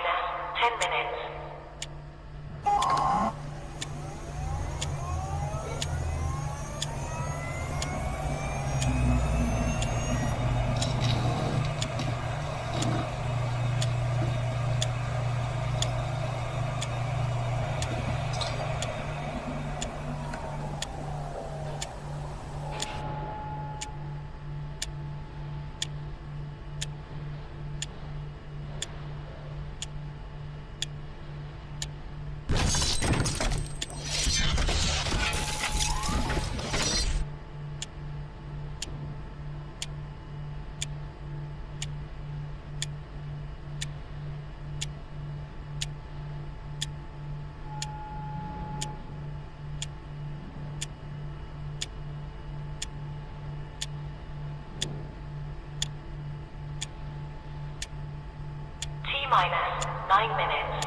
minus 10 minutes. Minus 9 minutes.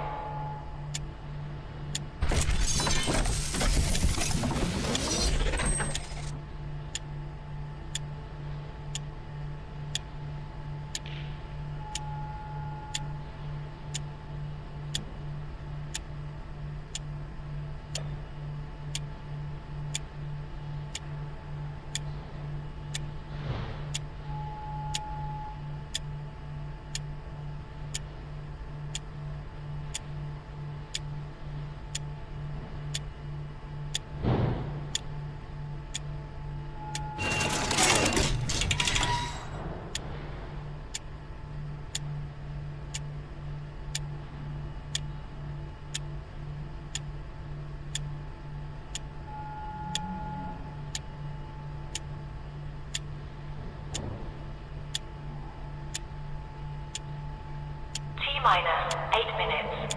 Minus 8 minutes.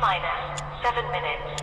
Minus 7 minutes.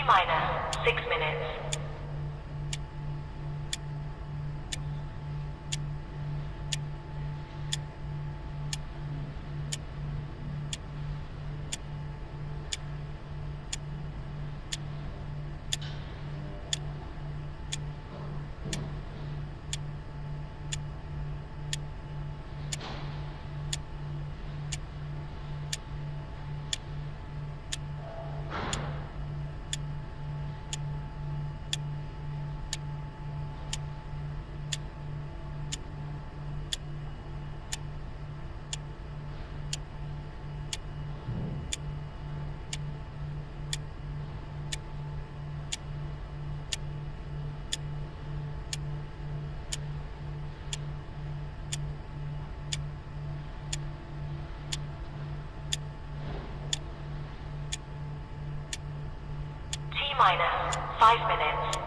Minus 6 minutes. 5 minutes.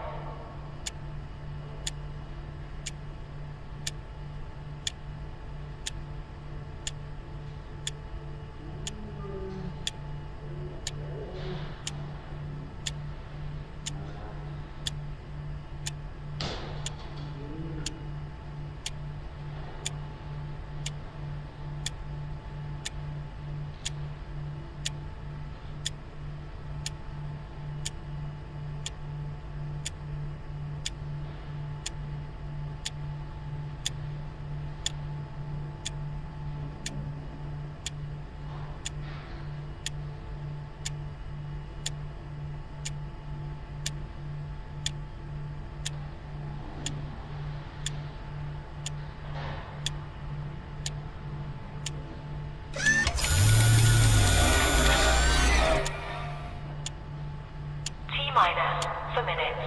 T-minus for minutes.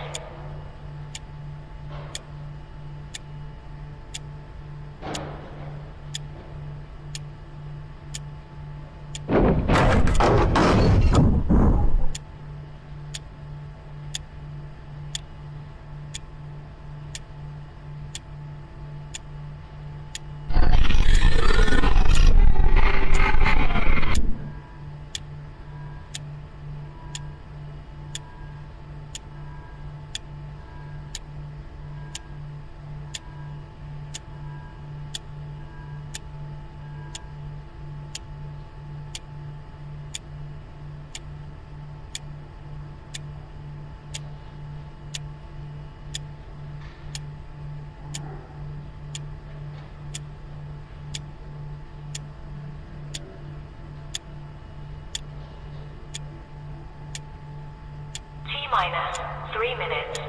T-minus 3 minutes.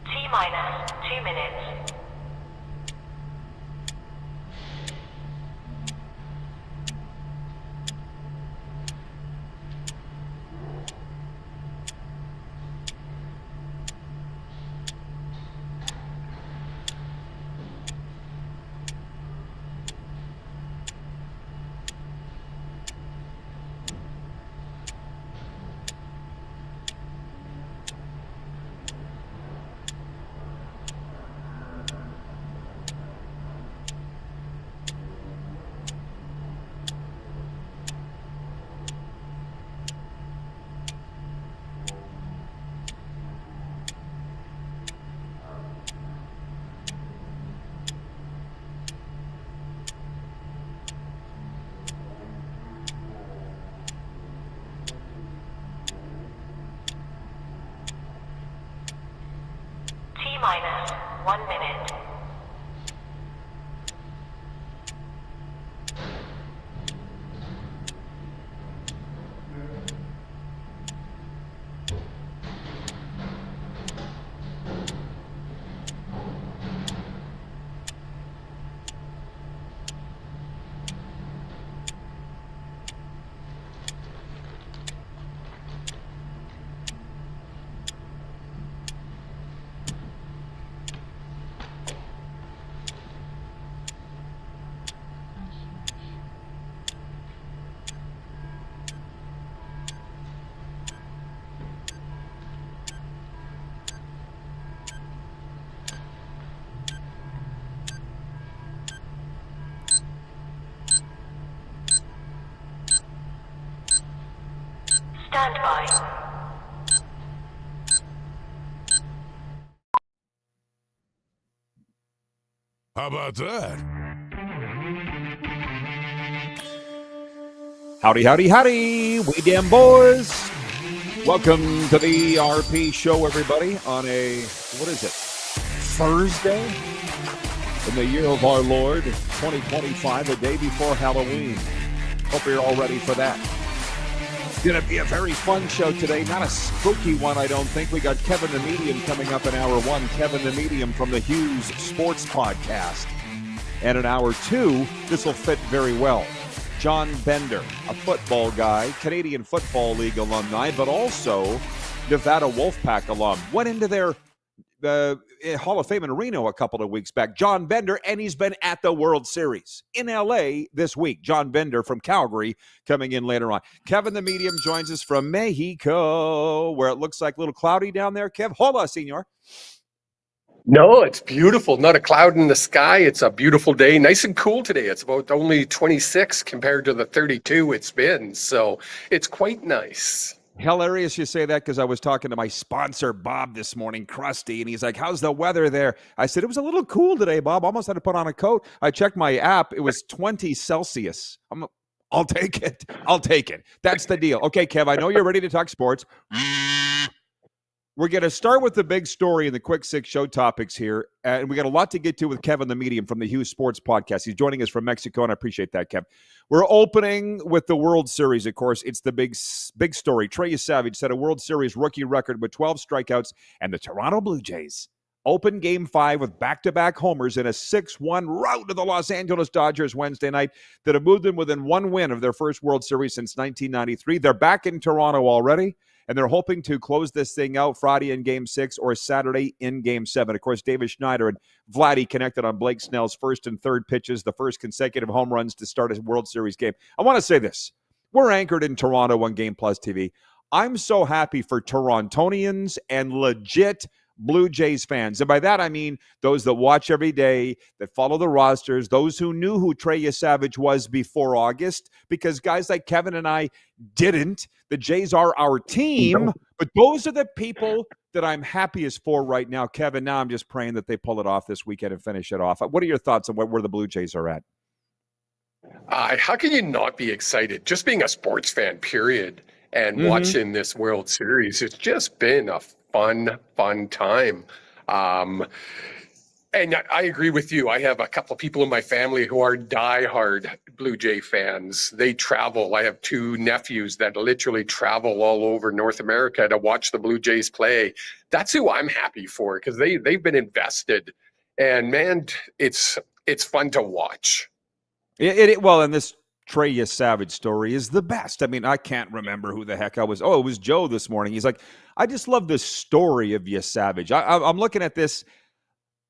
T-minus 2 minutes. T-minus 1 minute. Stand by. How about that? Howdy, howdy, howdy, we damn boys. Welcome to the RP show, everybody, on a, what is it, Thursday? In the year of our Lord, 2025, the day before Halloween. Hope you're all ready for that. It's going to be a very fun show today. Not a spooky one, I don't think. We got Kevin the Medium coming up in hour one. Kevin the Medium from the Hughes Sports Podcast. And in hour two, this will fit very well. John Bender, a football guy, Canadian Football League alumni, but also Nevada Wolfpack alum. Went into their Hall of Fame in Reno a couple of weeks back. John Bender, and he's been at the World Series in L.A. this week. John Bender from Calgary coming in later on. Kevin the Medium joins us from Mexico, where it looks like a little cloudy down there. Kev, hola, senor. No, it's beautiful. Not a cloud in the sky. It's a beautiful day. Nice and cool today. It's about only 26 compared to the 32 it's been. So it's quite nice. Hilarious you say that, because I was talking to my sponsor, Bob, this morning, Krusty, and he's like, how's the weather there? I said, it was a little cool today, Bob. Almost had to put on a coat. I checked my app. It was 20 Celsius. I'll take it. I'll take it. That's the deal. Okay, Kev, I know you're ready to talk sports. We're going to start with the big story and the quick six show topics here. And we got a lot to get to with Kevin the Medium from the Hughes Sports Podcast. He's joining us from Mexico, and I appreciate that, Kev. We're opening with the World Series, of course. It's the big story. Trey Savage set a World Series rookie record with 12 strikeouts, and the Toronto Blue Jays opened Game 5 with back-to-back homers in a 6-1 rout to the Los Angeles Dodgers Wednesday night that have moved them within one win of their first World Series since 1993. They're back in Toronto already, and they're hoping to close this thing out Friday in Game 6 or Saturday in Game 7. Of course, David Schneider and Vladdy connected on Blake Snell's first and third pitches, the first consecutive home runs to start a World Series game. I want to say this. We're anchored in Toronto on Game Plus TV. I'm so happy for Torontonians and legit Blue Jays fans. And by that, I mean those that watch every day, that follow the rosters, those who knew who Trey Savage was before August, because guys like Kevin and I didn't. The Jays are our team, but those are the people that I'm happiest for right now. Kevin, now I'm just praying that they pull it off this weekend and finish it off. What are your thoughts on where the Blue Jays are at? How can you not be excited? Just being a sports fan, period, and watching this World Series, it's just been a fun time. And I agree with you. I have a couple of people in my family who are diehard Blue Jay fans. They travel. I have two nephews that literally travel all over North America to watch the Blue Jays play. That's who I'm happy for, because they've been invested. And man, it's fun to watch. Well, and this Trey Savage story is the best. I mean, I can't remember who the heck I was. Oh, it was Joe this morning. He's like, I just love the story of Savage. I'm looking at this.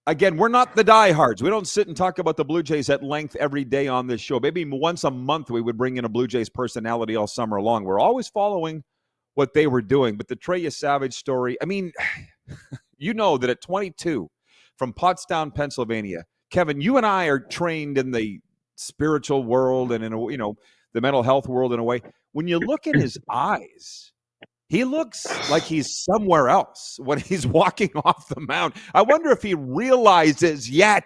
Again, we're not the diehards. We don't sit and talk about the Blue Jays at length every day on this show. Maybe once a month we would bring in a Blue Jays personality all summer long. We're always following what they were doing. But the Trey Savage story, I mean, you know that at 22 from Pottstown, Pennsylvania, Kevin, you and I are trained in the spiritual world and in the mental health world in a way. When you look in his eyes, he looks like he's somewhere else when he's walking off the mound. I wonder if he realizes yet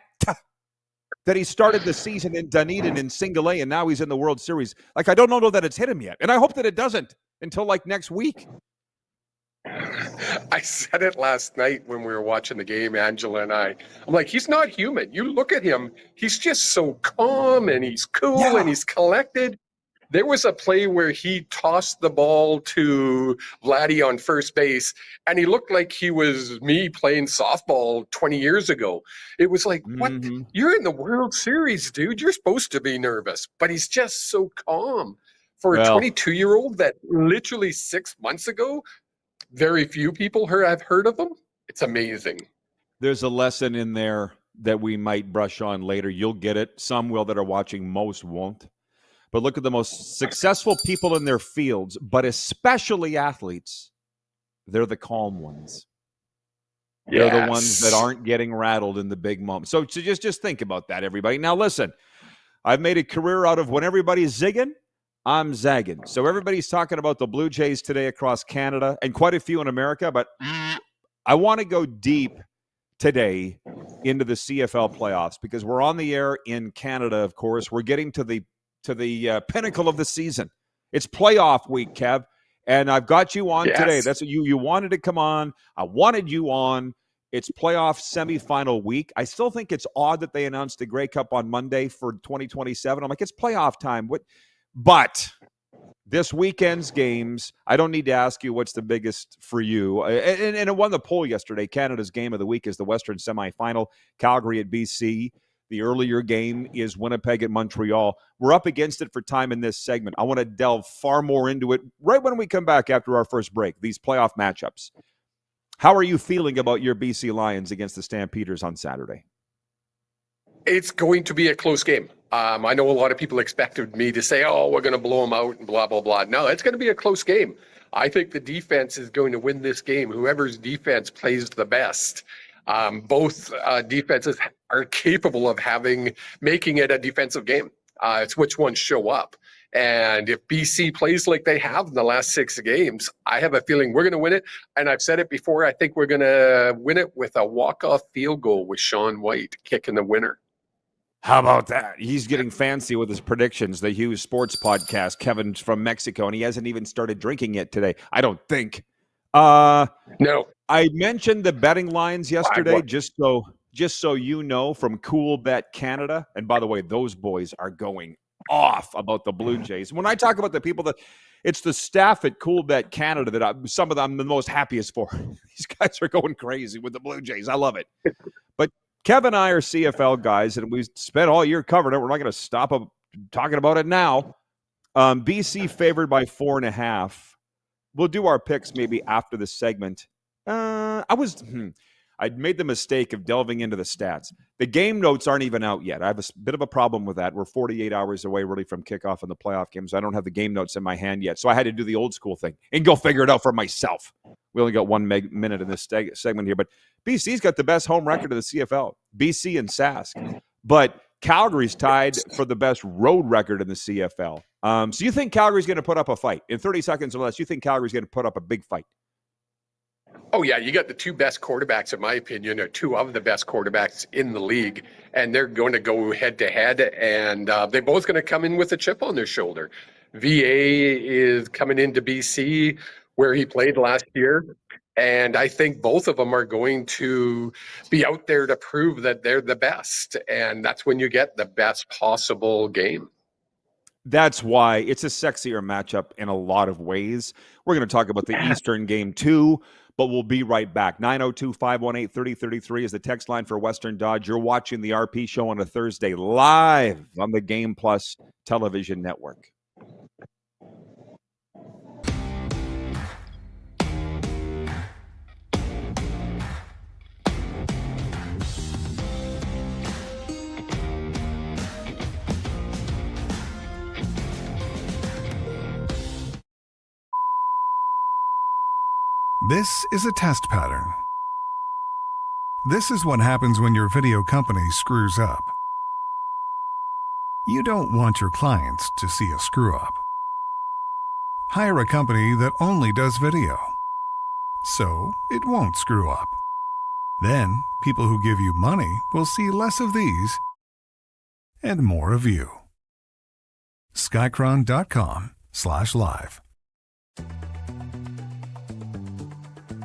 that he started the season in Dunedin in Single A and now he's in the World Series. Like, I don't know that it's hit him yet. And I hope that it doesn't until like next week. I said it last night when we were watching the game, Angela and I. I'm like, he's not human. You look at him, he's just so calm and he's cool and he's collected. There was a play where he tossed the ball to Vladdy on first base, and he looked like he was me playing softball 20 years ago. It was like, what? You're in the World Series, dude. You're supposed to be nervous. But he's just so calm. For a 22-year-old that literally 6 months ago, very few people have heard of him. It's amazing. There's a lesson in there that we might brush on later. You'll get it. Some will that are watching. Most won't. But look at the most successful people in their fields, but especially athletes. They're the calm ones. They're the ones that aren't getting rattled in the big moments. So just think about that, everybody. Now, listen, I've made a career out of when everybody's zigging, I'm zagging. So everybody's talking about the Blue Jays today across Canada and quite a few in America, but I want to go deep today into the CFL playoffs because we're on the air in Canada, of course. We're getting to the pinnacle of the season. It's playoff week, Kev, and I've got you on today. That's what you wanted to come on. I wanted you on. It's playoff semifinal week. I still think it's odd that they announced the Grey Cup on Monday for 2027. I'm like, it's playoff time. But this weekend's games, I don't need to ask you what's the biggest for you. And it won the poll yesterday. Canada's game of the week is the Western semifinal, Calgary at BC. The earlier game is Winnipeg at Montreal. We're up against it for time in this segment. I want to delve far more into it right when we come back after our first break, these playoff matchups. How are you feeling about your BC Lions against the Stampeders on Saturday? It's going to be a close game. I know a lot of people expected me to say, oh, we're going to blow them out and blah, blah, blah. No, it's going to be a close game. I think the defense is going to win this game. Whoever's defense plays the best. Both defenses are capable of making it a defensive game. It's which ones show up. And if BC plays like they have in the last 6 games, I have a feeling we're going to win it. And I've said it before, I think we're going to win it with a walk-off field goal with Sean White kicking the winner. How about that? He's getting fancy with his predictions. The Hughes Sports Podcast. Kevin's from Mexico, and he hasn't even started drinking yet today, I don't think. No. I mentioned the betting lines yesterday, just so you know, from Cool Bet Canada. And by the way, those boys are going off about the Blue Jays. When I talk about the people it's the staff at Cool Bet Canada that I'm the most happiest for. These guys are going crazy with the Blue Jays. I love it. But Kevin and I are CFL guys, and we've spent all year covering it. We're not going to stop talking about it now. BC favored by 4.5. We'll do our picks maybe after the segment. I'd made the mistake of delving into the stats. The game notes aren't even out yet. I have a bit of a problem with that. We're 48 hours away really from kickoff in the playoff games. I don't have the game notes in my hand yet. So I had to do the old school thing and go figure it out for myself. We only got 1 minute in this segment here, but BC's got the best home record of the CFL, BC and Sask. But Calgary's tied for the best road record in the CFL. So you think Calgary's going to put up a fight? In 30 seconds or less, you think Calgary's going to put up a big fight? Oh, yeah. You got the 2 best quarterbacks, in my opinion, or 2 of the best quarterbacks in the league. And they're going to go head-to-head, and they're both going to come in with a chip on their shoulder. VA is coming into BC, where he played last year. And I think both of them are going to be out there to prove that they're the best. And that's when you get the best possible game. That's why it's a sexier matchup in a lot of ways. We're going to talk about the Eastern game too, but we'll be right back. 902-518-3033 is the text line for Western Dodge. You're watching the RP Show on a Thursday live on the Game Plus television network. This is a test pattern. This is what happens when your video company screws up. You don't want your clients to see a screw-up. Hire a company that only does video, so it won't screw up. Then, people who give you money will see less of these and more of you. Skycron.com/live.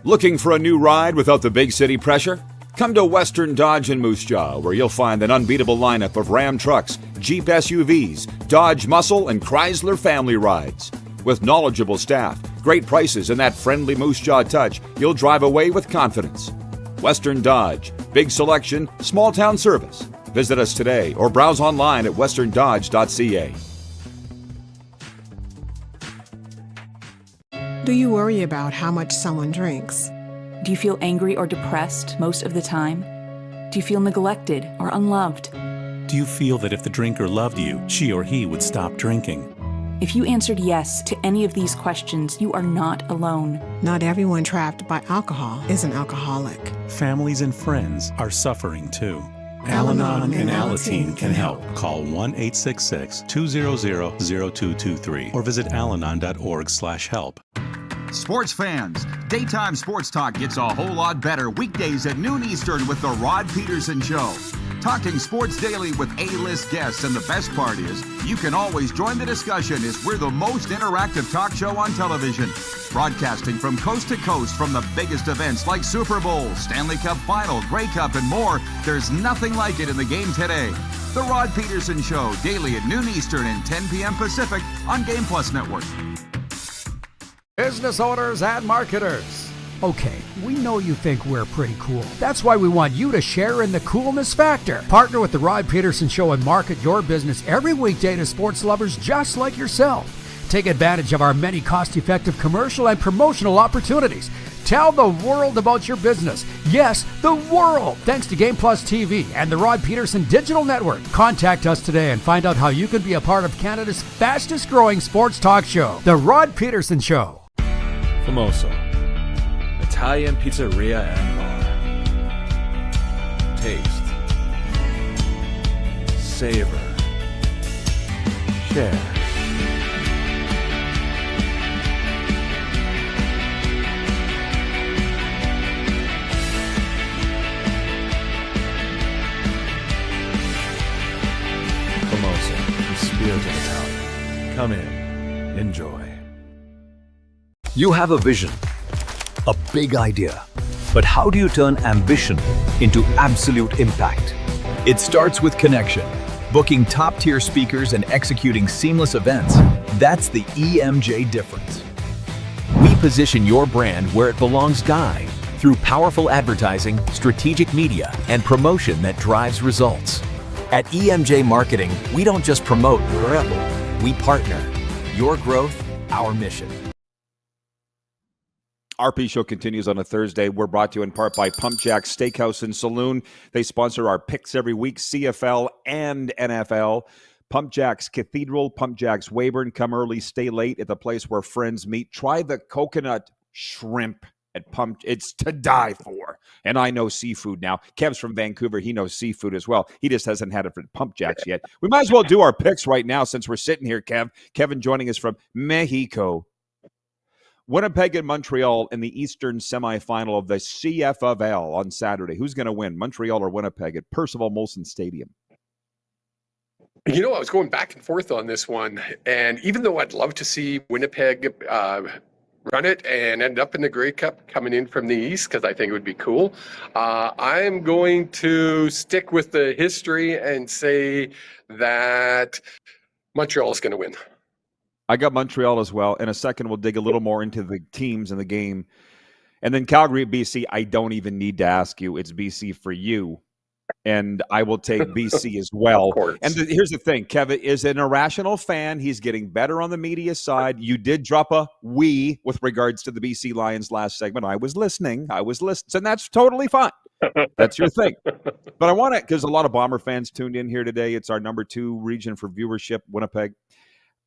Looking for a new ride without the big city pressure? Come to Western Dodge in Moose Jaw, where you'll find an unbeatable lineup of Ram trucks, Jeep SUVs, Dodge Muscle, and Chrysler family rides. With knowledgeable staff, great prices, and that friendly Moose Jaw touch, you'll drive away with confidence. Western Dodge. Big selection, small town service. Visit us today or browse online at westerndodge.ca. Do you worry about how much someone drinks? Do you feel angry or depressed most of the time? Do you feel neglected or unloved? Do you feel that if the drinker loved you, she or he would stop drinking? If you answered yes to any of these questions, you are not alone. Not everyone trapped by alcohol is an alcoholic. Families and friends are suffering too. Al-Anon and Alateen can help. Call 1-866-200-0223 or visit alanon.org/help. Sports fans, daytime sports talk gets a whole lot better weekdays at noon Eastern with The Rod Pedersen Show. Talking sports daily with A-list guests, and the best part is, you can always join the discussion as we're the most interactive talk show on television. Broadcasting from coast to coast from the biggest events like Super Bowl, Stanley Cup Final, Grey Cup, and more, there's nothing like it in the game today. The Rod Pedersen Show, daily at noon Eastern and 10 p.m. Pacific on Game Plus Network. Business owners and marketers. Okay, we know you think we're pretty cool. That's why we want you to share in the coolness factor. Partner with the Rod Pedersen Show and market your business every weekday to sports lovers just like yourself. Take advantage of our many cost-effective commercial and promotional opportunities. Tell the world about your business. Yes, the world. Thanks to Game Plus TV and the Rod Pedersen Digital Network. Contact us today and find out how you can be a part of Canada's fastest growing sports talk show, The Rod Pedersen Show. Famoso, Italian pizzeria and bar. Taste, savor, share. Famoso, the spirit of Italian. Come in, enjoy. You have a vision, a big idea, but how do you turn ambition into absolute impact? It starts with connection, booking top-tier speakers and executing seamless events. That's the EMJ difference. We position your brand where it belongs, Guy, through powerful advertising, strategic media, and promotion that drives results. At EMJ Marketing, we don't just promote, we partner. Your growth, our mission. RP Show continues on a Thursday. We're brought to you in part by Pump Jack Steakhouse and Saloon. They sponsor our picks every week, CFL and NFL. Pump Jack's Cathedral, Pump Jack's Weyburn. Come early, stay late at the place where friends meet. Try the coconut shrimp at Pump. It's to die for. And I know seafood now. Kev's from Vancouver. He knows seafood as well. He just hasn't had it from Pump Jack's yet. We might as well do our picks right now since we're sitting here, Kev. Kevin joining us from Mexico. Winnipeg and Montreal in the Eastern semifinal of the CFL on Saturday. Who's going to win, Montreal or Winnipeg at Percival Molson Stadium? You know, I was going back and forth on this one, and even though I'd love to see Winnipeg run it and end up in the Grey Cup coming in from the East, because I think it would be cool, I'm going to stick with the history and say that Montreal is going to win. I got Montreal as well. In a second, we'll dig a little more into the teams in the game. And then Calgary, BC, I don't even need to ask you. It's BC for you. And I will take BC as well. And here's the thing. Kevin is an irrational fan. He's getting better on the media side. You did drop a we with regards to the BC Lions last segment. I was listening. And that's totally fine. That's your thing. But I want to, because a lot of Bomber fans tuned in here today. It's our number 2 region for viewership, Winnipeg.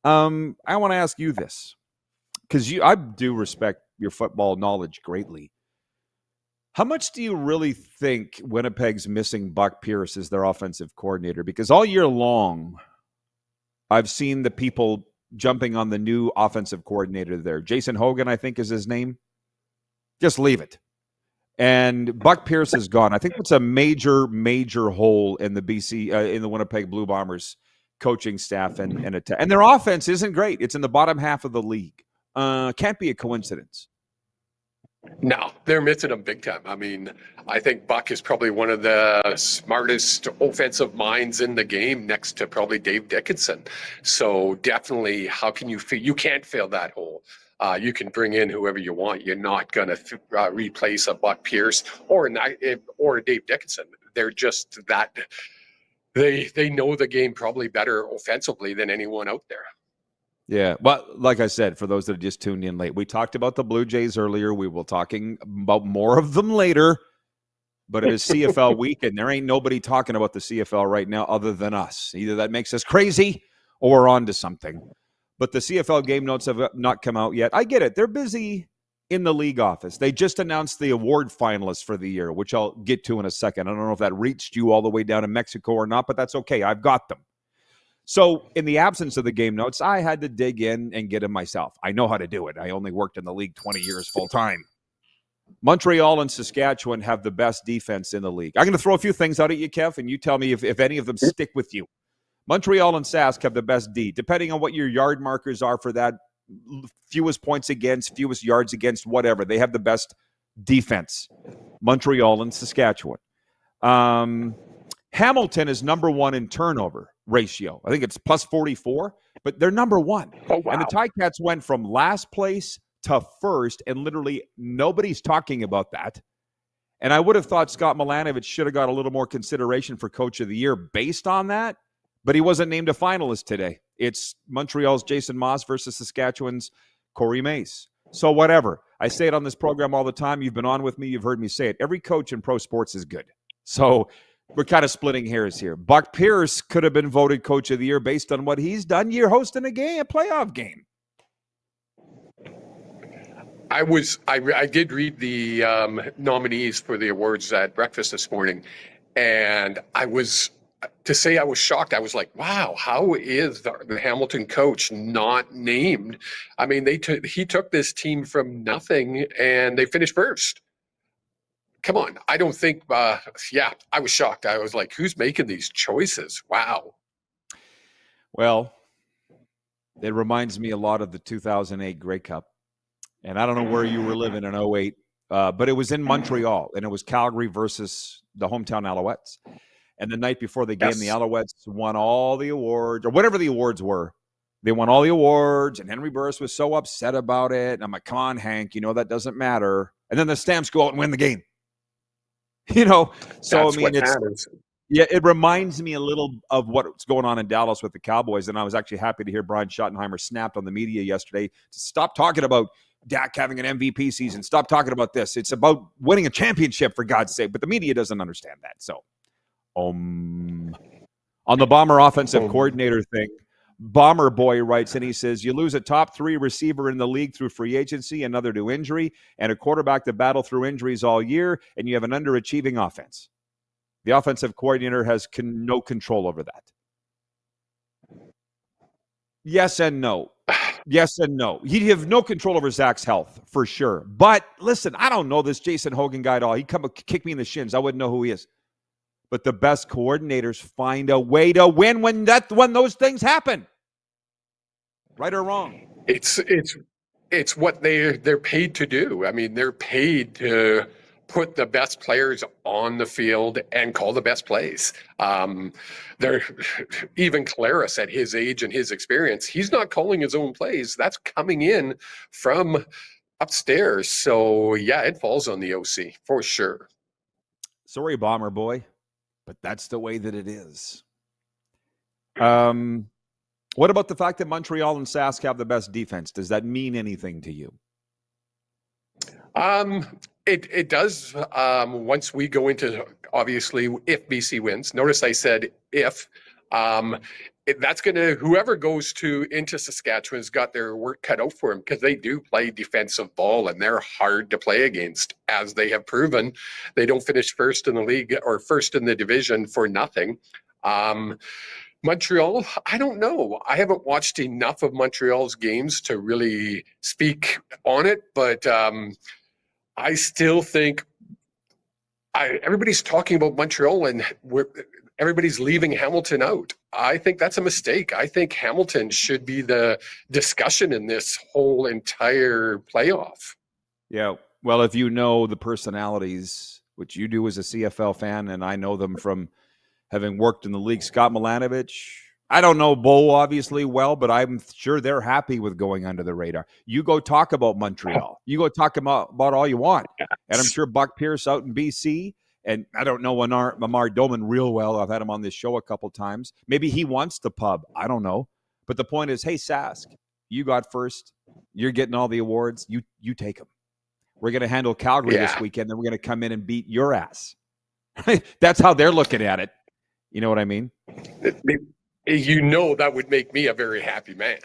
I want to ask you this, because I do respect your football knowledge greatly. How much do you really think Winnipeg's missing Buck Pierce as their offensive coordinator? Because all year long, I've seen the people jumping on the new offensive coordinator there. Jason Hogan, I think, is his name. Just leave it. And Buck Pierce is gone. I think that's a major, major hole in the in the Winnipeg Blue Bombers coaching staff and their offense isn't great. It's in the bottom half of the league. Can't be a coincidence. No, they're missing him big time. I mean, I think Buck is probably one of the smartest offensive minds in the game, next to probably Dave Dickinson. So definitely, how can you you can't fill that hole. You can bring in whoever you want. You're not going to replace a Buck Pierce or Dave Dickinson. They're just that. They know the game probably better offensively than anyone out there. Yeah, but like I said, for those that just tuned in late, we talked about the Blue Jays earlier. We will talking about more of them later. But it is CFL week, and there ain't nobody talking about the CFL right now other than us. Either that makes us crazy or we're on to something. But the CFL game notes have not come out yet. I get it. They're busy in the league office. They just announced the award finalists for the year, which I'll get to in a second. I don't know if that reached you all the way down in Mexico or not, but that's okay. I've got them. So in the absence of the game notes, I had to dig in and get them myself. I know how to do it. I only worked in the league 20 years full time. Montreal and Saskatchewan have the best defense in the league. I'm going to throw a few things out at you, Kev, and you tell me if any of them stick with you. Montreal and Sask have the best D. Depending on what your yard markers are for that, fewest points against, fewest yards against, whatever. They have the best defense. Montreal and Saskatchewan. Hamilton is number 1 in turnover ratio. I think it's plus 44, but they're number 1. Oh, wow. And the Ticats went from last place to first, and literally nobody's talking about that. And I would have thought Scott Milanovic should have got a little more consideration for Coach of the Year based on that, but he wasn't named a finalist today. It's Montreal's Jason Moss versus Saskatchewan's Corey Mace. So whatever. I say it on this program all the time. You've been on with me. You've heard me say it. Every coach in pro sports is good. So we're kind of splitting hairs here. Buck Pierce could have been voted Coach of the Year based on what he's done. You're hosting a playoff game. I did read the nominees for the awards at breakfast this morning, and I was shocked. I was like, wow, how is the Hamilton coach not named? I mean, he took this team from nothing and they finished first. Come on. I don't think, I was shocked. I was like, who's making these choices? Wow. Well, it reminds me a lot of the 2008 Grey Cup. And I don't know where you were living in 08, but it was in Montreal, and it was Calgary versus the hometown Alouettes. And the night before the game, the Alouettes won all the awards, or whatever the awards were. They won all the awards, and Henry Burris was so upset about it. And I'm like, come on, Hank, that doesn't matter. And then the Stamps go out and win the game. So That's I mean, what matters. Yeah, it reminds me a little of what's going on in Dallas with the Cowboys. And I was actually happy to hear Brian Schottenheimer snapped on the media yesterday to stop talking about Dak having an MVP season. Stop talking about this. It's about winning a championship, for God's sake. But the media doesn't understand that. So, on the Bomber offensive coordinator thing, Bomber Boy writes in, he says, you lose a top 3 receiver in the league through free agency, another to injury, and a quarterback to battle through injuries all year, and you have an underachieving offense. The offensive coordinator has no control over that. Yes and no. Yes and no. You have no control over Zach's health, for sure. But listen, I don't know this Jason Hogan guy at all. He'd come and kick me in the shins. I wouldn't know who he is. But the best coordinators find a way to win when those things happen. Right or wrong? It's what they're paid to do. I mean, they're paid to put the best players on the field and call the best plays. They're even Claris at his age and his experience, he's not calling his own plays. That's coming in from upstairs. So yeah, it falls on the OC for sure. Sorry, Bomber Boy, but that's the way that it is. What about the fact that Montreal and Sask have the best defense? Does that mean anything to you? It does. Once we go into, obviously, if BC wins, notice I said if, that's going to, whoever goes into Saskatchewan's got their work cut out for them, because they do play defensive ball and they're hard to play against, as they have proven. They don't finish first in the league or first in the division for nothing. Montreal, I don't know. I haven't watched enough of Montreal's games to really speak on it, but I still think everybody's talking about Montreal and everybody's leaving Hamilton out. I think that's a mistake. I think Hamilton should be the discussion in this whole entire playoff. Yeah. Well, if you know the personalities, which you do as a CFL fan, and I know them from having worked in the league, Scott Milanovic, I don't know Bo obviously well, but I'm sure they're happy with going under the radar. You go talk about Montreal. You go talk about all you want. And I'm sure Buck Pierce out in BC, and I don't know Amar Doman real well. I've had him on this show a couple times. Maybe he wants the pub. I don't know. But the point is, hey, Sask, you got first. You're getting all the awards. You take them. We're going to handle Calgary this weekend, then we're going to come in and beat your ass. That's how they're looking at it. You know what I mean? That would make me a very happy man.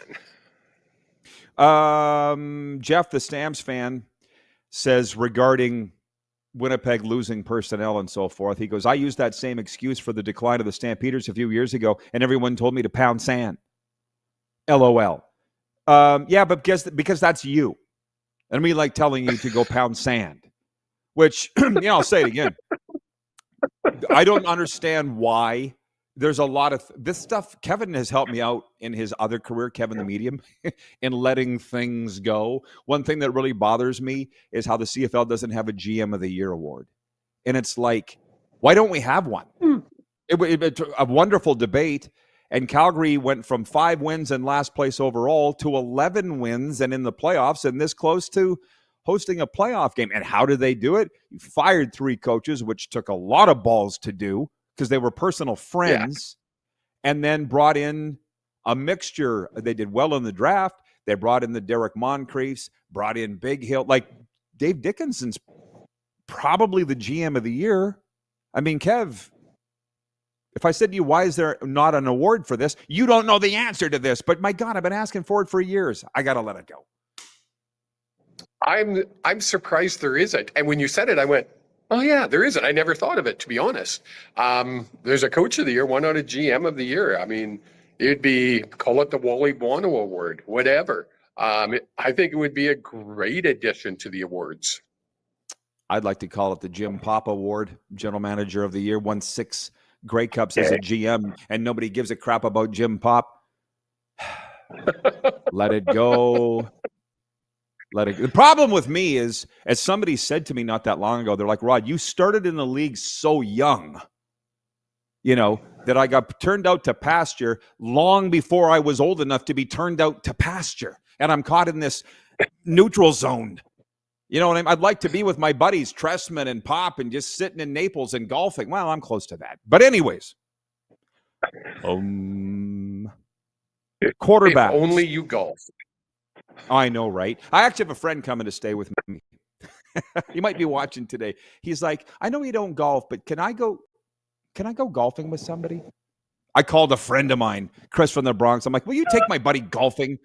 Jeff, the Stamps fan, says regarding Winnipeg losing personnel and so forth. He goes, I used that same excuse for the decline of the Stampeders a few years ago, and everyone told me to pound sand. LOL. Yeah, but because that's you. And me like telling you to go pound sand, which, I'll say it again. I don't understand why. There's a lot of this stuff. Kevin has helped me out in his other career, Kevin the Medium, in letting things go. One thing that really bothers me is how the CFL doesn't have a GM of the Year award. And it's like, why don't we have one? It's a wonderful debate. And Calgary went from 5 wins and last place overall to 11 wins and in the playoffs and this close to hosting a playoff game. And how did they do it? You fired 3 coaches, which took a lot of balls to do, because they were personal friends, and then brought in a mixture. They did well in the draft. They brought in the Derek Moncriefs, brought in Big Hill. Like, Dave Dickinson's probably the GM of the year. I mean, Kev, if I said to you, why is there not an award for this? You don't know the answer to this, but my God, I've been asking for it for years. I got to let it go. I'm surprised there isn't. And when you said it, I went, oh, yeah, there isn't. I never thought of it, to be honest. There's a coach of the year, one out of GM of the year. I mean, it'd be, call it the Wally Bono Award, whatever. I think it would be a great addition to the awards. I'd like to call it the Jim Pop Award, General Manager of the Year. Won 6 Grey Cups as a GM, and nobody gives a crap about Jim Pop. Let it go. The problem with me is, as somebody said to me not that long ago, they're like, Rod, you started in the league so young, that I got turned out to pasture long before I was old enough to be turned out to pasture. And I'm caught in this neutral zone. You know what I mean? I'd like to be with my buddies, Tressman and Pop, and just sitting in Naples and golfing. Well, I'm close to that. But anyways. Quarterback. If only you golf. I know, right? I actually have a friend coming to stay with me. He might be watching today. He's like, I know you don't golf, but can I go golfing with somebody? I called a friend of mine, Chris from the Bronx. I'm like, will you take my buddy golfing?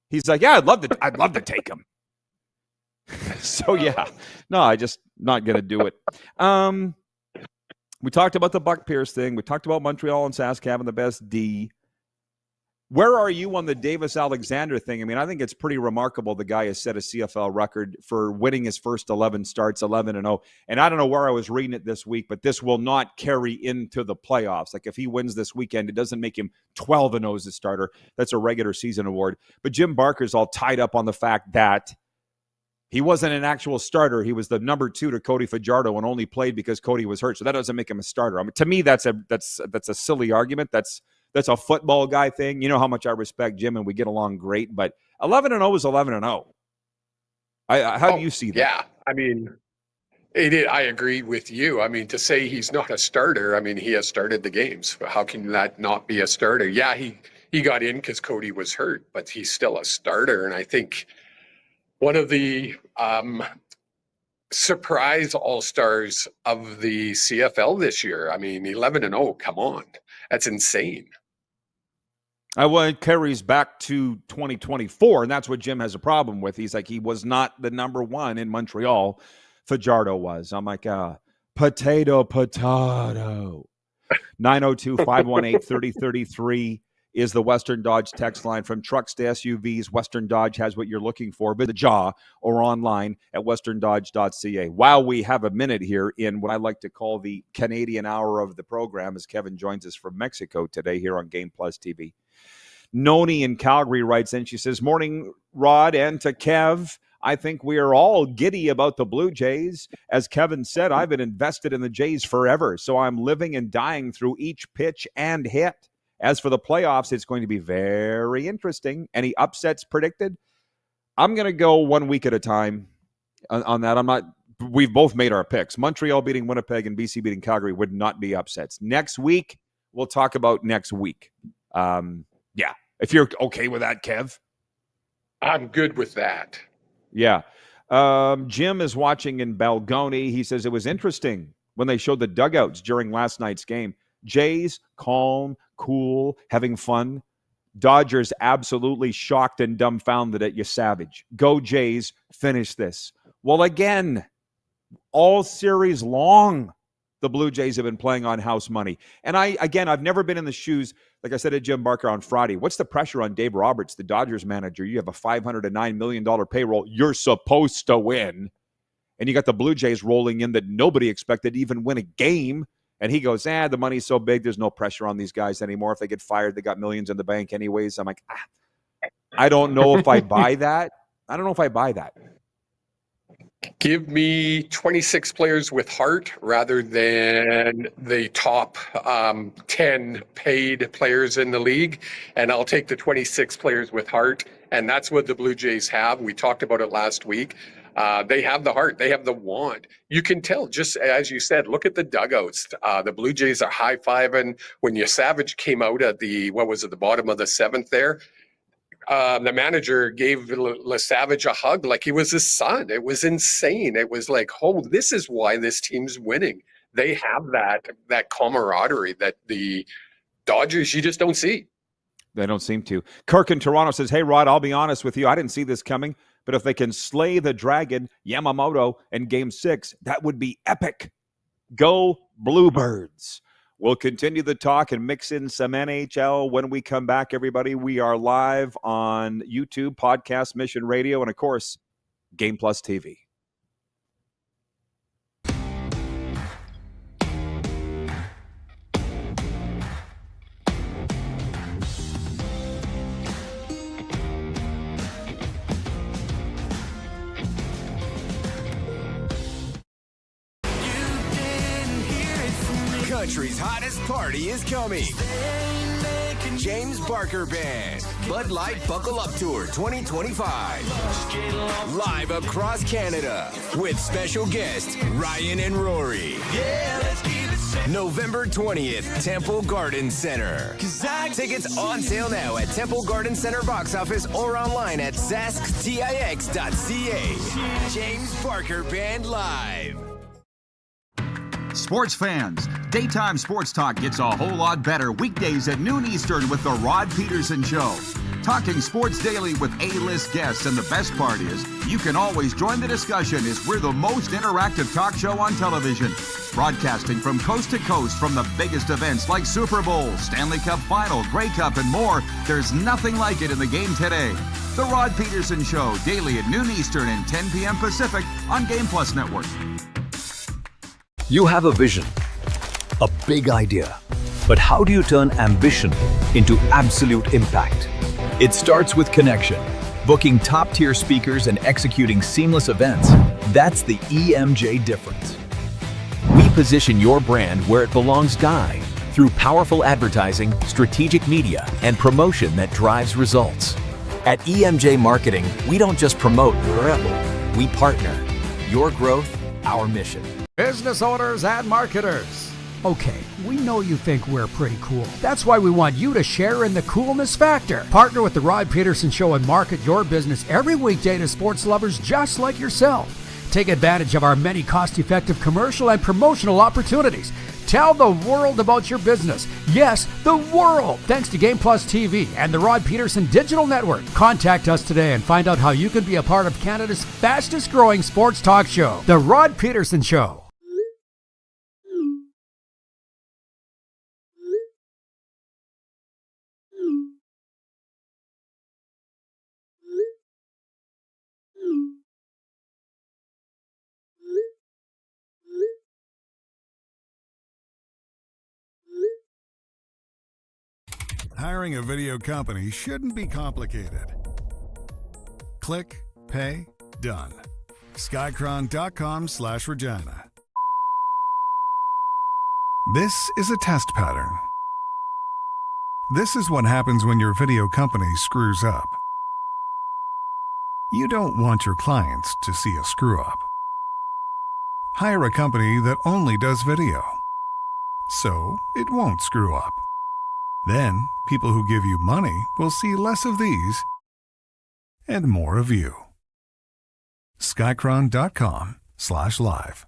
He's like, yeah, I'd love to take him. So yeah, no, I just not going to do it. We talked about the Buck Pierce thing. We talked about Montreal and Sask having the best D. Where are you on the Davis Alexander thing? I mean, I think it's pretty remarkable. The guy has set a CFL record for winning his first 11 starts, 11-0. And I don't know where I was reading it this week, but this will not carry into the playoffs. Like, if he wins this weekend, it doesn't make him 12-0 as a starter. That's a regular season award. But Jim Barker's all tied up on the fact that he wasn't an actual starter. He was the number 2 to Cody Fajardo and only played because Cody was hurt. So that doesn't make him a starter. I mean, to me, that's a silly argument. That's a football guy thing. You know how much I respect Jim, and we get along great. But 11-0 is 11-0. How do you see that? Yeah, I mean, I agree with you. I mean, to say he's not a starter, I mean, he has started the games. How can that not be a starter? Yeah, he got in because Cody was hurt, but he's still a starter. And I think one of the surprise all-stars of the CFL this year. I mean, 11-0, come on. That's insane. It carries back to 2024, and that's what Jim has a problem with. He's like, he was not the number 1 in Montreal. Fajardo was. I'm like, potato. 902-518-3033 is the Western Dodge text line. From trucks to SUVs, Western Dodge has what you're looking for. Visit the jaw or online at westerndodge.ca. While we have a minute here in what I like to call the Canadian hour of the program, as Kevin joins us from Mexico today here on Game Plus TV. Noni in Calgary writes in. She says, morning, Rod, and to Kev. I think we are all giddy about the Blue Jays. As Kevin said, I've been invested in the Jays forever, so I'm living and dying through each pitch and hit. As for the playoffs, it's going to be very interesting. Any upsets predicted? I'm going to go 1 week at a time on that. We've both made our picks. Montreal beating Winnipeg and BC beating Calgary would not be upsets. Next week, we'll talk about next week. Yeah. If you're okay with that, Kev. I'm good with that. Yeah. Jim is watching in Balgoni. He says it was interesting when they showed the dugouts during last night's game. Jays, calm, cool, having fun. Dodgers, absolutely shocked and dumbfounded at you, savage. Go Jays, finish this. Well, again, all series long. The Blue Jays have been playing on house money. And I've never been in the shoes, like I said to Jim Barker on Friday. What's the pressure on Dave Roberts, the Dodgers manager? You have a $509 million payroll. You're supposed to win. And you got the Blue Jays rolling in that nobody expected to even win a game. And he goes, the money's so big, there's no pressure on these guys anymore. If they get fired, they got millions in the bank anyways. I'm like, I don't know if I buy that. I don't know if I buy that. Give me 26 players with heart rather than the top 10 paid players in the league. And I'll take the 26 players with heart. And that's what the Blue Jays have. We talked about it last week. They have the heart. They have the want. You can tell, just as you said, look at the dugouts. The Blue Jays are high-fiving. When Savage came out at the bottom of the seventh there, the manager gave Savage a hug like he was his son. It was insane. It was like, this is why this team's winning. They have that camaraderie that the Dodgers, you just don't see. They don't seem to. Kirk in Toronto says, hey, Rod, I'll be honest with you. I didn't see this coming, but if they can slay the dragon, Yamamoto, in Game 6, that would be epic. Go Bluebirds. We'll continue the talk and mix in some NHL when we come back, everybody. We are live on YouTube, Podcast Mission Radio, and, of course, Game Plus TV. Country's hottest party is coming. James Barker Band, Bud Light Buckle Up Tour 2025. Live across Canada with special guests Ryan and Rory. November 20th, Temple Garden Center. Tickets on sale now at Temple Garden Center box office or online at zasktix.ca. James Barker Band Live. Sports fans, daytime sports talk gets a whole lot better weekdays at noon Eastern with The Rod Pedersen Show. Talking sports daily with A-list guests, and the best part is, you can always join the discussion as we're the most interactive talk show on television. Broadcasting from coast to coast from the biggest events like Super Bowl, Stanley Cup Final, Grey Cup, and more. There's nothing like it in the game today. The Rod Pedersen Show, daily at noon Eastern and 10 p.m. Pacific on Game Plus Network. You have a vision, a big idea, but how do you turn ambition into absolute impact? It starts with connection, booking top-tier speakers and executing seamless events. That's the EMJ difference. We position your brand where it belongs through powerful advertising, strategic media, and promotion that drives results. At EMJ Marketing, we don't just promote, we partner. Your growth, our mission. Business owners and marketers. Okay, we know you think we're pretty cool. That's why we want you to share in the coolness factor. Partner with the Rod Pedersen Show and market your business every weekday to sports lovers just like yourself. Take advantage of our many cost-effective commercial and promotional opportunities. Tell the world about your business. Yes, the world. Thanks to Game Plus TV and the Rod Pedersen Digital Network. Contact us today and find out how you can be a part of Canada's fastest growing sports talk show, The Rod Pedersen Show. Hiring a video company shouldn't be complicated. Click, pay, done. Skycron.com/Regina. This is a test pattern. This is what happens when your video company screws up. You don't want your clients to see a screw up. Hire a company that only does video, so it won't screw up. Then, people who give you money will see less of these and more of you. Skycron.com/live.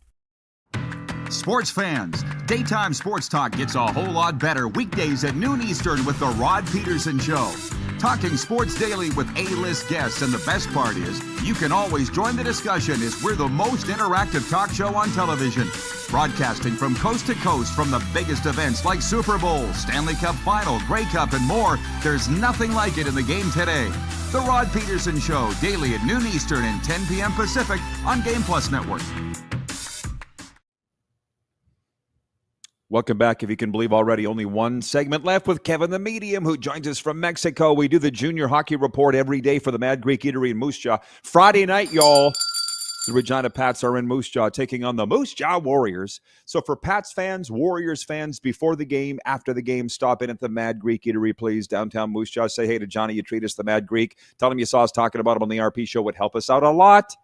Sports fans, daytime sports talk gets a whole lot better weekdays at noon Eastern with The Rod Pedersen Show. Talking sports daily with A-list guests, and the best part is, you can always join the discussion as we're the most interactive talk show on television. Broadcasting from coast to coast from the biggest events like Super Bowl, Stanley Cup Final, Grey Cup, and more, there's nothing like it in the game today. The Rod Pedersen Show, daily at noon Eastern and 10 p.m. Pacific on Game Plus Network. Welcome back. If you can believe already, only one segment left with Kevin the Medium, who joins us from Mexico. We do the Junior Hockey Report every day for the Mad Greek Eatery in Moose Jaw. Friday night, y'all, the Regina Pats are in Moose Jaw taking on the Moose Jaw Warriors. So for Pats fans, Warriors fans, before the game, after the game, stop in at the Mad Greek Eatery, please, downtown Moose Jaw. Say hey to Johnny. You treat us the Mad Greek. Tell him you saw us talking about him on the RP show. Would help us out a lot.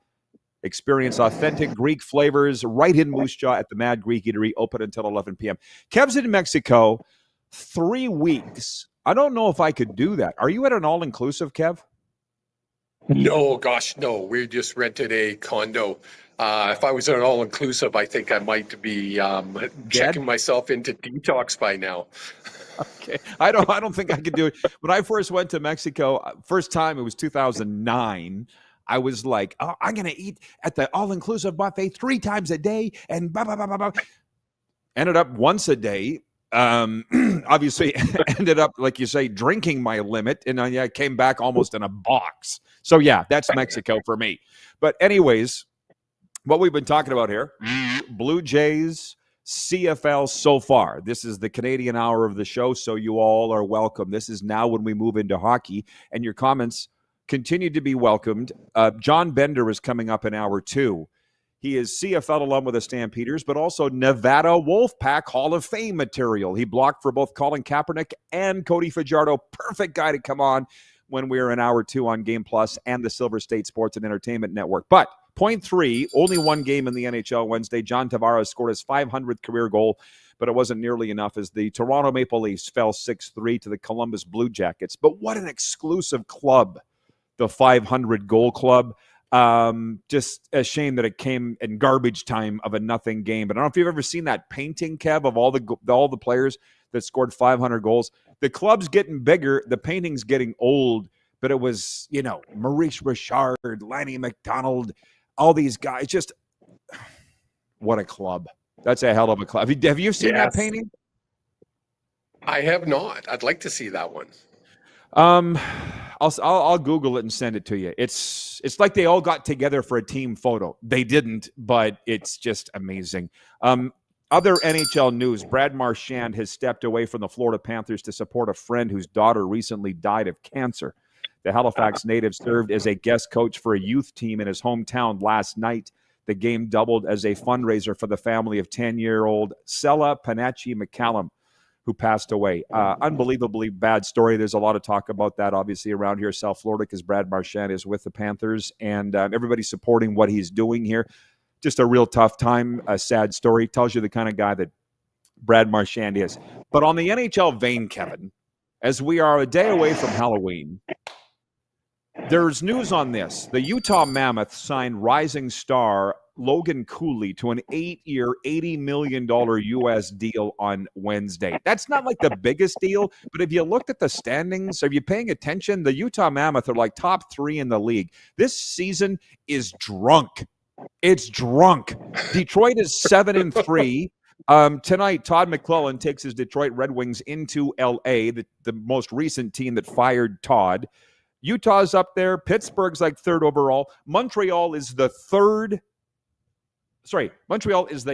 Experience authentic Greek flavors right in Moose Jaw at the Mad Greek Eatery, open until 11 p.m. Kev's in Mexico, 3 weeks. I don't know if I could do that. Are you at an all-inclusive, Kev? No, gosh, no. We just rented a condo. If I was at an all-inclusive, I think I might be checking myself into detox by now. Okay. I don't think I could do it. When I first went to Mexico, first time, it was 2009. I was like, oh, I'm going to eat at the all-inclusive buffet 3 times a day and blah, blah, blah, blah, blah. Ended up once a day. Obviously, ended up, like you say, drinking my limit. And I came back almost in a box. So, yeah, that's Mexico for me. But anyways, what we've been talking about here, Blue Jays, CFL so far. This is the Canadian hour of the show, so you all are welcome. This is now when we move into hockey. And your comments continue to be welcomed. John Bender is coming up in hour 2. He is CFL alum with the Stampeders, but also Nevada Wolfpack Hall of Fame material. He blocked for both Colin Kaepernick and Cody Fajardo. Perfect guy to come on when we're in hour 2 on Game Plus and the Silver State Sports and Entertainment Network. But point 3, only one game in the NHL Wednesday. John Tavares scored his 500th career goal, but it wasn't nearly enough as the Toronto Maple Leafs fell 6-3 to the Columbus Blue Jackets. But what an exclusive club, the 500 goal club. Just a shame that it came in garbage time of a nothing game. But I don't know if you've ever seen that painting, Kev, of all the players that scored 500 goals. The club's getting bigger. The painting's getting old. But it was, Maurice Richard, Lanny McDonald, all these guys. Just what a club. That's a hell of a club. Have you seen that painting? I have not. I'd like to see that one. I'll Google it and send it to you. It's like they all got together for a team photo. They didn't, but it's just amazing. Other NHL news, Brad Marchand has stepped away from the Florida Panthers to support a friend whose daughter recently died of cancer. The Halifax native served as a guest coach for a youth team in his hometown last night. The game doubled as a fundraiser for the family of 10-year-old Sella Panachi McCallum, who passed away. Unbelievably bad story. There's a lot of talk about that, obviously, around here, South Florida, because Brad Marchand is with the Panthers, and everybody's supporting what he's doing here. Just a real tough time, a sad story. Tells you the kind of guy that Brad Marchand is. But on the NHL vein, Kevin, as we are a day away from Halloween, there's news on this. The Utah Mammoth signed rising star Logan Cooley to an 8-year, $80 million U.S. deal on Wednesday. That's not like the biggest deal, but if you looked at the standings, are you paying attention? The Utah Mammoth are like top 3 in the league. This season is drunk. It's drunk. Detroit is 7-3. Tonight, Todd McClellan takes his Detroit Red Wings into L.A., the most recent team that fired Todd. Utah's up there. Pittsburgh's like 3rd overall. Montreal is the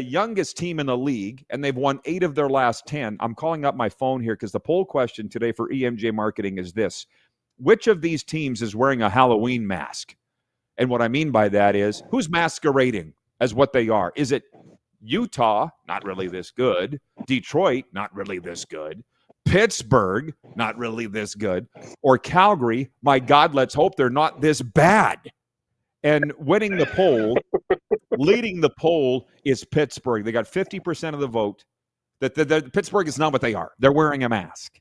youngest team in the league, and they've won 8 of their last 10. I'm calling up my phone here because the poll question today for EMJ Marketing is this. Which of these teams is wearing a Halloween mask? And what I mean by that is, who's masquerading as what they are? Is it Utah, not really this good, Detroit, not really this good, Pittsburgh, not really this good, or Calgary, my God, let's hope they're not this bad. And winning the poll, leading the poll is Pittsburgh. They got 50% of the vote. The Pittsburgh is not what they are. They're wearing a mask.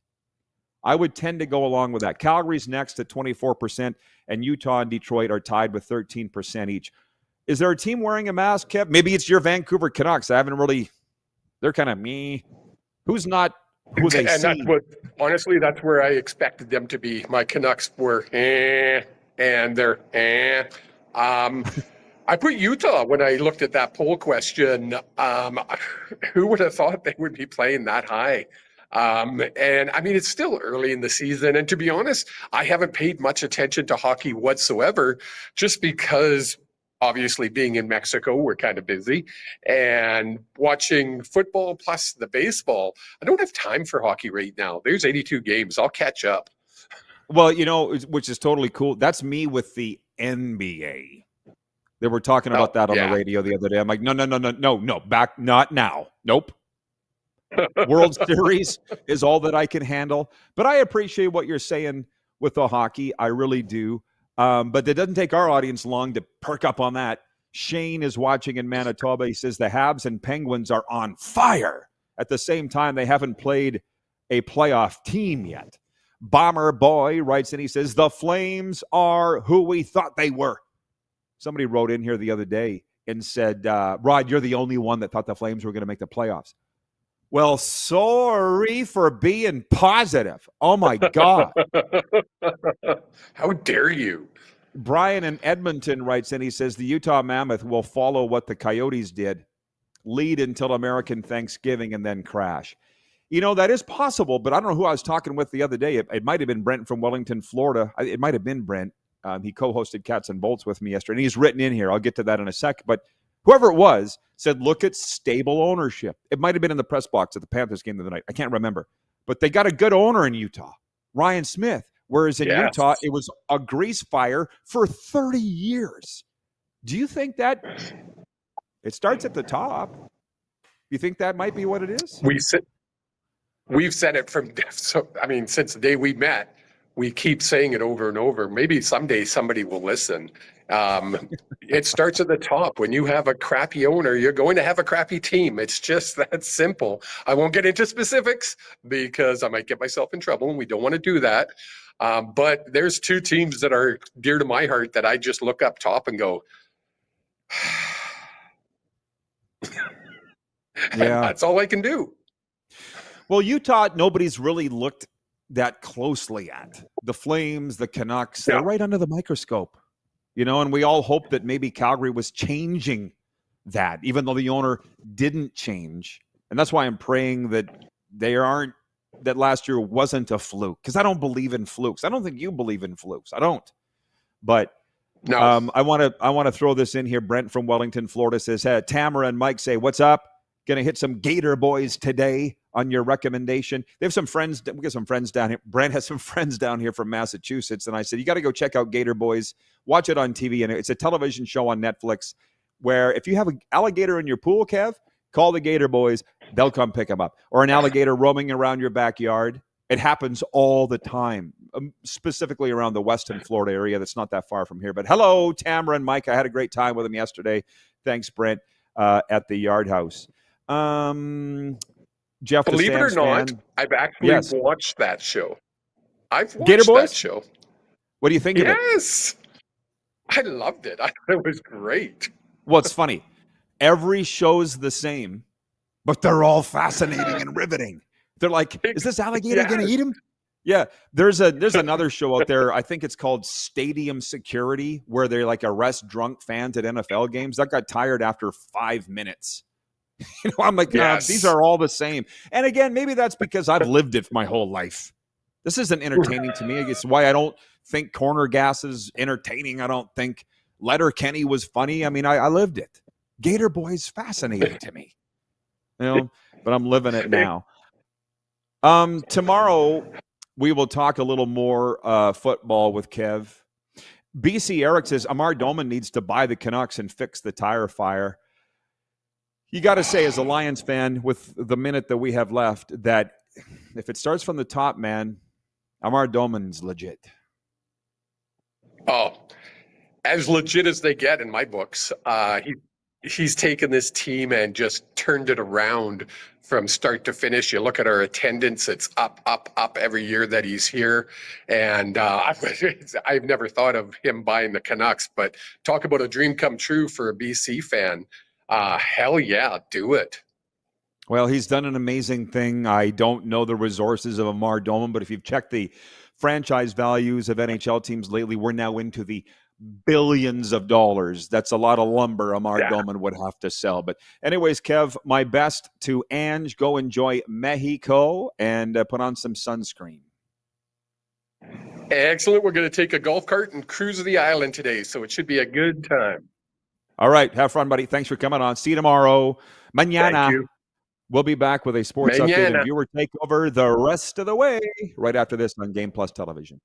I would tend to go along with that. Calgary's next at 24%, and Utah and Detroit are tied with 13% each. Is there a team wearing a mask, Kev? Maybe it's your Vancouver Canucks. They're kind of me. Who's not who they And see. honestly, that's where I expected them to be. My Canucks were and they're I put Utah when I looked at that poll question. Who would have thought they would be playing that high? And I mean, it's still early in the season. And to be honest, I haven't paid much attention to hockey whatsoever, just because obviously being in Mexico, we're kind of busy, and watching football plus the baseball. I don't have time for hockey right now. There's 82 games. I'll catch up. Well, which is totally cool. That's me with the NBA. They were talking about that on the radio the other day. I'm like, no, back, not now. Nope. World Series is all that I can handle. But I appreciate what you're saying with the hockey. I really do. But it doesn't take our audience long to perk up on that. Shane is watching in Manitoba. He says the Habs and Penguins are on fire. At the same time, they haven't played a playoff team yet. Bomber Boy writes in, he says, the Flames are who we thought they were. Somebody wrote in here the other day and said, Rod, you're the only one that thought the Flames were going to make the playoffs. Well, sorry for being positive. Oh, my God. How dare you? Brian in Edmonton writes in, he says, the Utah Mammoth will follow what the Coyotes did, lead until American Thanksgiving, and then crash. That is possible, but I don't know who I was talking with the other day. It might have been Brent from Wellington, Florida. It might have been Brent. He co-hosted Cats and Bolts with me yesterday, and he's written in here. I'll get to that in a sec. But whoever it was said, look at stable ownership. It might have been in the press box at the Panthers game of the night. I can't remember. But they got a good owner in Utah, Ryan Smith, whereas in Utah, it was a grease fire for 30 years. Do you think that it starts at the top? You think that might be what it is? We've said it since the day we met. We keep saying it over and over. Maybe someday somebody will listen. It starts at the top. When you have a crappy owner, you're going to have a crappy team. It's just that simple. I won't get into specifics because I might get myself in trouble, and we don't want to do that. But there's two teams that are dear to my heart that I just look up top and go, yeah, that's all I can do. Well, Utah, nobody's really looked that closely at. The Flames, the Canucks, they're right under the microscope, and we all hope that maybe Calgary was changing that, even though the owner didn't change. And that's why I'm praying that that last year wasn't a fluke, because I don't believe in flukes. I don't think you believe in flukes. I don't. But no. I want to throw this in here. Brent from Wellington, Florida says, hey, Tamara and Mike say, what's up? Going to hit some Gator Boys today on your recommendation. They have some friends. We got some friends down here. Brent has some friends down here from Massachusetts. And I said, you got to go check out Gator Boys. Watch it on TV. And it's a television show on Netflix where if you have an alligator in your pool, Kev, call the Gator Boys. They'll come pick them up. Or an alligator roaming around your backyard. It happens all the time, specifically around the Weston, Florida area. That's not that far from here. But hello, Tamara and Mike. I had a great time with them yesterday. Thanks, Brent, at the Yard House. Jeff, believe it or not, fan. I've actually watched that show. I've watched Gator Boys? that show. What do you think of it? Yes. I loved it. I thought it was great. Well, it's funny. Every show's the same, but they're all fascinating and riveting. They're like, is this alligator going to eat him? Yeah. There's another show out there. I think it's called Stadium Security, where they like arrest drunk fans at NFL games. That got tired after 5 minutes. I'm like, these are all the same. And again, maybe that's because I've lived it my whole life. This isn't entertaining to me. It's why I don't think Corner Gas is entertaining. I don't think Letterkenny was funny. I mean, I lived it. Gator Boys fascinating to me. But I'm living it now. Tomorrow we will talk a little more football with Kev. BC Eric says Amar Doman needs to buy the Canucks and fix the tire fire. You got to say, as a Lions fan, with the minute that we have left, that if it starts from the top, man, Amar Doman's legit. Oh, as legit as they get in my books. He's taken this team and just turned it around from start to finish. You look at our attendance; it's up, up, up every year that he's here. And I've never thought of him buying the Canucks, but talk about a dream come true for a BC fan. Hell yeah, do it. Well, he's done an amazing thing. I don't know the resources of Amar Doman, but if you've checked the franchise values of NHL teams lately, we're now into the billions of dollars. That's a lot of lumber Amar Doman would have to sell. But anyways, Kev, my best to Ange. Go enjoy Mexico and put on some sunscreen. Excellent. We're going to take a golf cart and cruise the island today, so it should be a good time. All right. Have fun, buddy. Thanks for coming on. See you tomorrow. Mañana. Thank you. We'll be back with a sports update and viewer takeover the rest of the way right after this on Game Plus Television.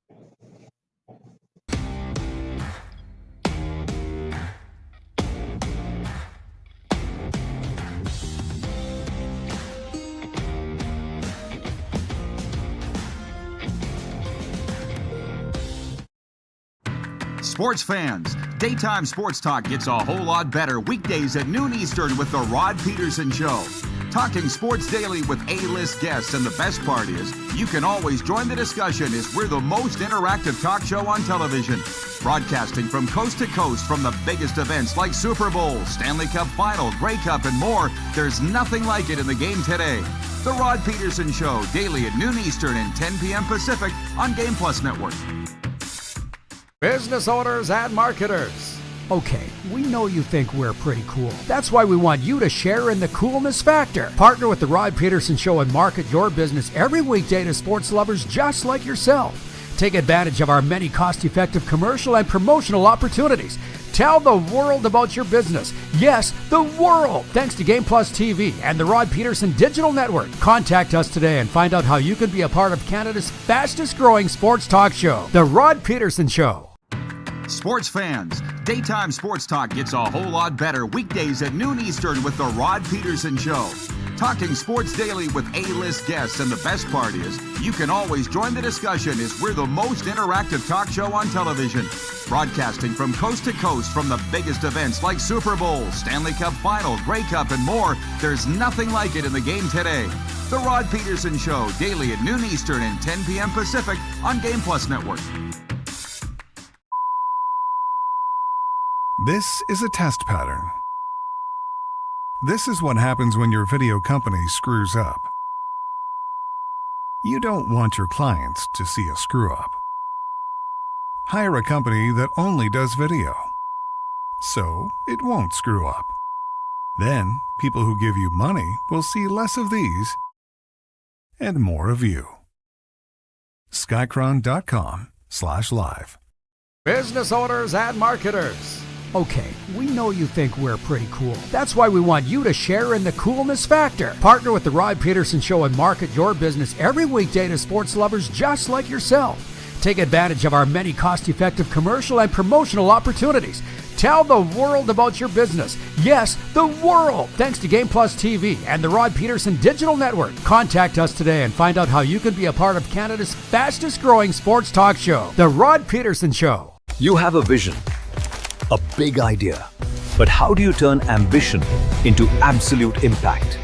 Sports fans, daytime sports talk gets a whole lot better weekdays at noon Eastern with The Rod Pedersen Show. Talking sports daily with A-list guests, and the best part is you can always join the discussion as we're the most interactive talk show on television. Broadcasting from coast to coast from the biggest events like Super Bowl, Stanley Cup Final, Grey Cup, and more. There's nothing like it in the game today. The Rod Pedersen Show, daily at noon Eastern and 10 p.m. Pacific on Game Plus Network. Business owners and marketers. Okay, we know you think we're pretty cool. That's why we want you to share in the coolness factor. Partner with the Rod Pedersen Show and market your business every weekday to sports lovers just like yourself. Take advantage of our many cost-effective commercial and promotional opportunities. Tell the world about your business. Yes, the world. Thanks to Game Plus TV and the Rod Pedersen Digital Network. Contact us today and find out how you can be a part of Canada's fastest growing sports talk show, The Rod Pedersen Show. Sports fans, daytime sports talk gets a whole lot better weekdays at noon Eastern with The Rod Pedersen Show. Talking sports daily with A-list guests, and the best part is you can always join the discussion as we're the most interactive talk show on television. Broadcasting from coast to coast from the biggest events like Super Bowl, Stanley Cup Final, Grey Cup, and more. There's nothing like it in the game today. The Rod Pedersen Show, daily at noon Eastern and 10 p.m. Pacific on Game Plus Network. This is a test pattern. This is what happens when your video company screws up. You don't want your clients to see a screw-up. Hire a company that only does video, so it won't screw up. Then, people who give you money will see less of these and more of you. Skycron.com/live. Business owners and marketers. Okay, we know you think we're pretty cool. That's why we want you to share in the coolness factor. Partner with the Rod Pedersen Show and market your business every weekday to sports lovers just like yourself. Take advantage of our many cost-effective commercial and promotional opportunities. Tell the world about your business. Yes, the world. Thanks to Game Plus TV and the Rod Pedersen Digital Network. Contact us today and find out how you can be a part of Canada's fastest growing sports talk show, The Rod Pedersen Show. You have a vision, a big idea. But how do you turn ambition into absolute impact?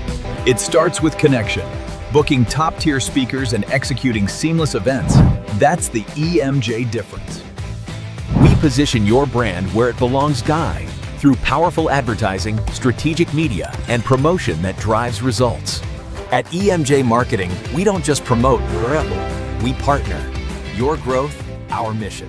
It starts with connection. Booking top-tier speakers and executing seamless events. That's the EMJ difference. We position your brand where it belongs, Guy, through powerful advertising, strategic media, and promotion that drives results. At EMJ Marketing, we don't just promote, we partner. Your growth, our mission.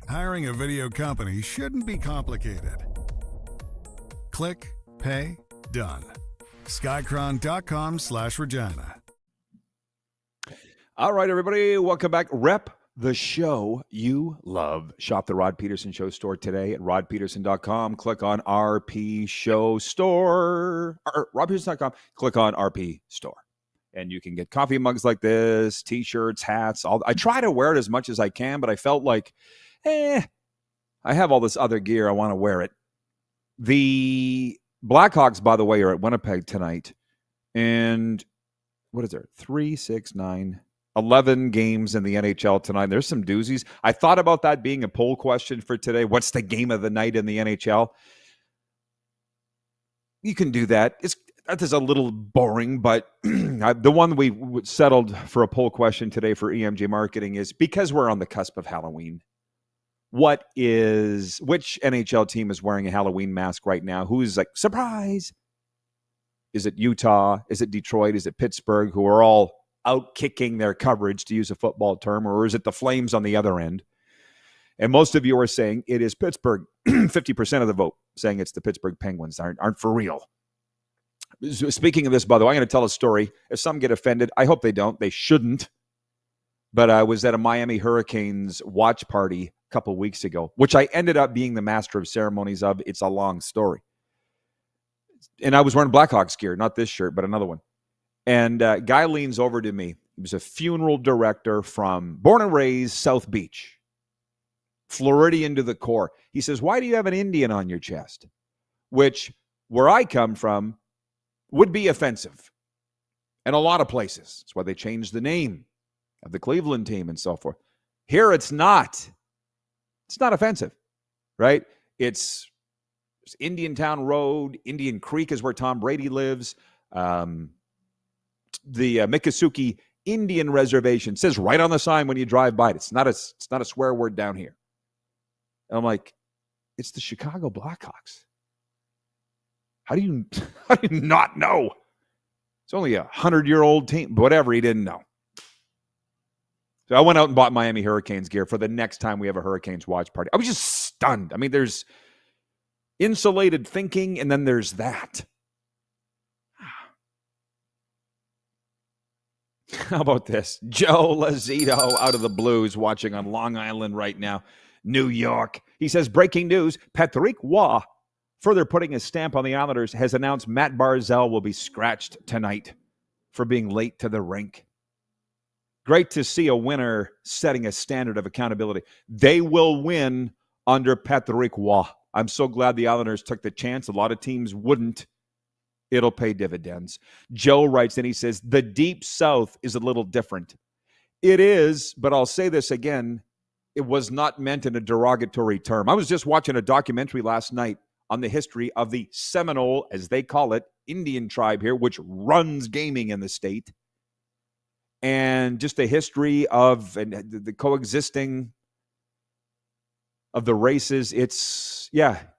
Hiring a video company shouldn't be complicated. Click, pay, done. Skycron.com/Regina. All right, everybody, welcome back. Rep the show you love. Shop the Rod Pedersen Show store today at rodpedersen.com. Click on RP Show Store. Or rodpedersen.com. Click on RP Store. And you can get coffee mugs like this, T-shirts, hats. I try to wear it as much as I can, but I felt like, I have all this other gear. I want to wear it. The Blackhawks, by the way, are at Winnipeg tonight. And what is there? 3, 6, 9, 11 games in the NHL tonight. There's some doozies. I thought about that being a poll question for today. What's the game of the night in the NHL? You can do that. That is a little boring, but the one we settled for a poll question today for EMJ Marketing is, because we're on the cusp of Halloween, which NHL team is wearing a Halloween mask right now? Who's like, surprise? Is it Utah? Is it Detroit? Is it Pittsburgh, who are all out kicking their coverage, to use a football term? Or is it the Flames on the other end? And most of you are saying it is Pittsburgh. 50% of the vote saying it's the Pittsburgh Penguins. Aren't for real. Speaking of this, by the way, I'm going to tell a story. If some get offended, I hope they don't. They shouldn't. But I was at a Miami Hurricanes watch party a couple of weeks ago, which I ended up being the master of ceremonies of. It's a long story. And I was wearing Blackhawks gear, not this shirt, but another one. And a guy leans over to me. He was a funeral director from born and raised South Beach, Floridian to the core. He says, why do you have an Indian on your chest? Which, where I come from, would be offensive. And a lot of places. That's why they changed the name of the Cleveland team and so forth. Here it's not. It's not offensive, right? It's Indian Town Road. Indian Creek is where Tom Brady lives. The Miccosukee Indian Reservation says right on the sign when you drive by it. It's not a swear word down here. And I'm like, it's the Chicago Blackhawks. How do you not know? It's only a 100-year-old team. Whatever, he didn't know. So I went out and bought Miami Hurricanes gear for the next time we have a Hurricanes watch party. I was just stunned. I mean, there's insulated thinking, and then there's that. How about this? Joe Lazito out of the Blues, watching on Long Island right now, New York. He says, breaking news, Patrick Waugh, further putting his stamp on the Islanders, has announced Matt Barzal will be scratched tonight for being late to the rink. Great to see a winner setting a standard of accountability. They will win under Patrick Waugh. I'm so glad the Islanders took the chance. A lot of teams wouldn't. It'll pay dividends. Joe writes, and he says, the Deep South is a little different. It is, but I'll say this again, it was not meant in a derogatory term. I was just watching a documentary last night on the history of the Seminole, as they call it, Indian tribe here, which runs gaming in the state. And just the history of the coexisting of the races. It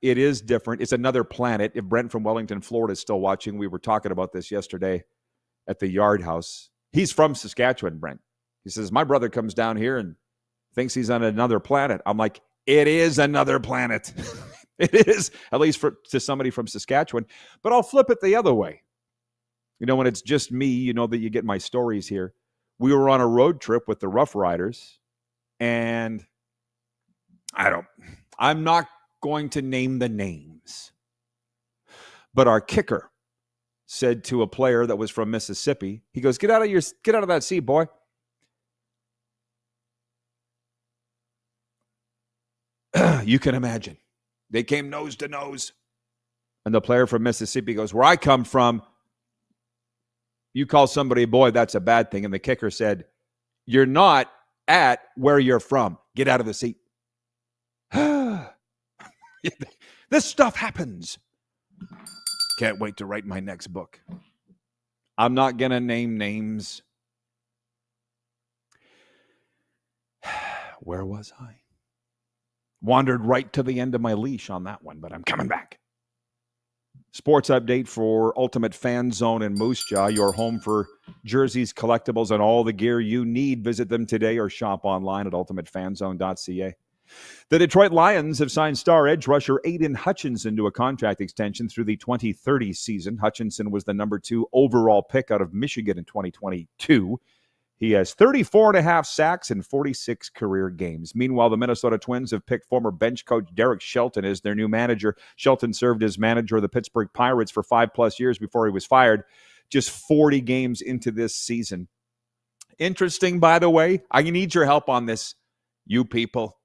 is different. It's another planet. If Brent from Wellington, Florida is still watching, we were talking about this yesterday at the Yard House. He's from Saskatchewan, Brent. He says, my brother comes down here and thinks he's on another planet. I'm like, it is another planet. It is, at least to somebody from Saskatchewan. But I'll flip it the other way. You know, when it's just me, you know that you get my stories here. We were on a road trip with the Rough Riders, and I'm not going to name the names, but our kicker said to a player that was from Mississippi, he goes, get out of that seat, boy. You can imagine. They came nose to nose. And the player from Mississippi goes, where I come from, you call somebody a boy, that's a bad thing. And the kicker said, you're not at where you're from. Get out of the seat. This stuff happens. Can't wait to write my next book. I'm not going to name names. Where was I? Wandered right to the end of my leash on that one, but I'm coming back. Sports update for Ultimate Fan Zone in Moose Jaw, your home for jerseys, collectibles, and all the gear you need. Visit them today or shop online at ultimatefanzone.ca. The Detroit Lions have signed star edge rusher Aiden Hutchinson to a contract extension through the 2030 season. Hutchinson was the number 2 overall pick out of Michigan in 2022. He has 34.5 sacks in 46 career games. Meanwhile, the Minnesota Twins have picked former bench coach Derek Shelton as their new manager. Shelton served as manager of the Pittsburgh Pirates for 5+ years before he was fired, just 40 games into this season. Interesting, by the way. I need your help on this, you people.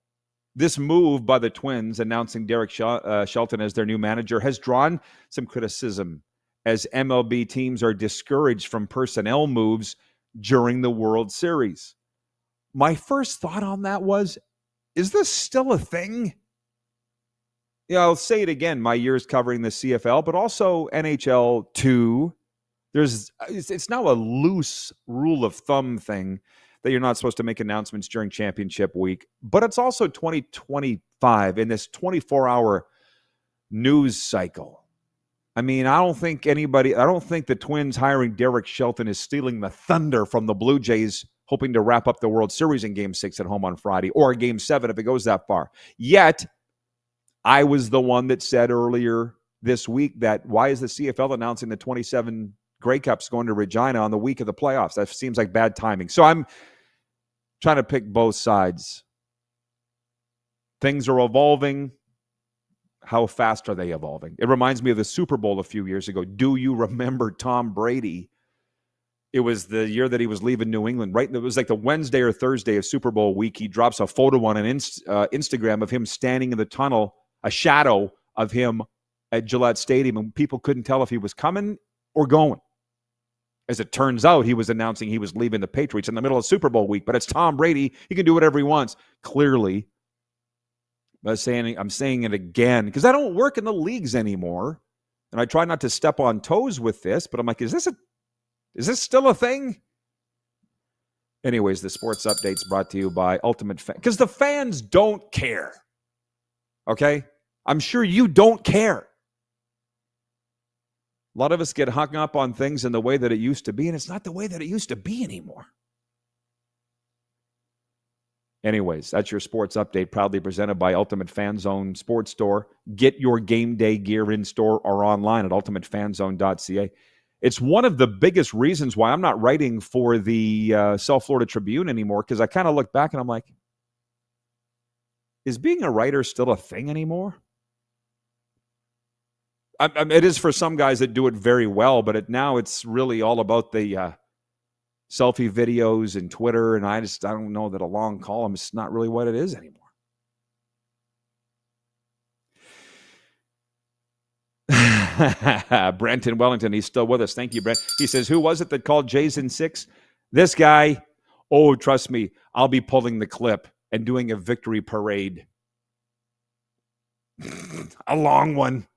This move by the Twins, announcing Derek Shelton as their new manager, has drawn some criticism as MLB teams are discouraged from personnel moves during the World Series. My first thought on that was, is this still a thing? Yeah, I'll say it again, my years covering the CFL, but also NHL 2. It's now a loose rule of thumb thing that you're not supposed to make announcements during championship week. But it's also 2025 in this 24-hour news cycle. I mean, I don't think the Twins hiring Derek Shelton is stealing the thunder from the Blue Jays, hoping to wrap up the World Series in Game 6 at home on Friday, or Game 7 if it goes that far. Yet, I was the one that said earlier this week that why is the CFL announcing the 27 Grey Cups going to Regina on the week of the playoffs? That seems like bad timing. So I'm trying to pick both sides. Things are evolving. How fast are they evolving? It reminds me of the Super Bowl a few years ago. Do you remember Tom Brady? It was the year that he was leaving New England, right? It was like the Wednesday or Thursday of Super Bowl week. He drops a photo on an Instagram of him standing in the tunnel, a shadow of him at Gillette Stadium, and people couldn't tell if he was coming or going. As it turns out, he was announcing he was leaving the Patriots in the middle of Super Bowl week, but it's Tom Brady. He can do whatever he wants. Clearly, I'm saying it again because I don't work in the leagues anymore, and I try not to step on toes with this, but I'm like, is this still a thing? Anyways, the sports update's brought to you by Ultimate Fan, because the fans don't care. Okay? I'm sure you don't care. A lot of us get hung up on things in the way that it used to be, and it's not the way that it used to be anymore. Anyways, that's your sports update, proudly presented by Ultimate Fan Zone Sports Store. Get your game day gear in store or online at ultimatefanzone.ca. It's one of the biggest reasons why I'm not writing for the South Florida Tribune anymore, because I kind of look back and I'm like, is being a writer still a thing anymore? It is for some guys that do it very well, but now it's really all about the selfie videos and Twitter, and I don't know that a long column is not really what it is anymore. Brent in Wellington, he's still with us. Thank you, Brent. He says, who was it that called Jason 6? This guy. Oh, trust me, I'll be pulling the clip and doing a victory parade. A long one.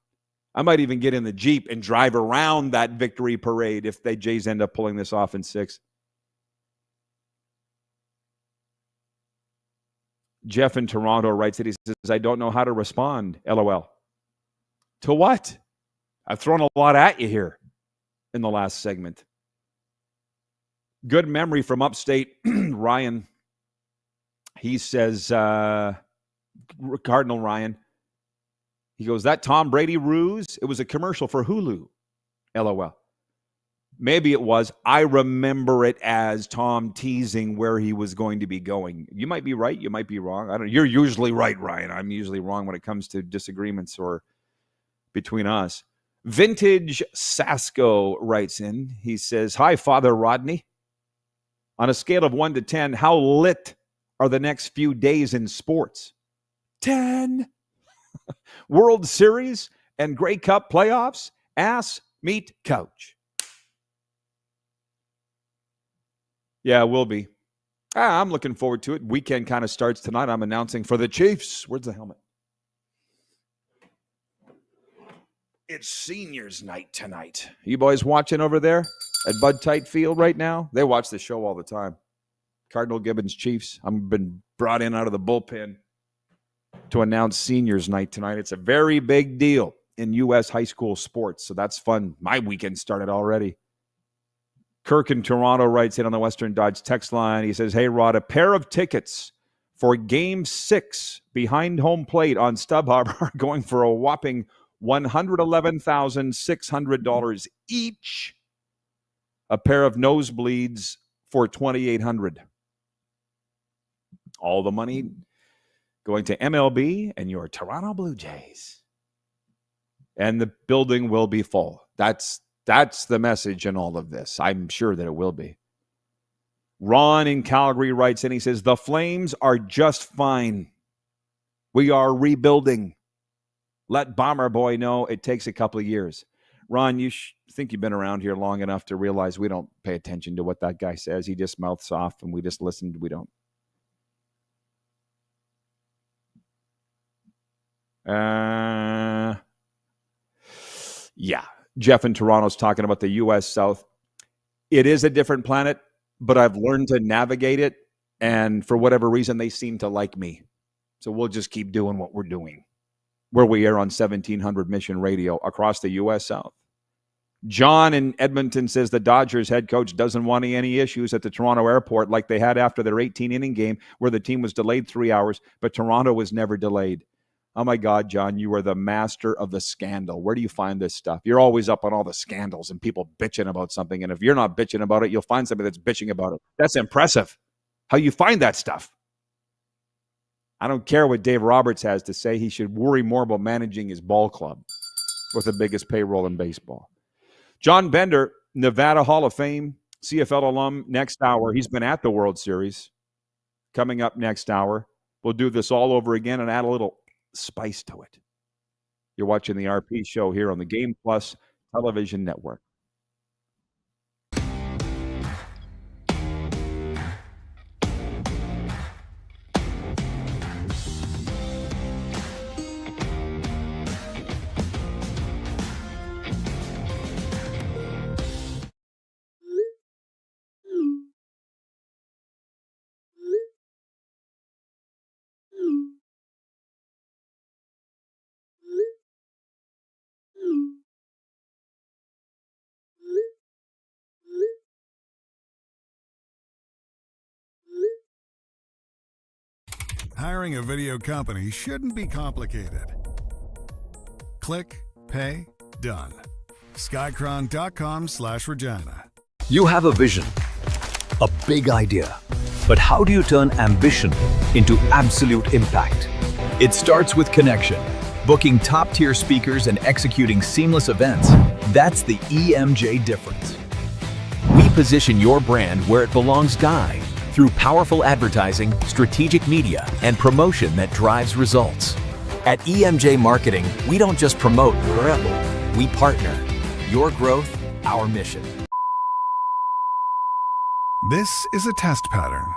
I might even get in the Jeep and drive around that victory parade if the Jays end up pulling this off in 6. Jeff in Toronto writes that he says, I don't know how to respond, LOL. To what? I've thrown a lot at you here in the last segment. Good memory from upstate Ryan. He says, Cardinal Ryan, he goes, that Tom Brady ruse, it was a commercial for Hulu, LOL. Maybe it was. I remember it as Tom teasing where he was going to be going. You might be right. You might be wrong. I don't. You're usually right, Ryan. I'm usually wrong when it comes to disagreements or between us. Vintage Sasko writes in. He says, hi, Father Rodney. On a scale of 1 to 10, how lit are the next few days in sports? 10. World Series and Grey Cup playoffs, ass, meat, couch. Yeah, it will be. I'm looking forward to it. Weekend kind of starts tonight. I'm announcing for the Chiefs. Where's the helmet? It's seniors night tonight. You boys watching over there at Bud Tite Field right now? They watch the show all the time. Cardinal Gibbons Chiefs. I've been brought in out of the bullpen to announce seniors night tonight. It's a very big deal in U.S. high school sports, so that's fun. My weekend started already. Kirk in Toronto writes in on the Western Dodge text line. He says, hey, Rod, a pair of tickets for Game 6 behind home plate on StubHub are going for a whopping $111,600 each. A pair of nosebleeds for $2,800. All the money going to MLB and your Toronto Blue Jays. And the building will be full. That's the message in all of this. I'm sure that it will be. Ron in Calgary writes in, he says, the Flames are just fine. We are rebuilding. Let Bomber Boy know it takes a couple of years. Ron, you think you've been around here long enough to realize we don't pay attention to what that guy says. He just mouths off and we just listen. We don't. Yeah. Jeff in Toronto's talking about the U.S. South. It is a different planet, but I've learned to navigate it. And for whatever reason, they seem to like me. So we'll just keep doing what we're doing. Where we air on 1700 Mission Radio across the U.S. South. John in Edmonton says the Dodgers head coach doesn't want any issues at the Toronto airport like they had after their 18-inning game where the team was delayed 3 hours, but Toronto was never delayed. Oh, my God, John, you are the master of the scandal. Where do you find this stuff? You're always up on all the scandals and people bitching about something. And if you're not bitching about it, you'll find somebody that's bitching about it. That's impressive. How you find that stuff. I don't care what Dave Roberts has to say. He should worry more about managing his ball club with the biggest payroll in baseball. John Bender, Nevada Hall of Fame, CFL alum, next hour. He's been at the World Series. Coming up next hour. We'll do this all over again and add a little spice to it. You're watching the RP show here on the Game Plus Television Network. Hiring a video company shouldn't be complicated. Click, pay, done. Skycron.com/Regina. You have a vision, a big idea, but how do you turn ambition into absolute impact? It starts with connection. Booking top-tier speakers and executing seamless events, that's the EMJ difference. We position your brand where it belongs, Guy, through powerful advertising, strategic media, and promotion that drives results. At EMJ Marketing, we don't just promote, we partner. Your growth, our mission. This is a test pattern.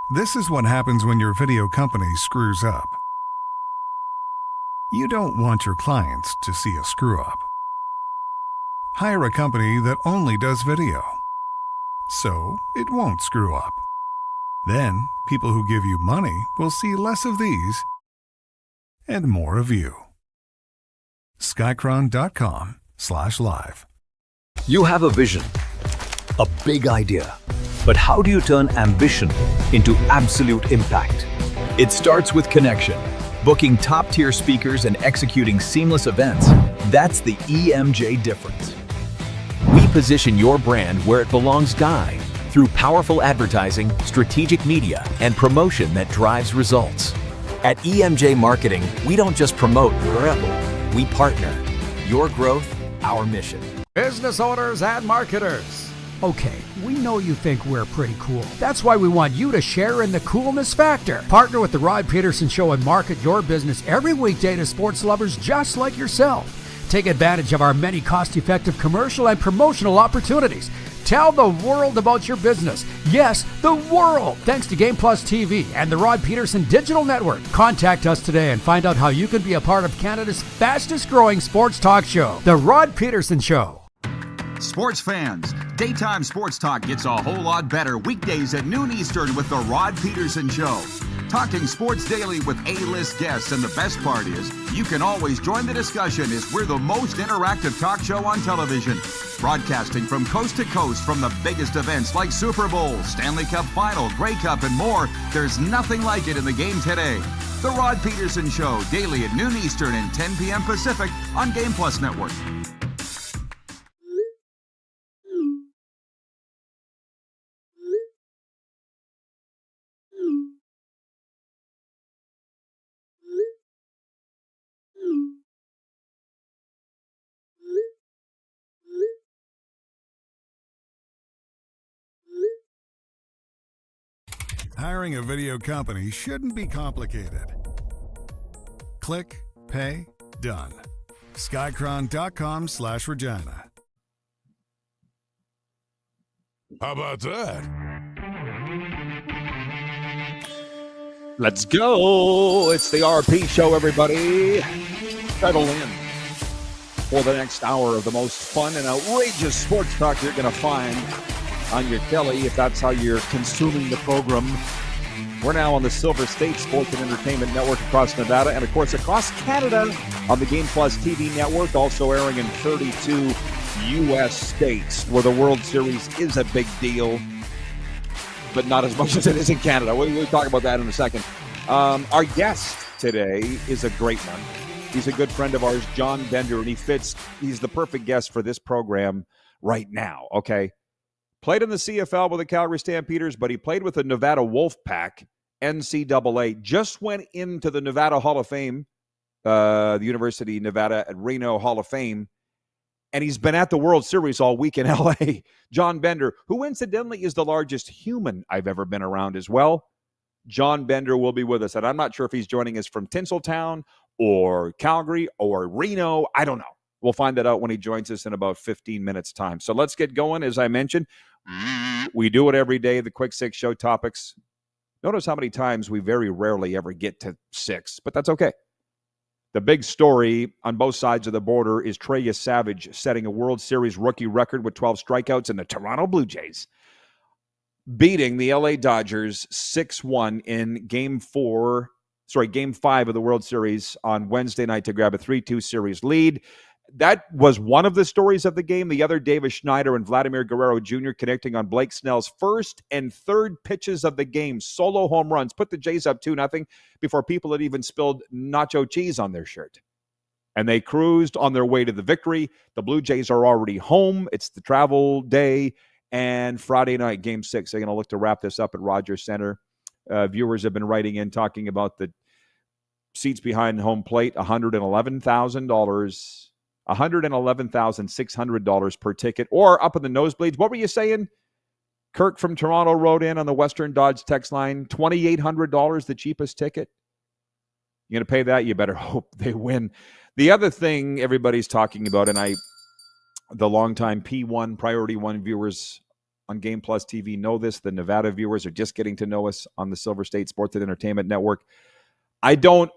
This is what happens when your video company screws up. You don't want your clients to see a screw-up. Hire a company that only does video, so it won't screw up. Then, people who give you money will see less of these and more of you. Skycron.com/live. You have a vision, a big idea, but how do you turn ambition into absolute impact? It starts with connection. Booking top-tier speakers and executing seamless events, that's the EMJ difference. We position your brand where it belongs, Guy, through powerful advertising, strategic media, and promotion that drives results. At EMJ Marketing, we don't just promote, we partner. Your growth, our mission. Business owners and marketers. Okay, we know you think we're pretty cool. That's why we want you to share in the coolness factor. Partner with the Rod Pedersen Show and market your business every weekday to sports lovers just like yourself. Take advantage of our many cost-effective commercial and promotional opportunities. Tell the world about your business. Yes, the world. Thanks to Game Plus TV and the Rod Pedersen Digital Network. Contact us today and find out how you can be a part of Canada's fastest-growing sports talk show, The Rod Pedersen Show. Sports fans, daytime sports talk gets a whole lot better weekdays at noon Eastern with The Rod Pedersen Show. Talking sports daily with A-list guests, and the best part is, you can always join the discussion as we're the most interactive talk show on television. Broadcasting from coast to coast from the biggest events like Super Bowl, Stanley Cup Final, Grey Cup, and more, there's nothing like it in the game today. The Rod Pedersen Show, daily at noon Eastern and 10 p.m. Pacific on Game Plus Network. Hiring a video company shouldn't be complicated. Click, pay, done. Skycron.com/Regina. How about that? Let's go. It's the RP show, everybody. Settle in for the next hour of the most fun and outrageous sports talk you're going to find on your telly, if that's how you're consuming the program. We're now on the Silver State Sports and Entertainment Network across Nevada and, of course, across Canada on the Game Plus TV network, also airing in 32 U.S. states where the World Series is a big deal, but not as much as it is in Canada. We'll talk about that in a second. Our guest today is a great one. He's a good friend of ours, John Bender, and he's the perfect guest for this program right now, okay? Played in the CFL with the Calgary Stampeders, but he played with the Nevada Wolfpack, NCAA, just went into the Nevada Hall of Fame, the University of Nevada at Reno Hall of Fame, and he's been at the World Series all week in L.A. John Bender, who incidentally is the largest human I've ever been around as well. John Bender will be with us, and I'm not sure if he's joining us from Tinseltown or Calgary or Reno. I don't know. We'll find that out when he joins us in about 15 minutes' time. So let's get going. As I mentioned, we do it every day, the Quick Six Show topics. Notice how many times we very rarely ever get to 6, but that's okay. The big story on both sides of the border is Trey Savage setting a World Series rookie record with 12 strikeouts, and the Toronto Blue Jays beating the LA Dodgers 6-1 in Game 5 of the World Series on Wednesday night to grab a 3-2 series lead. That was one of the stories of the game. The other, Davis Schneider and Vladimir Guerrero Jr. connecting on Blake Snell's first and third pitches of the game. Solo home runs. Put the Jays up 2-0 before people had even spilled nacho cheese on their shirt. And they cruised on their way to the victory. The Blue Jays are already home. It's the travel day. And Friday night, Game 6, they're going to look to wrap this up at Rogers Center. Viewers have been writing in talking about the seats behind home plate, $111,000. $111,600 per ticket, or up in the nosebleeds. What were you saying? Kirk from Toronto wrote in on the Western Dodge text line, $2,800, the cheapest ticket. You're going to pay that? You better hope they win. The other thing everybody's talking about, and the longtime P1, Priority 1 viewers on Game Plus TV know this. The Nevada viewers are just getting to know us on the Silver State Sports and Entertainment Network. I don't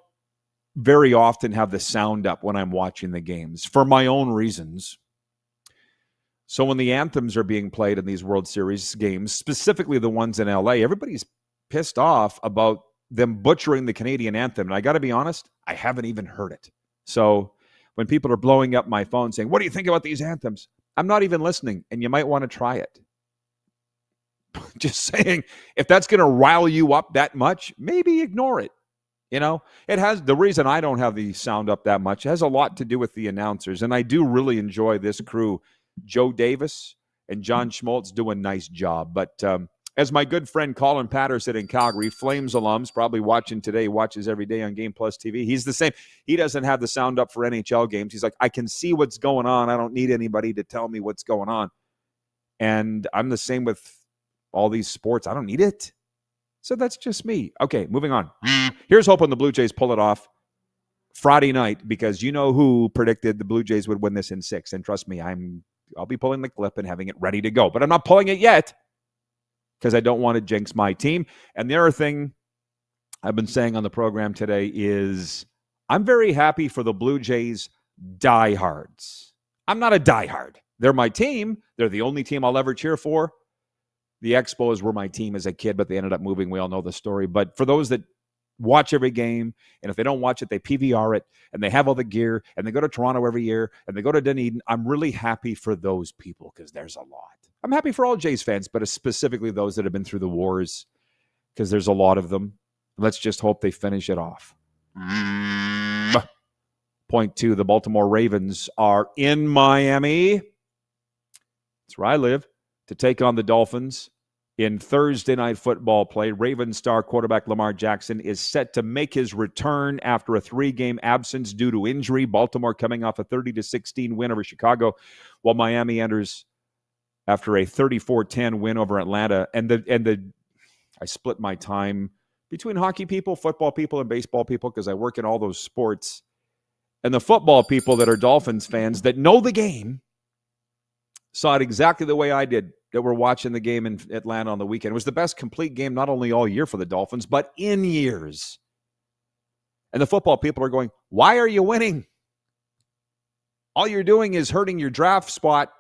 very often have the sound up when I'm watching the games for my own reasons. So when the anthems are being played in these World Series games, specifically the ones in LA, everybody's pissed off about them butchering the Canadian anthem. And I got to be honest, I haven't even heard it. So when people are blowing up my phone saying, what do you think about these anthems? I'm not even listening, and you might want to try it. Just saying, if that's going to rile you up that much, maybe ignore it. You know, it has the reason I don't have the sound up that much has a lot to do with the announcers. And I do really enjoy this crew. Joe Davis and John Schmaltz do a nice job. But as my good friend Colin Pedersen in Calgary, Flames alums, probably watching today, watches every day on Game Plus TV. He's the same. He doesn't have the sound up for NHL games. He's like, I can see what's going on. I don't need anybody to tell me what's going on. And I'm the same with all these sports. I don't need it. So that's just me. Okay, moving on. Here's hoping the Blue Jays pull it off Friday night, because you know who predicted the Blue Jays would win this in 6. And trust me, I'll be pulling the clip and having it ready to go. But I'm not pulling it yet because I don't want to jinx my team. And the other thing I've been saying on the program today is I'm very happy for the Blue Jays diehards. I'm not a diehard. They're my team. They're the only team I'll ever cheer for. The Expos were my team as a kid, but they ended up moving. We all know the story. But for those that watch every game, and if they don't watch it, they PVR it, and they have all the gear, and they go to Toronto every year, and they go to Dunedin, I'm really happy for those people because there's a lot. I'm happy for all Jays fans, but specifically those that have been through the wars because there's a lot of them. Let's just hope they finish it off. Point 2, the Baltimore Ravens are in Miami. That's where I live, to take on the Dolphins in Thursday night football play. Ravens star quarterback Lamar Jackson is set to make his return after a 3-game absence due to injury. Baltimore coming off a 30-16 win over Chicago, while Miami enters after a 34-10 win over Atlanta. I split my time between hockey people, football people, and baseball people because I work in all those sports. And the football people that are Dolphins fans that know the game saw it exactly the way I did, that were watching the game in Atlanta on the weekend. It was the best complete game, not only all year for the Dolphins, but in years. And the football people are going, why are you winning? All you're doing is hurting your draft spot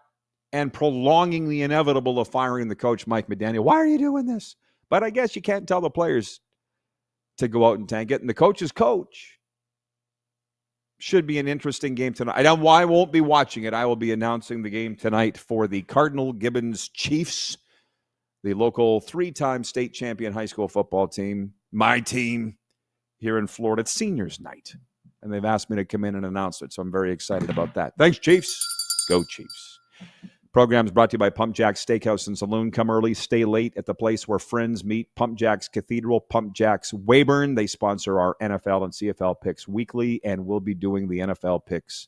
and prolonging the inevitable of firing the coach, Mike McDaniel. Why are you doing this? But I guess you can't tell the players to go out and tank it. And the coach's coach. Should be an interesting game tonight. I won't be watching it. I will be announcing the game tonight for the Cardinal Gibbons Chiefs, the local 3-time state champion high school football team, my team here in Florida. It's seniors night, and they've asked me to come in and announce it, so I'm very excited about that. Thanks, Chiefs. Go Chiefs. Program is brought to you by Pump Jack's Steakhouse and Saloon. Come early, stay late at the place where friends meet. Pump Jack's Cathedral, Pump Jack's Weyburn. They sponsor our NFL and CFL picks weekly, and we'll be doing the NFL picks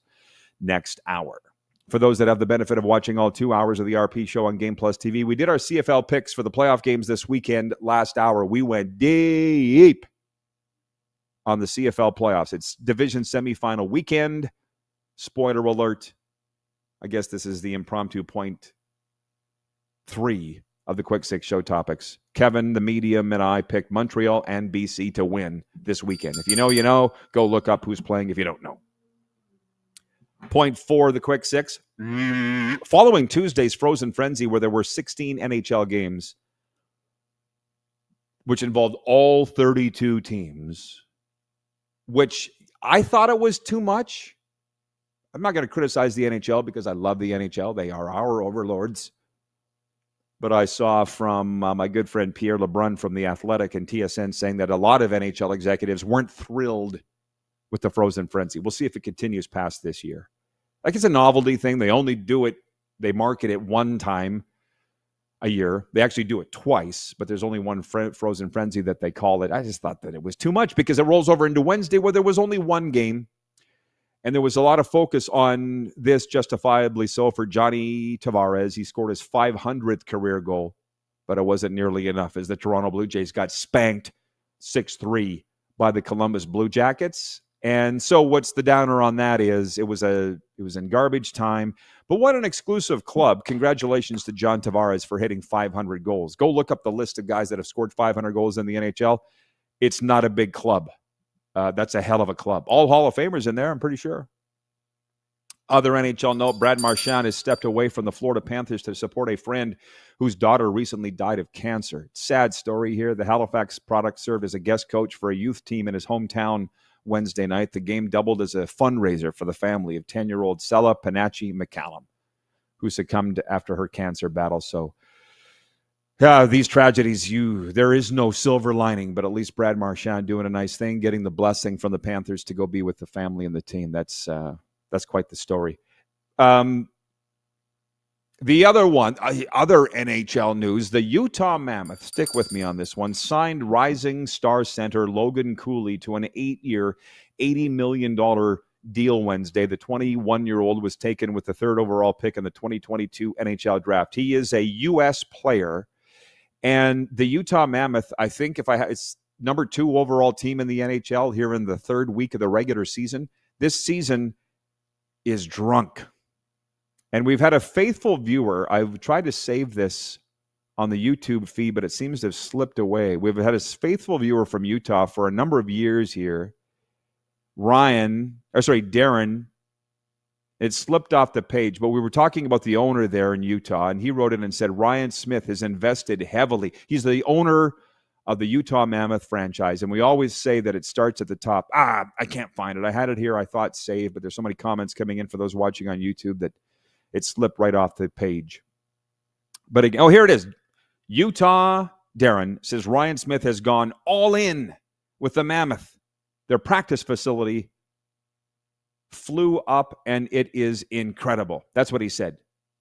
next hour. For those that have the benefit of watching all 2 hours of the RP show on Game Plus TV, we did our CFL picks for the playoff games this weekend. Last hour, we went deep on the CFL playoffs. It's division semifinal weekend. Spoiler alert. I guess this is the impromptu point 3 of the Quick Six show topics. Kevin, the medium, and I picked Montreal and BC to win this weekend. If you know, you know. Go look up who's playing if you don't know. Point 4, the Quick Six. Following Tuesday's Frozen Frenzy, where there were 16 NHL games, which involved all 32 teams, which I thought it was too much. I'm not going to criticize the NHL because I love the NHL. They are our overlords. But I saw from my good friend Pierre Lebrun from The Athletic and TSN saying that a lot of NHL executives weren't thrilled with the Frozen Frenzy. We'll see if it continues past this year. Like, it's a novelty thing. They only do it, they market it one time a year. They actually do it twice, but there's only one Frozen Frenzy that they call it. I just thought that it was too much because it rolls over into Wednesday where there was only one game. And there was a lot of focus on this, justifiably so, for Johnny Tavares. He scored his 500th career goal, but it wasn't nearly enough as the Toronto Blue Jays got spanked 6-3 by the Columbus Blue Jackets. And so what's the downer on that is it was in garbage time. But what an exclusive club. Congratulations to John Tavares for hitting 500 goals. Go look up the list of guys that have scored 500 goals in the NHL. It's not a big club. That's a hell of a club. All Hall of Famers in there, I'm pretty sure. Other NHL note, Brad Marchand has stepped away from the Florida Panthers to support a friend whose daughter recently died of cancer. Sad story here. The Halifax product served as a guest coach for a youth team in his hometown Wednesday night. The game doubled as a fundraiser for the family of 10-year-old Sella Panacci McCallum, who succumbed after her cancer battle. So, these tragedies, there is no silver lining, but at least Brad Marchand doing a nice thing, getting the blessing from the Panthers to go be with the family and the team. That's quite the story. The other one, other NHL news, the Utah Mammoth, stick with me on this one, signed rising star center Logan Cooley to an 8-year, $80 million deal Wednesday. The 21-year-old was taken with the 3rd overall pick in the 2022 NHL draft. He is a U.S. player. And the Utah Mammoth, I think it's number 2 overall team in the NHL here in the 3rd week of the regular season. This season is drunk. And we've had a faithful viewer. I've tried to save this on the YouTube feed, but it seems to have slipped away. We've had a faithful viewer from Utah for a number of years here. Darren. It slipped off the page, but we were talking about the owner there in Utah, and he wrote in and said, Ryan Smith has invested heavily. He's the owner of the Utah Mammoth franchise, and we always say that it starts at the top. I can't find it. I had it here. I thought save, but there's so many comments coming in for those watching on YouTube that it slipped right off the page. But again, here it is. Utah Darren says Ryan Smith has gone all in with the Mammoth. Their practice facility flew up, and it is incredible. That's what he said,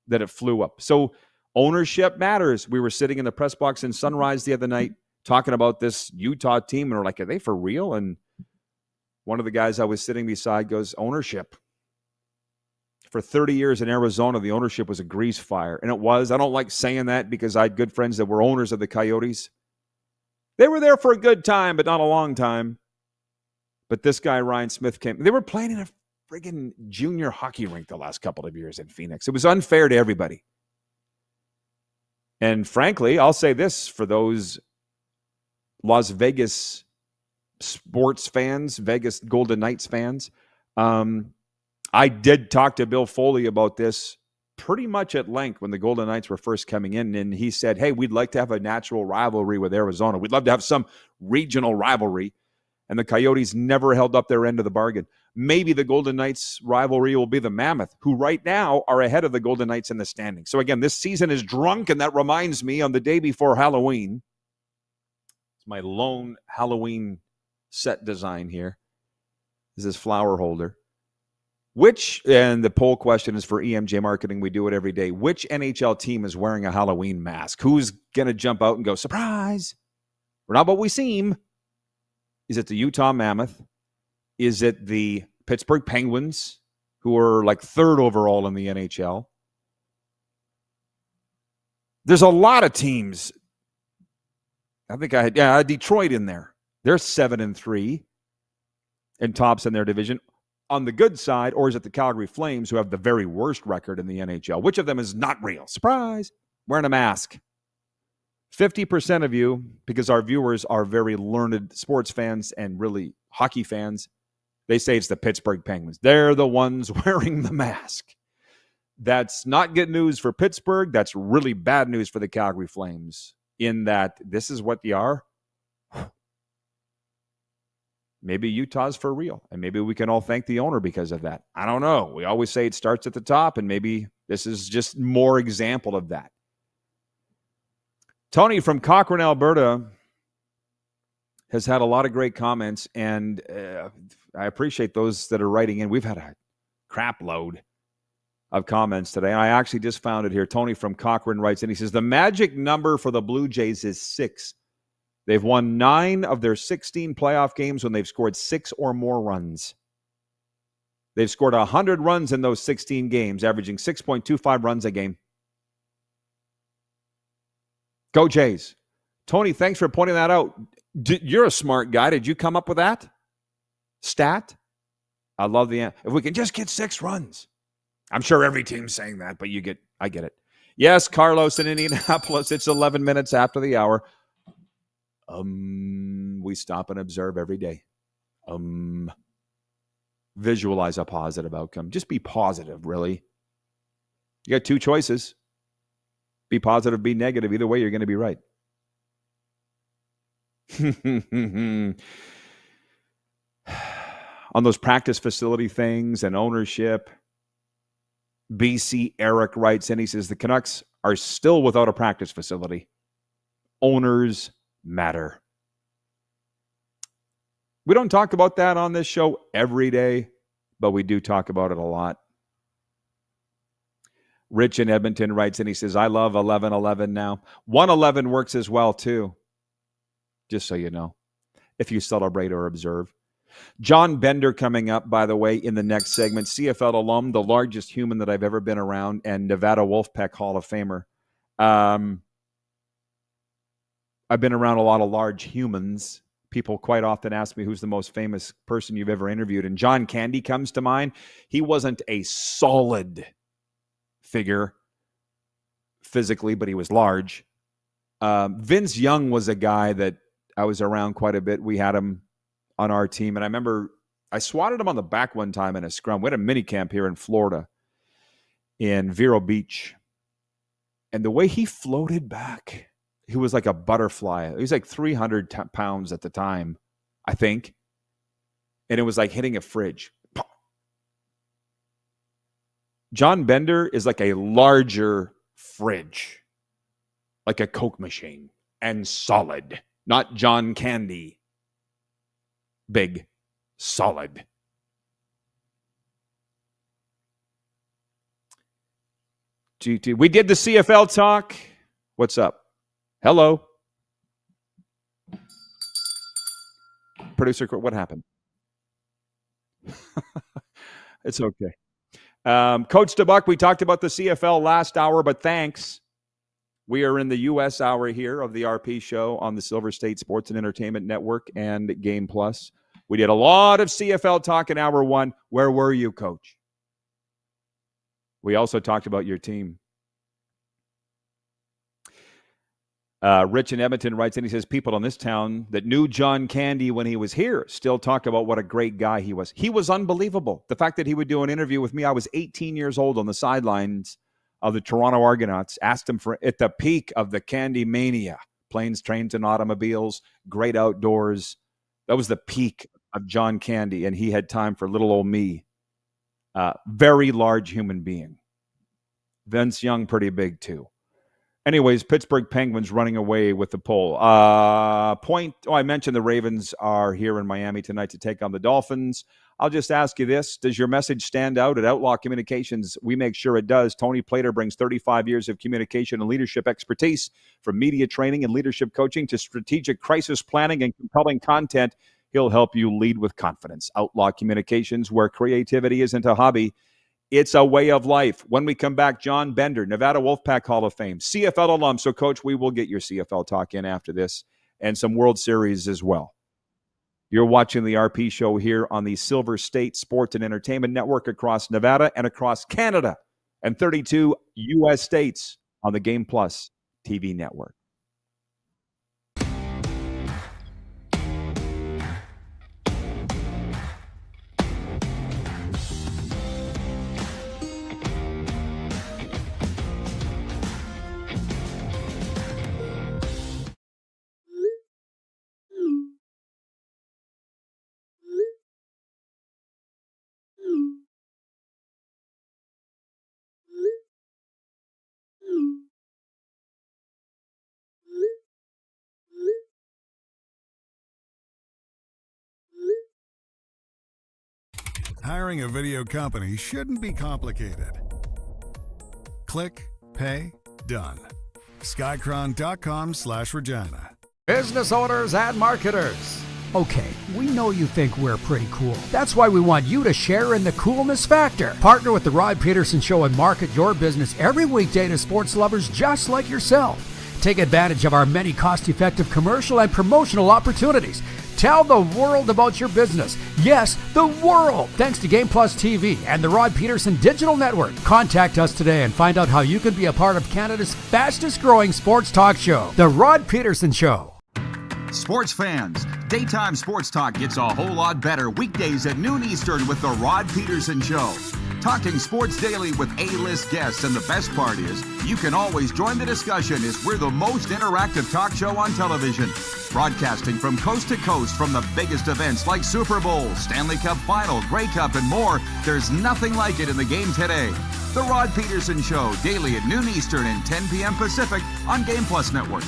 that it flew up. So ownership matters. We were sitting in the press box in Sunrise the other night talking about this Utah team, and we're like, are they for real? And one of the guys I was sitting beside goes, ownership. For 30 years in Arizona, the ownership was a grease fire, and it was. I don't like saying that because I had good friends that were owners of the Coyotes. They were there for a good time, but not a long time. But this guy, Ryan Smith, came. They were playing in a friggin' junior hockey rink the last couple of years in Phoenix. It was unfair to everybody. And frankly, I'll say this for those Las Vegas sports fans, Vegas Golden Knights fans. I did talk to Bill Foley about this pretty much at length when the Golden Knights were first coming in. And he said, hey, we'd like to have a natural rivalry with Arizona. We'd love to have some regional rivalry. And the Coyotes never held up their end of the bargain. Maybe the Golden Knights rivalry will be the Mammoth, who right now are ahead of the Golden Knights in the standings. So again, this season is drunk, and that reminds me on the day before Halloween. It's my lone Halloween set design here. This is flower holder. And the poll question is for EMJ Marketing. We do it every day. Which NHL team is wearing a Halloween mask? Who's going to jump out and go, surprise? We're not what we seem. Is it the Utah Mammoth? Is it the Pittsburgh Penguins, who are like third overall in the NHL? There's a lot of teams. I think I had Detroit in there. They're 7-3 and tops in their division. On the good side, or is it the Calgary Flames, who have the very worst record in the NHL? Which of them is not real? Surprise! Wearing a mask. 50% of you, because our viewers are very learned sports fans and really hockey fans, they say it's the Pittsburgh Penguins. They're the ones wearing the mask. That's not good news for Pittsburgh. That's really bad news for the Calgary Flames, in that this is what they are. Maybe Utah's for real, and maybe we can all thank the owner because of that. I don't know. We always say it starts at the top, and maybe this is just more example of that. Tony from Cochrane, Alberta, has had a lot of great comments, and I appreciate those that are writing in. We've had a crap load of comments today. I actually just found it here. Tony from Cochrane writes in. He says, the magic number for the Blue Jays is 6. They've won 9 of their 16 playoff games when they've scored 6 or more runs. They've scored 100 runs in those 16 games, averaging 6.25 runs a game. Go Jays. Tony, thanks for pointing that out. You're a smart guy. Did you come up with that stat? I love the if we can just get 6 runs. I'm sure every team's saying that, but I get it. Yes, Carlos in Indianapolis. It's 11 minutes after the hour. We stop and observe every day. Visualize a positive outcome. Just be positive, really. You got 2 choices. Be positive, be negative. Either way, you're going to be right. On those practice facility things and ownership, BC Eric writes in, he says, the Canucks are still without a practice facility. Owners matter. We don't talk about that on this show every day, but we do talk about it a lot. Rich in Edmonton writes in, he says, I love 11-11 now. 1-11 works as well, too. Just so you know, if you celebrate or observe. John Bender coming up, by the way, in the next segment. CFL alum, the largest human that I've ever been around, and Nevada Wolfpack Hall of Famer. I've been around a lot of large humans. People quite often ask me who's the most famous person you've ever interviewed, and John Candy comes to mind. He wasn't a solid figure physically, but he was large. Vince Young was a guy that I was around quite a bit. We had him on our team, and I remember I swatted him on the back one time in a scrum. We had a mini camp here in Florida in Vero Beach, and the way he floated back, he was like a butterfly. He was like 300 pounds at the time, I think, and it was like hitting a fridge. John Bender is like a larger fridge, like a Coke machine, and solid. Not John Candy. Big, solid. GT. We did the CFL talk. What's up? Hello. Producer, what happened? It's okay. Coach DeBuck, we talked about the CFL last hour, but thanks. We are in the U.S. hour here of the RP show on the Silver State Sports and Entertainment Network and Game Plus. We did a lot of CFL talk in hour one. Where were you, Coach? We also talked about your team. Rich in Edmonton writes in, he says, people in this town that knew John Candy when he was here still talk about what a great guy he was. He was unbelievable. The fact that he would do an interview with me, I was 18 years old on the sidelines of the Toronto Argonauts, asked him for at the peak of the Candy mania, planes, trains, and automobiles, great outdoors. That was the peak of John Candy, and he had time for little old me. Very large human being. Vince Young, pretty big too. Anyways, Pittsburgh Penguins running away with the poll. I mentioned the Ravens are here in Miami tonight to take on the Dolphins. I'll just ask you this. Does your message stand out at Outlaw Communications? We make sure it does. Tony Plater brings 35 years of communication and leadership expertise, from media training and leadership coaching to strategic crisis planning and compelling content. He'll help you lead with confidence. Outlaw Communications, where creativity isn't a hobby, it's a way of life. When we come back, John Bender, Nevada Wolfpack Hall of Fame, CFL alum. So, Coach, we will get your CFL talk in after this and some World Series as well. You're watching the RP Show here on the Silver State Sports and Entertainment Network across Nevada and across Canada and 32 U.S. states on the Game Plus TV network. Hiring a video company shouldn't be complicated. Click, pay, done. Skycron.com/Regina. Business owners and marketers. Okay, we know you think we're pretty cool. That's why we want you to share in the coolness factor. Partner with the Rod Pedersen Show and market your business every weekday to sports lovers just like yourself. Take advantage of our many cost-effective commercial and promotional opportunities. Tell the world about your business. Yes, the world. Thanks to Game Plus TV and the Rod Pedersen Digital Network. Contact us today and find out how you can be a part of Canada's fastest growing sports talk show, The Rod Pedersen Show. Sports fans, daytime sports talk gets a whole lot better weekdays at noon Eastern with the Rod Pedersen Show. Talking sports daily with A-list guests, and the best part is, you can always join the discussion as we're the most interactive talk show on television. Broadcasting from coast to coast from the biggest events like Super Bowl, Stanley Cup Final, Grey Cup, and more, there's nothing like it in the game today. The Rod Pedersen Show, daily at noon Eastern and 10 p.m. Pacific on Game Plus Network.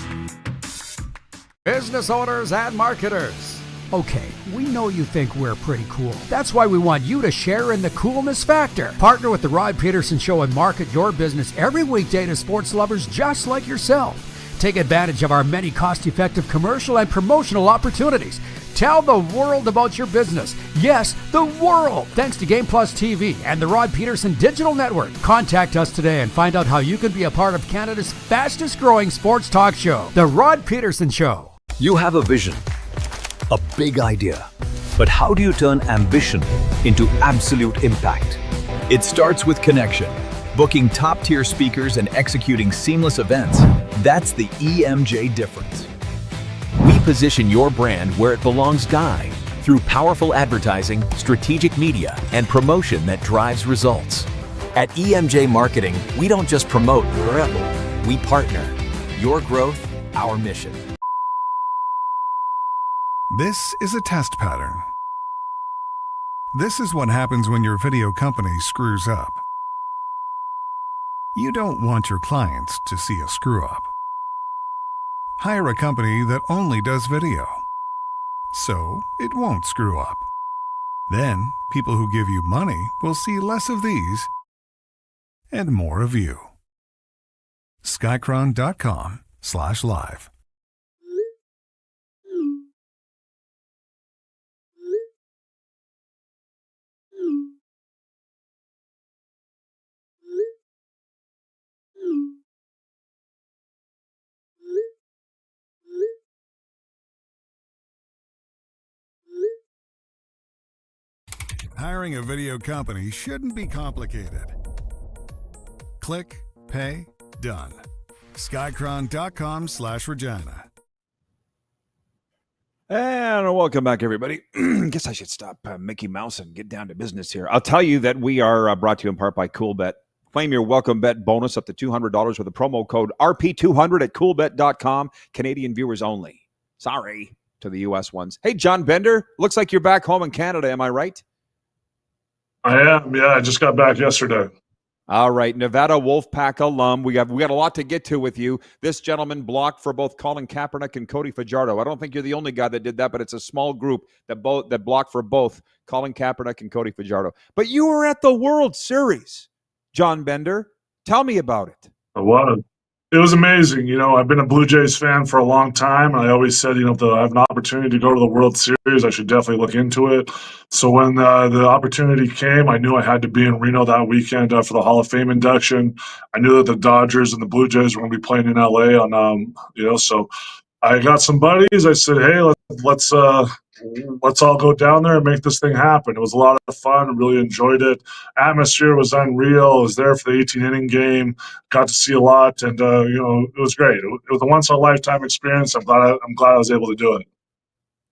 Business owners and marketers. Okay, we know you think we're pretty cool. That's why we want you to share in the coolness factor. Partner with the Rod Pedersen Show and market your business every weekday to sports lovers just like yourself. Take advantage of our many cost-effective commercial and promotional opportunities. Tell the world about your business. Yes, the world. Thanks to Game Plus TV and the Rod Pedersen Digital Network. Contact us today and find out how you can be a part of Canada's fastest growing sports talk show, The Rod Pedersen Show. You have a vision, a big idea, but how do you turn ambition into absolute impact? It starts with connection. Booking top-tier speakers and executing seamless events, that's the EMJ difference. We position your brand where it belongs, Guy, through powerful advertising, strategic media, and promotion that drives results. At EMJ Marketing, we don't just promote, we partner. Your growth, our mission. This is a test pattern. This is what happens when your video company screws up. You don't want your clients to see a screw-up. Hire a company that only does video, so it won't screw up. Then, people who give you money will see less of these and more of you. Skycron.com/live. Hiring a video company shouldn't be complicated. Click, pay, done. Skycron.com/Regina. And welcome back, everybody. Guess I should stop Mickey Mouse and get down to business here. I'll tell you that we are brought to you in part by CoolBet. Claim your welcome bet bonus up to $200 with a promo code RP200 at coolbet.com. Canadian viewers only. Sorry to the U.S. ones. Hey, John Bender, looks like you're back home in Canada. Am I right? I am. Yeah, I just got back yesterday. All right, Nevada Wolfpack alum. We got a lot to get to with you. This gentleman blocked for both Colin Kaepernick and Cody Fajardo. I don't think you're the only guy that did that, but it's a small group that blocked for both Colin Kaepernick and Cody Fajardo. But you were at the World Series, John Bender. Tell me about it. It was amazing. I've been a Blue Jays fan for a long time, and I always said, if I have an opportunity to go to the World Series, I should definitely look into it. So when the opportunity came, I knew I had to be in Reno that weekend for the Hall of Fame induction. I knew that the Dodgers and the Blue Jays were going to be playing in LA so I got some buddies. I said, hey, let's all go down there and make this thing happen. It was a lot of fun. I really enjoyed it. Atmosphere was unreal. I was there for the 18-inning game. Got to see a lot, and it was great. It was a once-in-a-lifetime experience. I'm glad I was able to do it.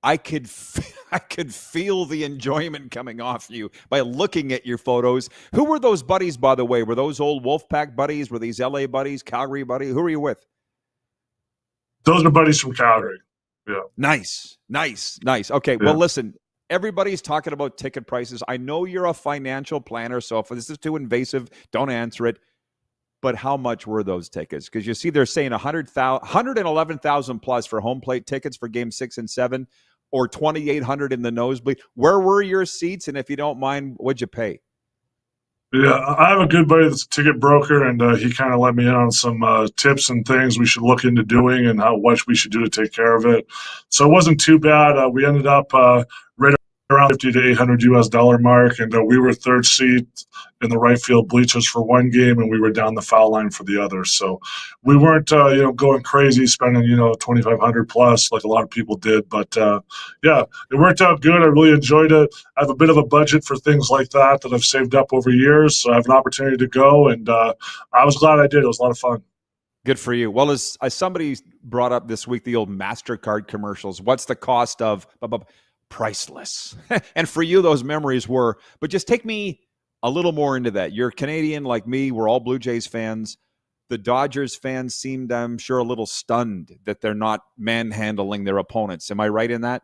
I could feel the enjoyment coming off you by looking at your photos. Who were those buddies, by the way? Were those old Wolfpack buddies? Were these LA buddies, Calgary buddies? Who were you with? Those are buddies from Calgary. Yeah. Nice. Okay, yeah. Well, listen, everybody's talking about ticket prices. I know you're a financial planner, so if this is too invasive, don't answer it. But how much were those tickets? Because you see they're saying 111,000 plus for home plate tickets for Game 6 and 7, or 2,800 in the nosebleed. Where were your seats? And if you don't mind, what'd you pay? Yeah, I have a good buddy that's a ticket broker, and he kind of let me in on some tips and things we should look into doing and what we should do to take care of it. So it wasn't too bad. We ended up right around $50 to $800 mark, and we were third seat in the right field bleachers for one game, and we were down the foul line for the other. So we weren't going crazy, spending $2,500 plus like a lot of people did. But yeah, it worked out good. I really enjoyed it. I have a bit of a budget for things like that I've saved up over years, so I have an opportunity to go, and I was glad I did. It was a lot of fun. Good for you. Well, as somebody brought up this week, the old MasterCard commercials. What's the cost of priceless? And for you, those memories were. But just take me a little more into that. You're Canadian like me. We're all Blue Jays fans. The Dodgers fans seemed, I'm sure, a little stunned that they're not manhandling their opponents. Am I right in that?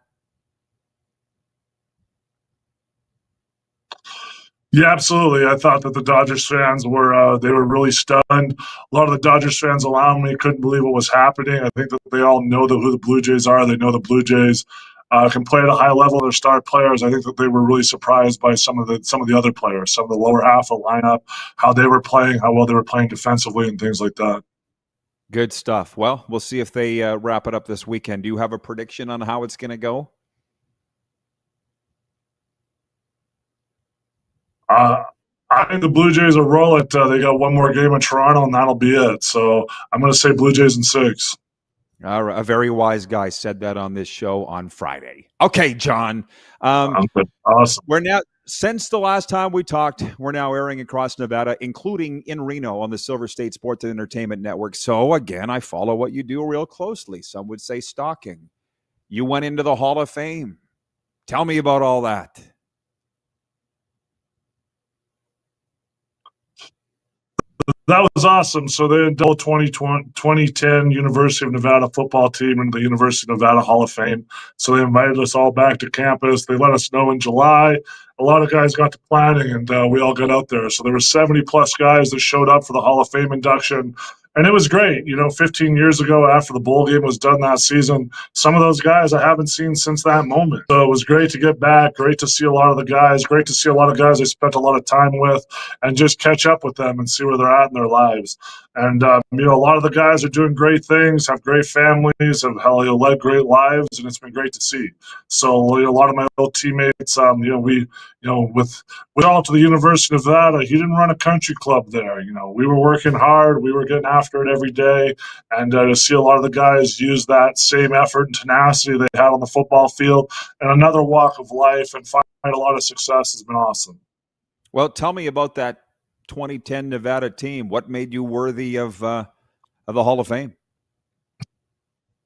Yeah, absolutely. I thought that the Dodgers fans were they were really stunned. A lot of the Dodgers fans around me couldn't believe what was happening. I think that they all know who the Blue Jays are. They know the Blue Jays can play at a high level. Their star players. I think that they were really surprised by some of the other players, some of the lower half of the lineup, how they were playing, how well they were playing defensively, and things like that. Good stuff. Well, we'll see if they wrap it up this weekend. Do you have a prediction on how it's going to go? I think the Blue Jays will roll it. They got one more game in Toronto, and that'll be it. So I'm going to say Blue Jays in 6. All right, a very wise guy said that on this show on Friday. Okay, John. Awesome. We're now, since the last time we talked, we're now airing across Nevada, including in Reno on the Silver State Sports and Entertainment Network. So again, I follow what you do real closely. Some would say stalking. You went into the Hall of Fame. Tell me about all that. That was awesome. So they indulged 2010 University of Nevada football team into the University of Nevada Hall of Fame. So they invited us all back to campus. They let us know in July. A lot of guys got to planning, and we all got out there. So there were 70-plus guys that showed up for the Hall of Fame induction. And it was great. 15 years ago, after the bowl game was done that season, some of those guys I haven't seen since that moment. So it was great to get back, great to see a lot of the guys, great to see a lot of guys I spent a lot of time with, and just catch up with them and see where they're at in their lives. And, a lot of the guys are doing great things, have great families, have led great lives, and it's been great to see. So a lot of my old teammates, with all to the University of Nevada, he didn't run a country club there. We were working hard, we were getting after after it every day, and to see a lot of the guys use that same effort and tenacity they had on the football field in another walk of life and find a lot of success has been awesome. Well, tell me about that 2010 Nevada team. What made you worthy of the Hall of Fame?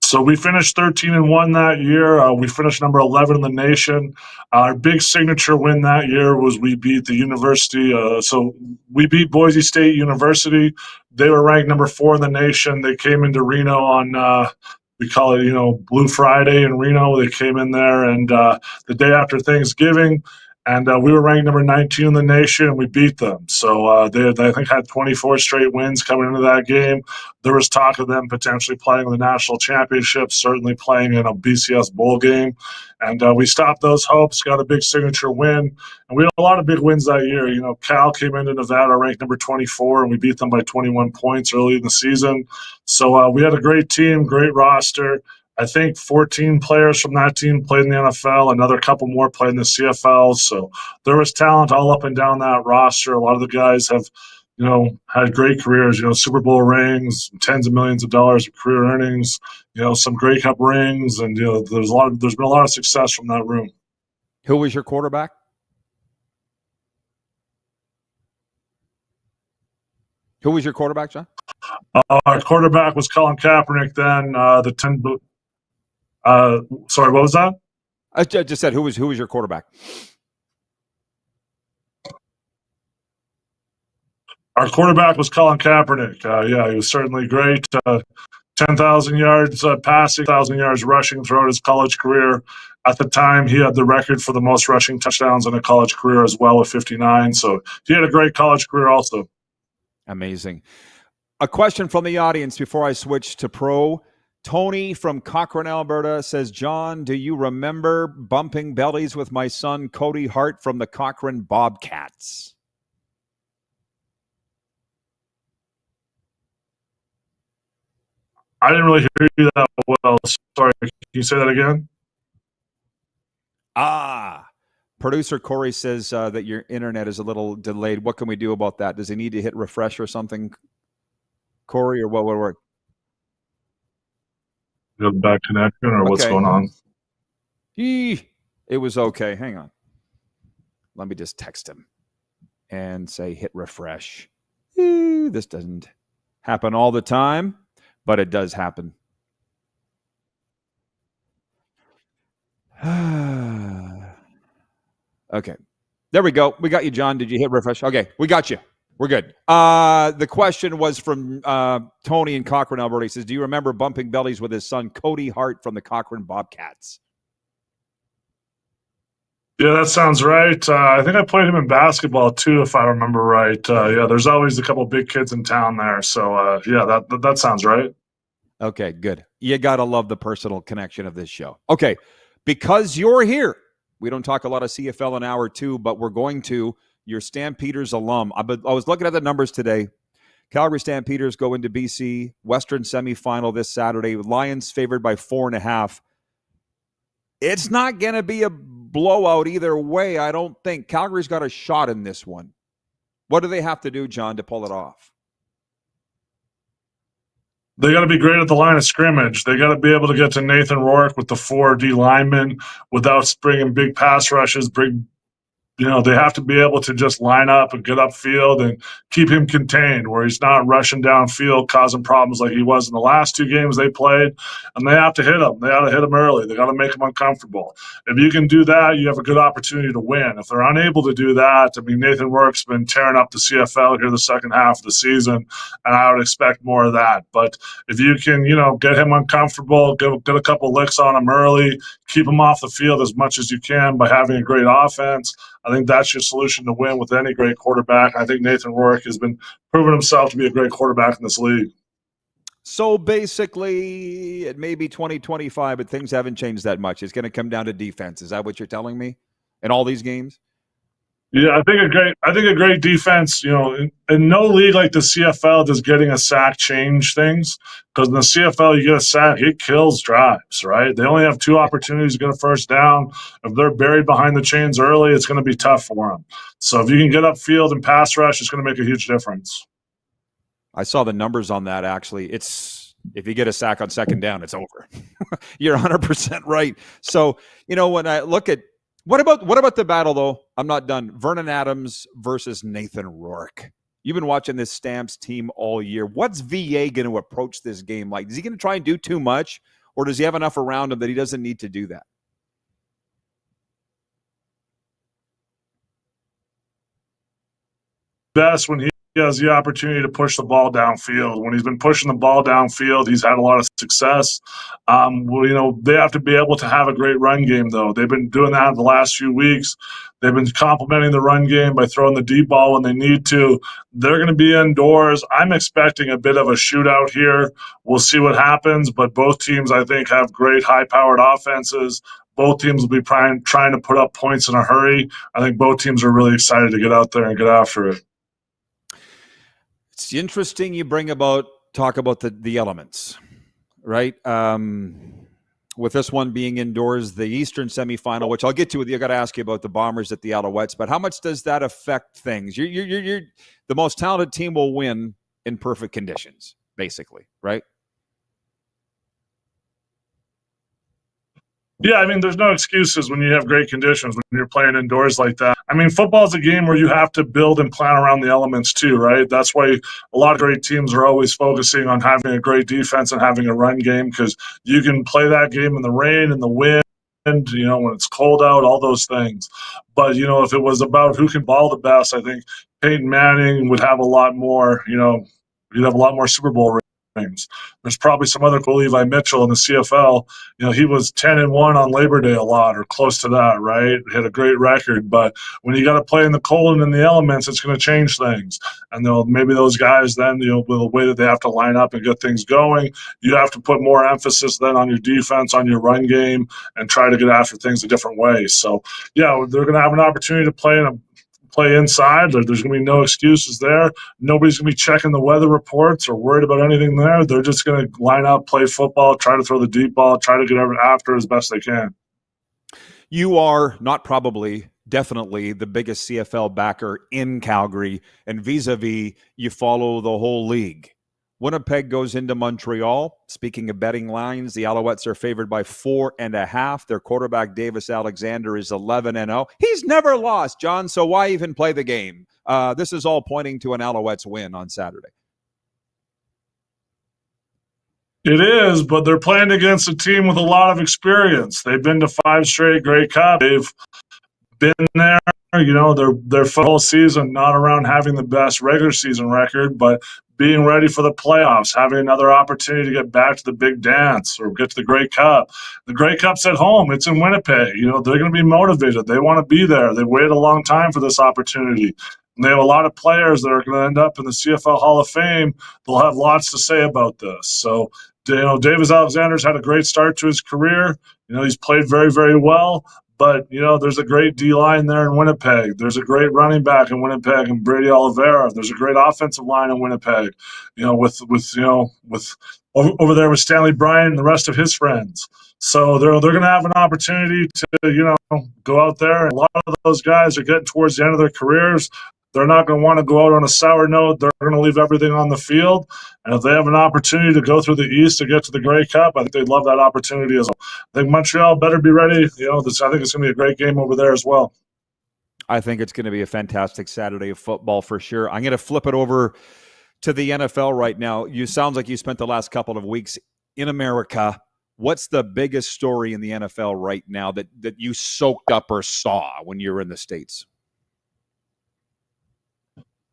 So we finished 13-1 that year. We finished number 11 in the nation. Our big signature win that year was we beat the university. So we beat Boise State University. They were ranked number 4 in the nation. They came into Reno on we call it, Blue Friday in Reno. They came in there, and the day after Thanksgiving, and we were ranked number 19 in the nation, and we beat them. So they I think, had 24 straight wins coming into that game. There was talk of them potentially playing the national championship, certainly playing in a BCS bowl game. And we stopped those hopes, got a big signature win. And we had a lot of big wins that year. Cal came into Nevada ranked number 24, and we beat them by 21 points early in the season. So we had a great team, great roster. I think 14 players from that team played in the NFL. Another couple more played in the CFL. So there was talent all up and down that roster. A lot of the guys have, had great careers, Super Bowl rings, tens of millions of dollars of career earnings, some Grey Cup rings. And, there's been a lot of success from that room. Who was your quarterback? Who was your quarterback, John? Our quarterback was Colin Kaepernick then, sorry, what was that? I just said who was your quarterback? Our quarterback was Colin Kaepernick. He was certainly great. 10,000 yards passing, 1,000 yards rushing throughout his college career. At the time, he had the record for the most rushing touchdowns in a college career as well with 59. So he had a great college career also. Amazing. A question from the audience before I switch to pro. Tony from Cochrane, Alberta says, John, do you remember bumping bellies with my son, Cody Hart from the Cochrane Bobcats? I didn't really hear you that well. Sorry, can you say that again? Producer Corey says that your internet is a little delayed. What can we do about that? Does he need to hit refresh or something, Corey, or what would work? You have bad connection or what's going on? It was okay. Hang on. Let me just text him and say hit refresh. This doesn't happen all the time, but it does happen. Okay. There we go. We got you, John. Did you hit refresh? Okay. We got you. We're good. The question was from Tony in Cochrane, Alberta. He says, do you remember bumping bellies with his son, Cody Hart from the Cochrane Bobcats? Yeah, that sounds right. I think I played him in basketball too, if I remember right. There's always a couple big kids in town there. So, that sounds right. Okay, good. You got to love the personal connection of this show. Okay, because you're here, we don't talk a lot of CFL in hour 2, but we're going to. Your Stampeders alum. I was looking at the numbers today. Calgary Stampeders go into BC Western semifinal this Saturday. Lions favored by 4.5. It's not going to be a blowout either way, I don't think. Calgary's got a shot in this one. What do they have to do, John, to pull it off? They got to be great at the line of scrimmage. They got to be able to get to Nathan Rourke with the 4 D linemen without bringing big pass rushes, they have to be able to just line up and get upfield and keep him contained where he's not rushing downfield, causing problems like he was in the last 2 games they played. And they have to hit him. They got to hit him early. They got to make him uncomfortable. If you can do that, you have a good opportunity to win. If they're unable to do that, Nathan Rourke's been tearing up the CFL here the second half of the season, and I would expect more of that. But if you can, get him uncomfortable, get a couple licks on him early, keep him off the field as much as you can by having a great offense, I think that's your solution to win with any great quarterback. I think Nathan Rourke has been proven himself to be a great quarterback in this league. So basically, it may be 2025, but things haven't changed that much. It's going to come down to defense. Is that what you're telling me in all these games? Yeah, I think a great defense, in no league like the CFL does getting a sack change things, because in the CFL you get a sack, it kills drives, right? They only have 2 opportunities to get a first down. If they're buried behind the chains early, it's going to be tough for them. So if you can get upfield and pass rush, it's going to make a huge difference. I saw the numbers on that, actually. It's if you get a sack on second down, it's over. You're 100% right. So, when I look at what about the battle, though? I'm not done. Vernon Adams versus Nathan Rourke. You've been watching this Stamps team all year. What's VA going to approach this game like? Is he going to try and do too much, or does he have enough around him that he doesn't need to do that? Best when he has the opportunity to push the ball downfield. When he's been pushing the ball downfield, he's had a lot of success. They have to be able to have a great run game, though. They've been doing that the last few weeks. They've been complementing the run game by throwing the deep ball when they need to. They're going to be indoors. I'm expecting a bit of a shootout here. We'll see what happens, but both teams, I think, have great high-powered offenses. Both teams will be trying to put up points in a hurry. I think both teams are really excited to get out there and get after it. It's interesting you talk about the elements, right? With this one being indoors, the Eastern semifinal, which I'll get to with you. I got to ask you about the Bombers at the Alouettes, but how much does that affect things? You're the most talented team will win in perfect conditions, basically, right? Yeah, I mean, there's no excuses when you have great conditions, when you're playing indoors like that. I mean, football is a game where you have to build and plan around the elements too, right? That's why a lot of great teams are always focusing on having a great defense and having a run game, because you can play that game in the rain and the wind, when it's cold out, all those things. But, if it was about who can ball the best, I think Peyton Manning would have a lot more, you'd have a lot more Super Bowl rings. There's probably some other cool. Levi Mitchell in the CFL, he was 10-1 on Labor Day a lot, or close to that, right? He had a great record, but when you got to play in the cold and in the elements, it's going to change things. And maybe those guys then, with the way that they have to line up and get things going, you have to put more emphasis then on your defense, on your run game, and try to get after things a different way. So, yeah, they're going to have an opportunity to play inside. There's going to be no excuses there. Nobody's going to be checking the weather reports or worried about anything there. They're just going to line up, play football, try to throw the deep ball, try to get after as best they can. You are definitely the biggest CFL backer in Calgary, and vis-a-vis, you follow the whole league. Winnipeg goes into Montreal. Speaking of betting lines, the Alouettes are favored by 4.5. Their quarterback, Davis Alexander, is 11-0. He's never lost, John, so why even play the game? This is all pointing to an Alouettes win on Saturday. It is, but they're playing against a team with a lot of experience. They've been to 5 straight Grey Cup. They've been there. Their whole season, not around having the best regular season record, but being ready for the playoffs, having another opportunity to get back to the big dance or get to the Grey Cup. The Grey Cup's at home. It's in Winnipeg. They're going to be motivated. They want to be there. They've waited a long time for this opportunity. And they have a lot of players that are going to end up in the CFL Hall of Fame. They'll have lots to say about this. So, Davis Alexander's had a great start to his career. He's played very, very well. But, there's a great D-line there in Winnipeg. There's a great running back in Winnipeg and Brady Oliveira. There's a great offensive line in Winnipeg, with over there with Stanley Bryant and the rest of his friends. So they're going to have an opportunity to, go out there. And a lot of those guys are getting towards the end of their careers. They're not going to want to go out on a sour note. They're going to leave everything on the field. And if they have an opportunity to go through the East to get to the Grey Cup, I think they'd love that opportunity as well. I think Montreal better be ready. I think it's going to be a great game over there as well. I think it's going to be a fantastic Saturday of football for sure. I'm going to flip it over to the NFL right now. You sounds like you spent the last couple of weeks in America. What's the biggest story in the NFL right now that you soaked up or saw when you were in the States?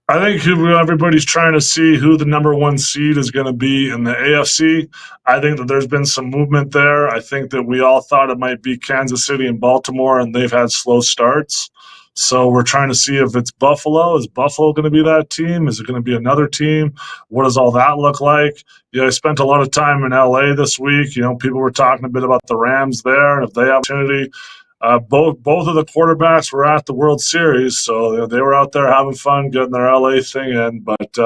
I think everybody's trying to see who the number 1 seed is going to be in the AFC. I think that there's been some movement there. I think that we all thought it might be Kansas City and Baltimore, and they've had slow starts. So we're trying to see if it's Buffalo. Is Buffalo going to be that team? Is it going to be another team? What does all that look like? I spent a lot of time in LA this week. People were talking a bit about the Rams there, and if they have opportunity. Both of the quarterbacks were at the World Series, so they were out there having fun, getting their LA thing in. But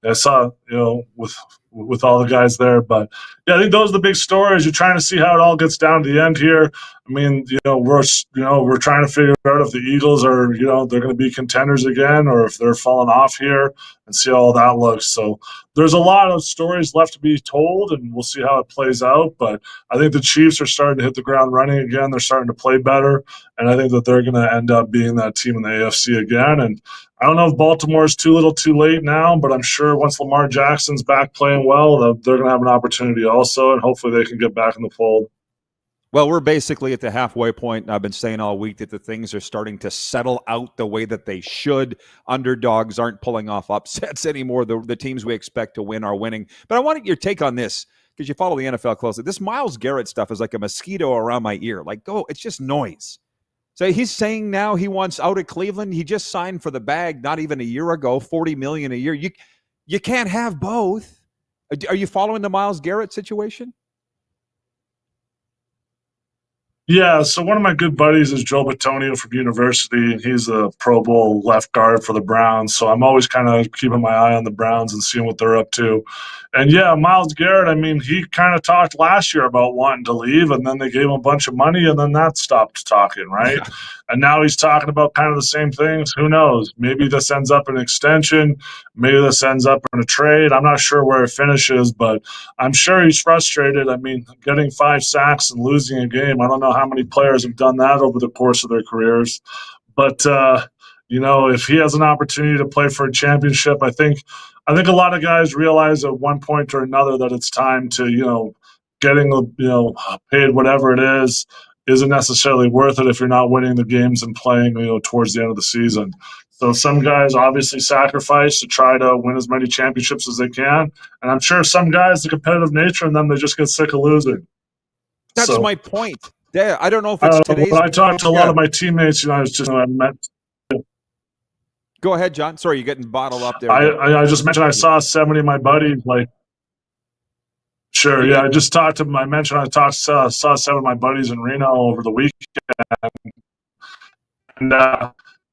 I saw, with all the guys there. But Yeah, I think those are the big stories. You're trying to see how it all gets down to the end here. I mean, we're trying to figure out if the Eagles are, they're going to be contenders again, or if they're falling off here, and see how all that looks. So there's a lot of stories left to be told, and we'll see how it plays out. But I think the Chiefs are starting to hit the ground running again. They're starting to play better, and I think that they're going to end up being that team in the AFC again. And I don't know if Baltimore's too little too late now, but I'm sure once Lamar Jackson's back playing well, they're going to have an opportunity also, and hopefully they can get back in the fold. Well, we're basically at the halfway point, and I've been saying all week that the things are starting to settle out the way that they should. Underdogs aren't pulling off upsets anymore. The teams we expect to win are winning. But I wanted your take on this, because you follow the NFL closely. This Myles Garrett stuff is like a mosquito around my ear. It's just noise. So he's saying now he wants out of Cleveland. He just signed for the bag not even a year ago, $40 million a year. You can't have both. Are you following the Myles Garrett situation? Yeah, so one of my good buddies is Joe Bitonio from university, and he's a Pro Bowl left guard for the Browns. So I'm always kind of keeping my eye on the Browns and seeing what they're up to. And yeah, Myles Garrett, I mean, he kind of talked last year about wanting to leave, and then they gave him a bunch of money, and then that stopped talking, right? Yeah. And now he's talking about kind of the same things. Who knows? Maybe this ends up in an extension. Maybe this ends up in a trade. I'm not sure where it finishes, but I'm sure he's frustrated. I mean, getting 5 sacks and losing a game, I don't know how many players have done that over the course of their careers. But, if he has an opportunity to play for a championship, I think a lot of guys realize at one point or another that it's time to, getting, paid whatever it is isn't necessarily worth it if you're not winning the games and playing, towards the end of the season. So some guys obviously sacrifice to try to win as many championships as they can. And I'm sure some guys, the competitive nature in them, they just get sick of losing. That's my point. Yeah, I don't know if it's today's. When I talked to a lot of my teammates, I was just Go ahead, John. Sorry, you're getting bottled up there. I just mentioned I saw 70 of my buddies. Sure, yeah. I just talked to them. I saw 7 of my buddies in Reno over the weekend, and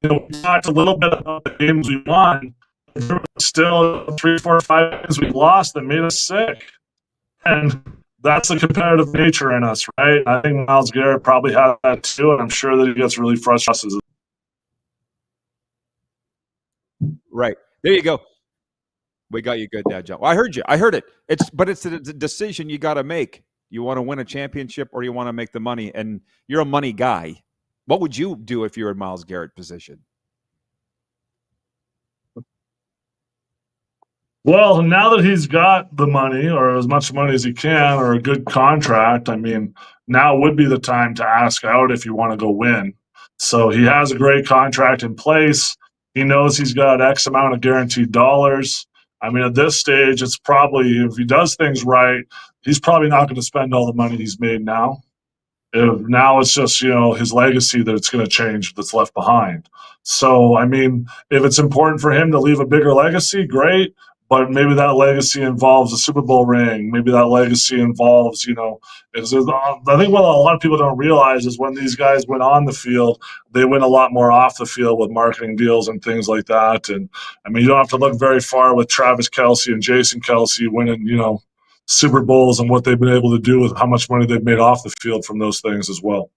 we talked a little bit about the games we won. There was still 3, 4, 5 games we lost that made us sick, and that's the competitive nature in us, right? I think Myles Garrett probably had that too, and I'm sure that he gets really frustrated. Right. There you go. We got you good now, John. Well, I heard you. I heard it. It's a decision you got to make. You want to win a championship or you want to make the money, and you're a money guy. What would you do if you're in Myles Garrett's position? Well, now that he's got the money, or as much money as he can, or a good contract, I mean, now would be the time to ask out if you want to go win. So he has a great contract in place. He knows he's got X amount of guaranteed dollars. I mean, at this stage, it's probably, if he does things right, he's probably not going to spend all the money he's made now. Now it's just, his legacy that it's going to change that's left behind. So, I mean, if it's important for him to leave a bigger legacy, great. But maybe that legacy involves a Super Bowl ring. Maybe that legacy involves, I think what a lot of people don't realize is when these guys win on the field, they win a lot more off the field with marketing deals and things like that. And, I mean, you don't have to look very far with Travis Kelce and Jason Kelce winning, Super Bowls and what they've been able to do with how much money they've made off the field from those things as well.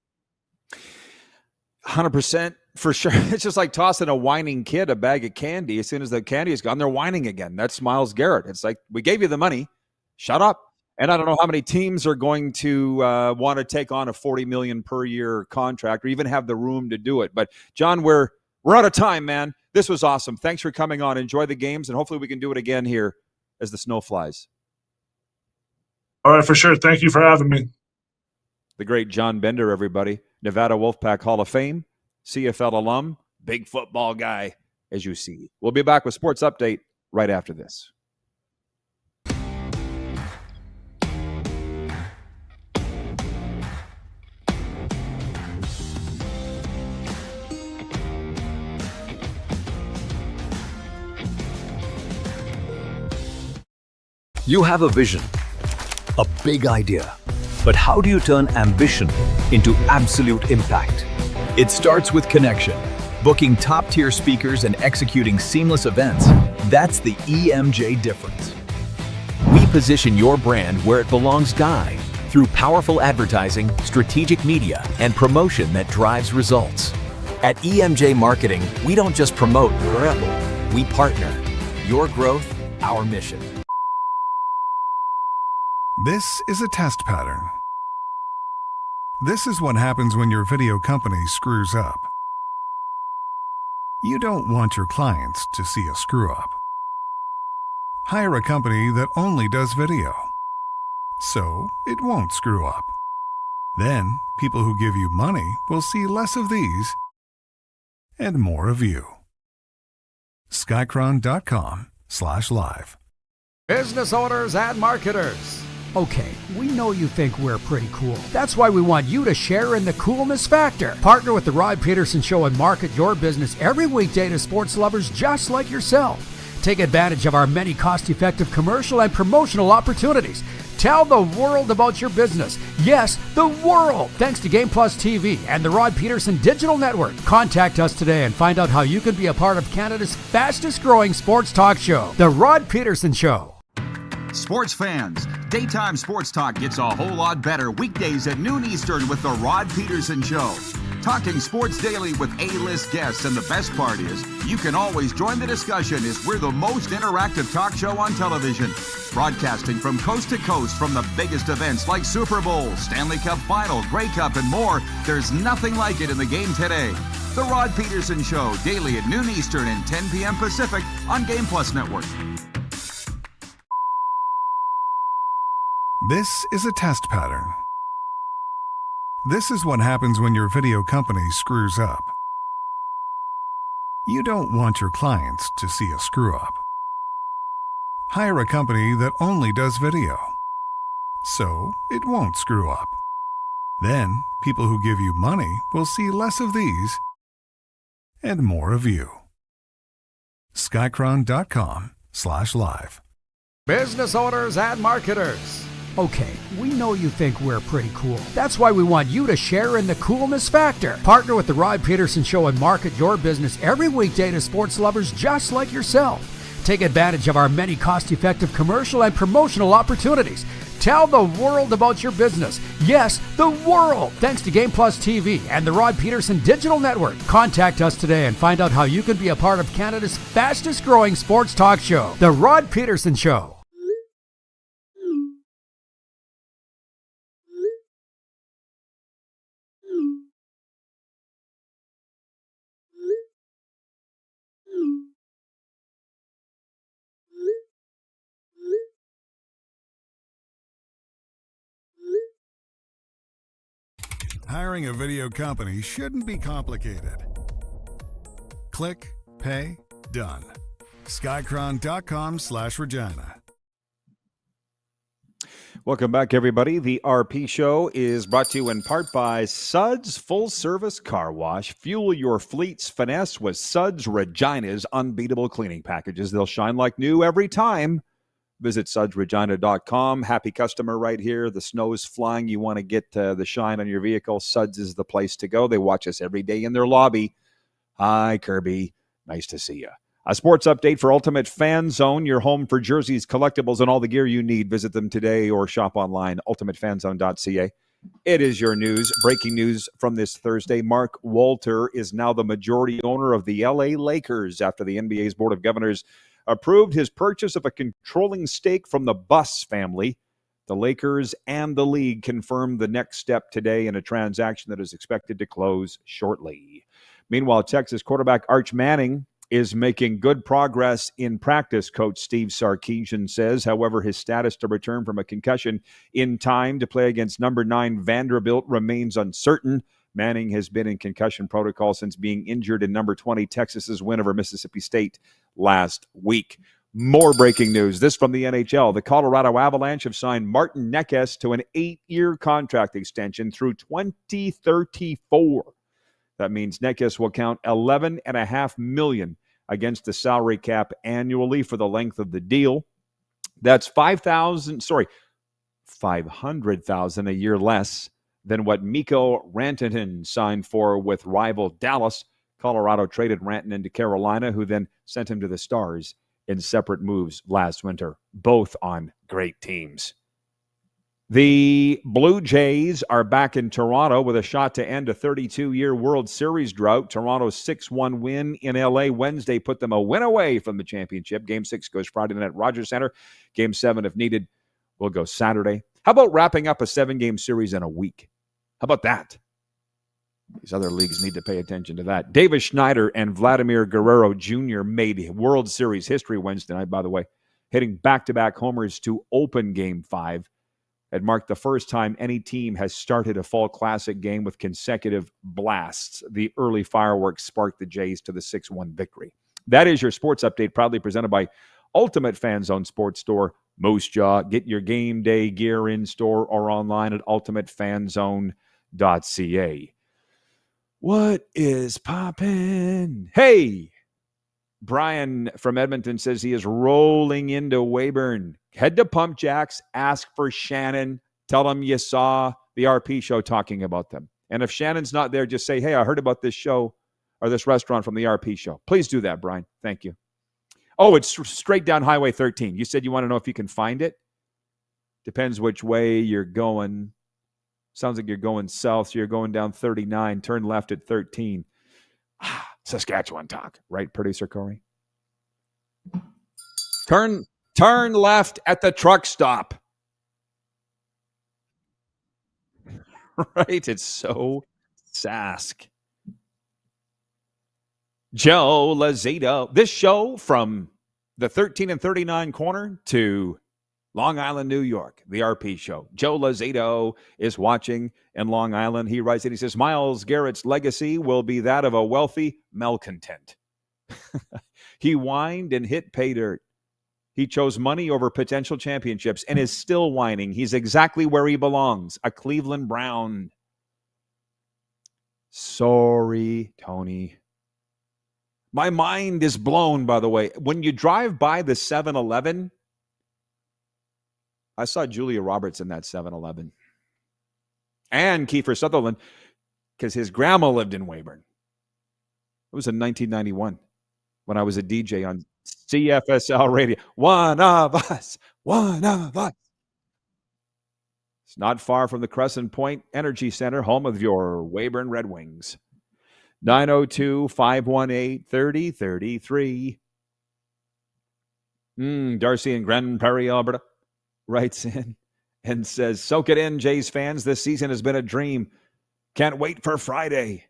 100%. For sure. It's just like tossing a whining kid a bag of candy. As soon as the candy is gone, they're whining again. That's Myles Garrett. It's like, we gave you the money. Shut up. And I don't know how many teams are going to want to take on a $40 million per year contract or even have the room to do it. But, John, we're out of time, man. This was awesome. Thanks for coming on. Enjoy the games, and hopefully we can do it again here as the snow flies. All right, for sure. Thank you for having me. The great John Bender, everybody. Nevada Wolfpack Hall of Fame. CFL alum, big football guy, as you see. We'll be back with Sports Update right after this. You have a vision, a big idea, but how do you turn ambition into absolute impact? It starts with connection. Booking top-tier speakers and executing seamless events, that's the EMJ difference. We reposition your brand where it belongs guide through powerful advertising, strategic media, and promotion that drives results. At EMJ Marketing, we don't just promote, we partner. Your growth, our mission. This is a test pattern. This is what happens when your video company screws up. You don't want your clients to see a screw up. Hire a company that only does video, so it won't screw up. Then, people who give you money will see less of these and more of you. Skycron.com/live. Business owners and marketers. Okay, we know you think we're pretty cool. That's why we want you to share in the coolness factor. Partner with the Rod Pedersen Show and market your business every weekday to sports lovers just like yourself. Take advantage of our many cost-effective commercial and promotional opportunities. Tell the world about your business. Yes, the world. Thanks to Game Plus TV and the Rod Pedersen Digital Network. Contact us today and find out how you can be a part of Canada's fastest growing sports talk show, The Rod Pedersen Show. Sports fans, daytime sports talk gets a whole lot better weekdays at noon Eastern with the Rod Pedersen Show. Talking sports daily with A-list guests, and the best part is, you can always join the discussion as we're the most interactive talk show on television. Broadcasting from coast to coast from the biggest events like Super Bowl, Stanley Cup Final, Grey Cup, and more, there's nothing like it in the game today. The Rod Pedersen Show, daily at noon Eastern and 10 p.m. Pacific on Game Plus Network. This is a test pattern. This is what happens when your video company screws up. You don't want your clients to see a screw up. Hire a company that only does video, so it won't screw up. Then, people who give you money will see less of these and more of you. Skycron.com/live. Business owners and marketers. Okay, we know you think we're pretty cool. That's why we want you to share in the coolness factor. Partner with the Rod Pedersen Show and market your business every weekday to sports lovers just like yourself. Take advantage of our many cost-effective commercial and promotional opportunities. Tell the world about your business. Yes, the world. Thanks to Game Plus TV and the Rod Pedersen Digital Network. Contact us today and find out how you can be a part of Canada's fastest growing sports talk show, The Rod Pedersen Show. Hiring a video company shouldn't be complicated. Click, pay, done. Skycron.com/Regina. Welcome back, everybody. The RP Show is brought to you in part by Suds Full Service Car Wash. Fuel your fleet's finesse with Suds Regina's unbeatable cleaning packages. They'll shine like new every time. Visit sudsregina.com. Happy customer right here. The snow's flying. You want to get the shine on your vehicle. Suds is the place to go. They watch us every day in their lobby. Hi, Kirby. Nice to see you. A sports update for Ultimate Fan Zone, your home for jerseys, collectibles, and all the gear you need. Visit them today or shop online, ultimatefanzone.ca. It is your news. Breaking news from this Thursday. Mark Walter is now the majority owner of the LA Lakers after the NBA's Board of Governors approved his purchase of a controlling stake from the Buss family. The Lakers and the league confirmed the next step today in a transaction that is expected to close shortly. Meanwhile, Texas quarterback Arch Manning is making good progress in practice, Coach Steve Sarkisian says. However, his status to return from a concussion in time to play against number 9 Vanderbilt remains uncertain. Manning has been in concussion protocol since being injured in number 20 Texas's win over Mississippi State last week. More breaking news. This from the NHL. The Colorado Avalanche have signed Martin Necas to an 8-year contract extension through 2034. That means Necas will count $11.5 million against the salary cap annually for the length of the deal. That's $500,000 a year less than what Mikko Rantanen signed for with rival Dallas. Colorado traded Rantanen to Carolina, who then sent him to the Stars in separate moves last winter, both on great teams. The Blue Jays are back in Toronto with a shot to end a 32-year World Series drought. Toronto's 6-1 win in LA Wednesday put them a win away from the championship. Game 6 goes Friday night at Rogers Center. Game 7, if needed, will go Saturday. How about wrapping up a 7-game series in a week? How about that? These other leagues need to pay attention to that. Davis Schneider and Vladimir Guerrero Jr. made World Series history Wednesday night, by the way, hitting back-to-back homers to open Game 5. It marked the first time any team has started a fall classic game with consecutive blasts. The early fireworks sparked the Jays to the 6-1 victory. That is your sports update, proudly presented by Ultimate Fan Zone Sports Store, Moose Jaw. Get your game day gear in store or online at ultimatefanzone.ca. What is poppin'? Hey! Brian from Edmonton says he is rolling into Weyburn. Head to Pump Jacks, ask for Shannon, tell them you saw the RP show talking about them. And if Shannon's not there, just say, hey, I heard about this show or this restaurant from the RP show. Please do that, Brian. Thank you. Oh, it's straight down Highway 13. You said you want to know if you can find it? Depends which way you're going. Sounds like you're going south, so you're going down 39. Turn left at 13. Saskatchewan talk, right, producer Corey? Turn left at the truck stop. Right? It's so Sask. Joe Lazito. This show from the 13 and 39 corner to Long Island, New York, the RP show. Joe Lazito is watching in Long Island. He writes it. He says, Myles Garrett's legacy will be that of a wealthy malcontent. He whined and hit pay dirt. He chose money over potential championships and is still whining. He's exactly where he belongs, a Cleveland Brown. Sorry, Tony. My mind is blown, by the way. When you drive by the 7-Eleven, I saw Julia Roberts in that 7-Eleven. And Kiefer Sutherland, because his grandma lived in Weyburn. It was in 1991 when I was a DJ on CFSL radio. One of us. It's not far from the Crescent Point Energy Center, home of your Weyburn Red Wings. 902-518-3033. Darcy in Grand Prairie, Alberta, writes in and says, soak it in, Jays fans. This season has been a dream. Can't wait for Friday.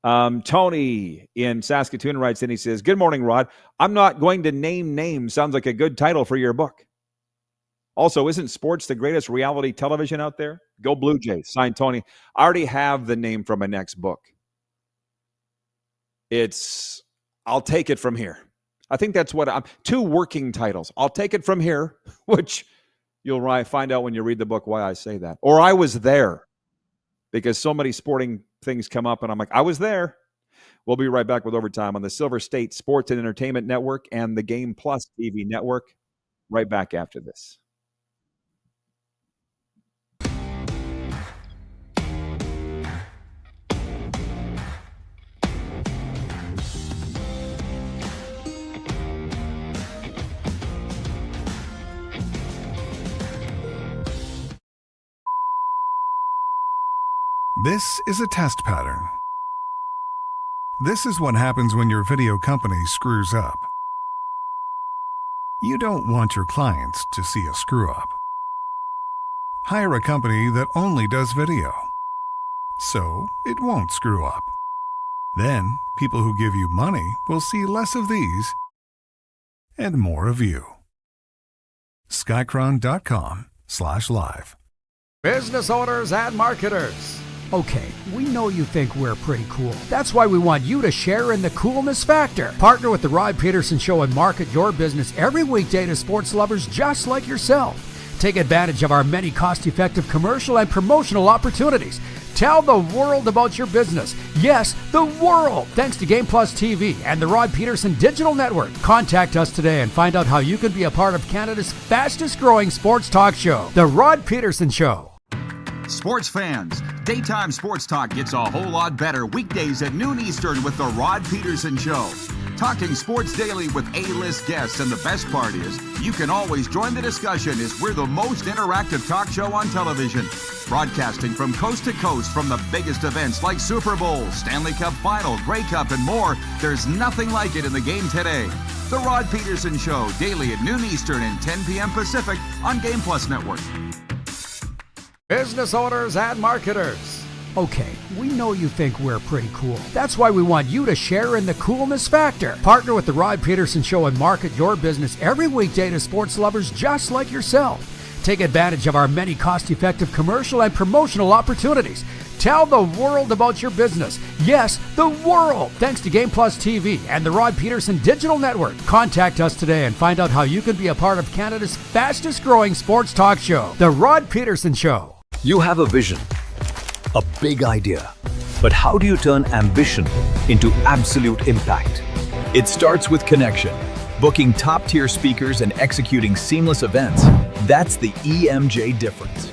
Tony in Saskatoon writes in. He says, good morning, Rod. I'm not going to name names. Sounds like a good title for your book. Also, isn't sports the greatest reality television out there? Go Blue Jays. Signed, Tony. I already have the name for my next book. I'll take it from here. I think that's what two working titles. I'll take it from here, which you'll find out when you read the book why I say that. Or I was there, because so many sporting things come up and I'm like, I was there. We'll be right back with Overtime on the Silver State Sports and Entertainment Network and the Game Plus TV network. Right back after this. This is a test pattern. This is what happens when your video company screws up. You don't want your clients to see a screw-up. Hire a company that only does video, so it won't screw up. Then, people who give you money will see less of these and more of you. Skycron.com/live. Business owners and marketers. Okay, we know you think we're pretty cool. That's why we want you to share in the coolness factor. Partner with the Rod Pedersen Show and market your business every weekday to sports lovers just like yourself. Take advantage of our many cost-effective commercial and promotional opportunities. Tell the world about your business. Yes, the world. Thanks to Game Plus TV and the Rod Pedersen Digital Network. Contact us today and find out how you can be a part of Canada's fastest growing sports talk show, The Rod Pedersen Show. Sports fans, daytime sports talk gets a whole lot better weekdays at noon Eastern with the Rod Pedersen Show. Talking sports daily with A-list guests, and the best part is, you can always join the discussion as we're the most interactive talk show on television. Broadcasting from coast to coast from the biggest events like Super Bowl, Stanley Cup Final, Grey Cup, and more, there's nothing like it in the game today. The Rod Pedersen Show, daily at noon Eastern and 10 p.m. Pacific on Game Plus Network. Business owners and marketers. Okay, we know you think we're pretty cool. That's why we want you to share in the coolness factor. Partner with the Rod Pedersen Show and market your business every weekday to sports lovers just like yourself. Take advantage of our many cost-effective commercial and promotional opportunities. Tell the world about your business. Yes, the world. Thanks to Game Plus TV and the Rod Pedersen Digital Network. Contact us today and find out how you can be a part of Canada's fastest-growing sports talk show, The Rod Pedersen Show. You have a vision, a big idea. But how do you turn ambition into absolute impact? It starts with connection. Booking top-tier speakers and executing seamless events. That's the EMJ difference.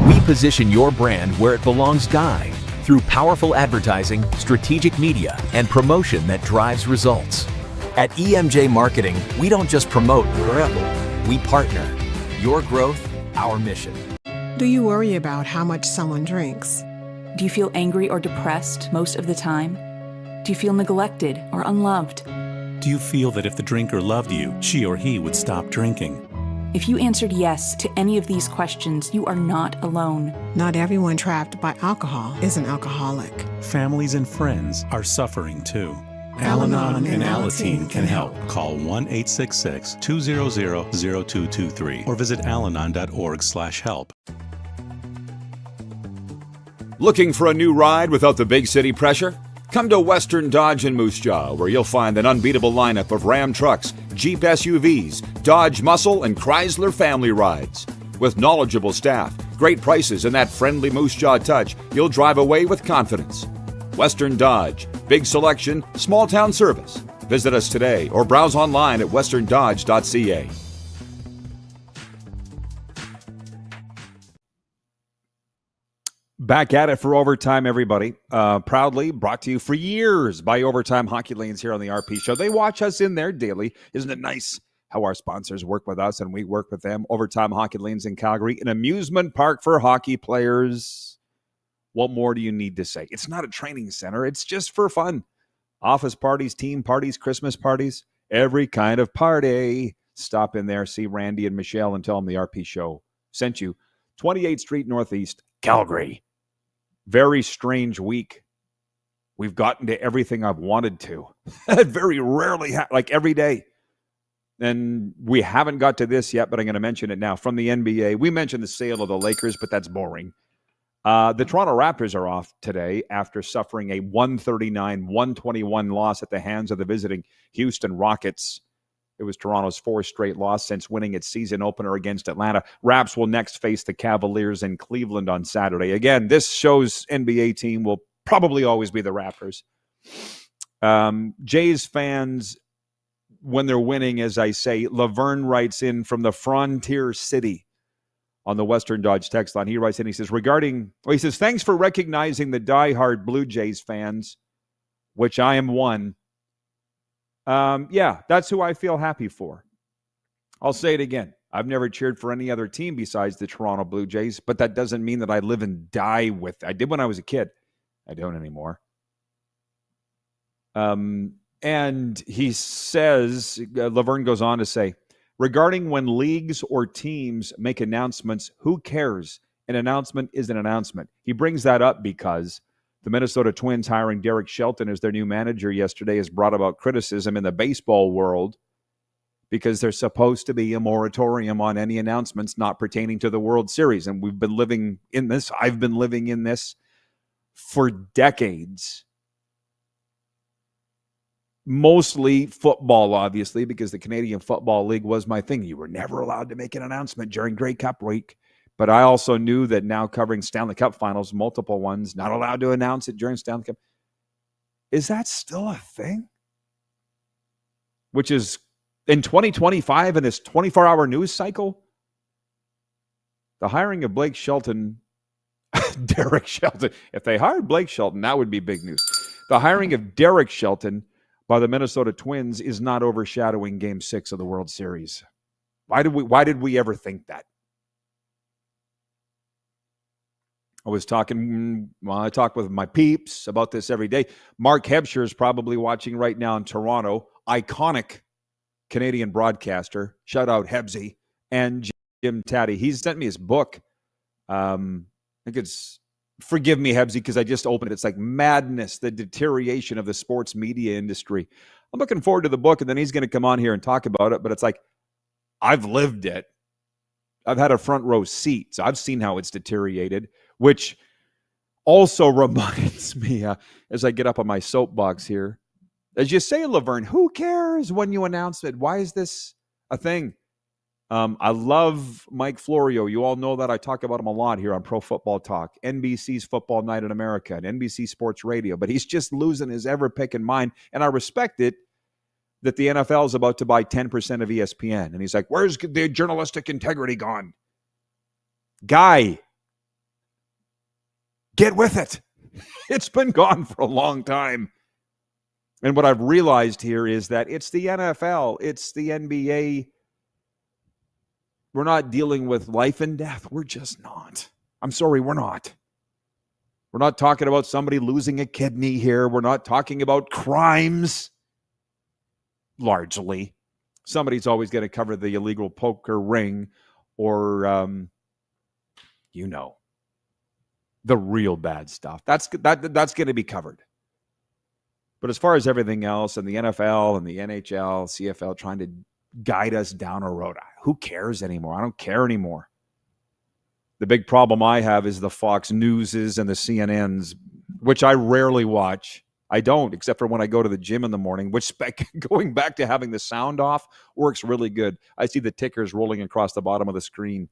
We position your brand where it belongs, Guy, through powerful advertising, strategic media, and promotion that drives results. At EMJ Marketing, we don't just promote, we partner. Your growth, our mission. Do you worry about how much someone drinks? Do you feel angry or depressed most of the time? Do you feel neglected or unloved? Do you feel that if the drinker loved you, she or he would stop drinking? If you answered yes to any of these questions, you are not alone. Not everyone trapped by alcohol is an alcoholic. Families and friends are suffering too. Al-Anon and Alateen can help. Call 1-866-200-0223 or visit alanon.org/help. Looking for a new ride without the big city pressure? Come to Western Dodge in Moose Jaw, where you'll find an unbeatable lineup of Ram trucks, Jeep SUVs, Dodge Muscle, and Chrysler family rides. With knowledgeable staff, great prices, and that friendly Moose Jaw touch, you'll drive away with confidence. Western Dodge, big selection, small town service. Visit us today or browse online at westerndodge.ca. Back at it for Overtime, everybody. Proudly brought to you for years by Overtime Hockey Lanes here on the RP Show. They watch us in there daily. Isn't it nice how our sponsors work with us and we work with them? Overtime Hockey Lanes in Calgary, an amusement park for hockey players. What more do you need to say? It's not a training center. It's just for fun. Office parties, team parties, Christmas parties, every kind of party. Stop in there, see Randy and Michelle, and tell them the RP Show sent you. 28th Street Northeast, Calgary. Very strange week. We've gotten to everything I've wanted to. Very rarely, like every day. And we haven't got to this yet, but I'm going to mention it now. From the NBA, we mentioned the sale of the Lakers, but that's boring. The Toronto Raptors are off today after suffering a 139-121 loss at the hands of the visiting Houston Rockets. It was Toronto's fourth straight loss since winning its season opener against Atlanta. Raps will next face the Cavaliers in Cleveland on Saturday. Again, this show's NBA team will probably always be the Raptors. Jays fans, when they're winning, as I say, Laverne writes in from the Frontier City on the Western Dodge text line. He writes in, he says, thanks for recognizing the diehard Blue Jays fans, which I am one. Yeah, that's who I feel happy for. I'll say it again. I've never cheered for any other team besides the Toronto Blue Jays, but that doesn't mean that I live and die with. I did when I was a kid. I don't anymore. And he says, Laverne goes on to say, regarding when leagues or teams make announcements, who cares? An announcement is an announcement. He brings that up because the Minnesota Twins hiring Derek Shelton as their new manager yesterday has brought about criticism in the baseball world because there's supposed to be a moratorium on any announcements not pertaining to the World Series. And we've been living in this. I've been living in this for decades. Mostly football, obviously, because the Canadian Football League was my thing. You were never allowed to make an announcement during Grey Cup week. But I also knew that now covering Stanley Cup finals, multiple ones, not allowed to announce it during Stanley Cup. Is that still a thing? Which is in 2025 in this 24-hour news cycle? The hiring of Blake Shelton, Derek Shelton. If they hired Blake Shelton, that would be big news. The hiring of Derek Shelton by the Minnesota Twins is not overshadowing Game 6 of the World Series. Why did we ever think that? I talk with my peeps about this every day. Mark Hebscher is probably watching right now in Toronto. Iconic Canadian broadcaster. Shout out Hebsy and Jim Taddy. He's sent me his book. I think it's, forgive me, Hebsy, because I just opened it. It's like Madness, the Deterioration of the Sports Media Industry. I'm looking forward to the book, and then he's going to come on here and talk about it. But it's like, I've lived it. I've had a front row seat, so I've seen how it's deteriorated, which also reminds me, as I get up on my soapbox here, as you say, Laverne, who cares when you announce it? Why is this a thing? I love Mike Florio. You all know that. I talk about him a lot here on Pro Football Talk, NBC's Football Night in America, and NBC Sports Radio. But he's just losing his ever-picking mind, and I respect it that the NFL is about to buy 10% of ESPN. And he's like, where's the journalistic integrity gone? Guy, get with it. It's been gone for a long time. And what I've realized here is that it's the NFL, it's the NBA. We're not dealing with life and death. We're just not. I'm sorry, we're not. We're not talking about somebody losing a kidney here. We're not talking about crimes, largely. Somebody's always going to cover the illegal poker ring or, the real bad stuff. That's going to be covered. But as far as everything else, and the NFL and the NHL, CFL trying to guide us down a road, who cares anymore? I don't care anymore. The big problem I have is the Fox Newses and the CNNs, which I rarely watch. I don't, except for when I go to the gym in the morning, which going back to having the sound off works really good. I see the tickers rolling across the bottom of the screen.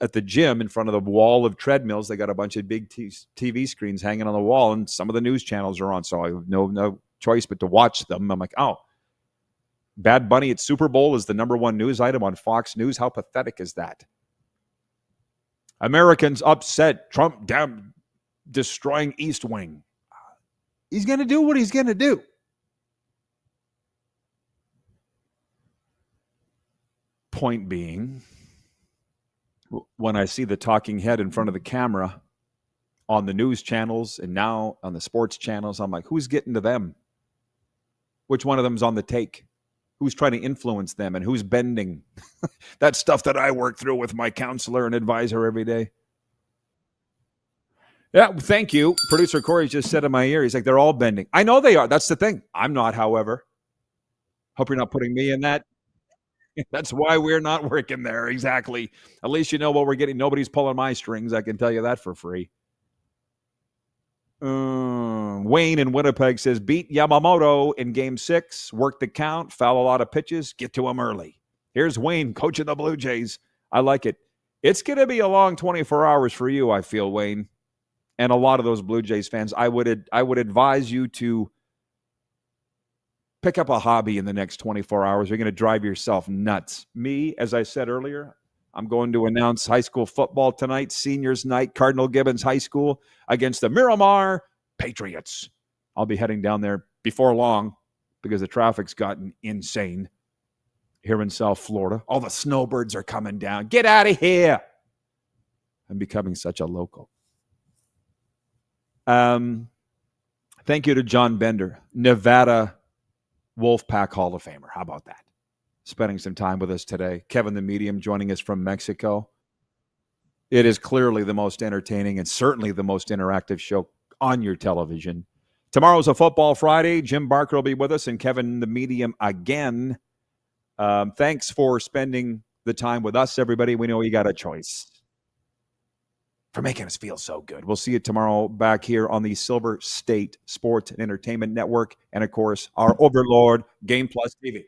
At the gym, in front of the wall of treadmills, they got a bunch of big TV screens hanging on the wall, and some of the news channels are on, so I have no choice but to watch them. I'm like, oh, Bad Bunny at Super Bowl is the #1 news item on Fox News. How pathetic is that? Americans upset. Trump destroying East Wing. He's going to do what he's going to do. Point being, when I see the talking head in front of the camera on the news channels and now on the sports channels, I'm like, who's getting to them? Which one of them's on the take? Who's trying to influence them and who's bending? That stuff that I work through with my counselor and advisor every day. Yeah, thank you. Producer Corey just said in my ear, he's like, they're all bending. I know they are. That's the thing. I'm not, however. Hope you're not putting me in that. That's why we're not working there. Exactly. At least you know what we're getting. Nobody's pulling my strings. I can tell you that for free. Wayne in Winnipeg says, beat Yamamoto in Game 6. Work the count. Foul a lot of pitches. Get to him early. Here's Wayne coaching the Blue Jays. I like it. It's going to be a long 24 hours for you, I feel, Wayne. And a lot of those Blue Jays fans, I would advise you to pick up a hobby in the next 24 hours. You're going to drive yourself nuts. Me, as I said earlier, I'm going to announce high school football tonight, seniors night, Cardinal Gibbons High School against the Miramar Patriots. I'll be heading down there before long because the traffic's gotten insane here in South Florida. All the snowbirds are coming down. Get out of here. I'm becoming such a local. Thank you to John Bender, Nevada Wolfpack Hall of Famer. How about that? Spending some time with us today. Kevin the Medium joining us from Mexico. It is clearly the most entertaining and certainly the most interactive show on your television. Tomorrow's a Football Friday. Jim Barker will be with us and Kevin the Medium again. Thanks for spending the time with us, everybody. We know you got a choice. For making us feel so good. We'll see you tomorrow back here on the Silver State Sports and Entertainment Network. And, of course, our overlord, Game Plus TV.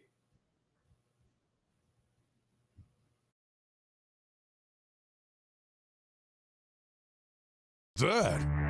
That.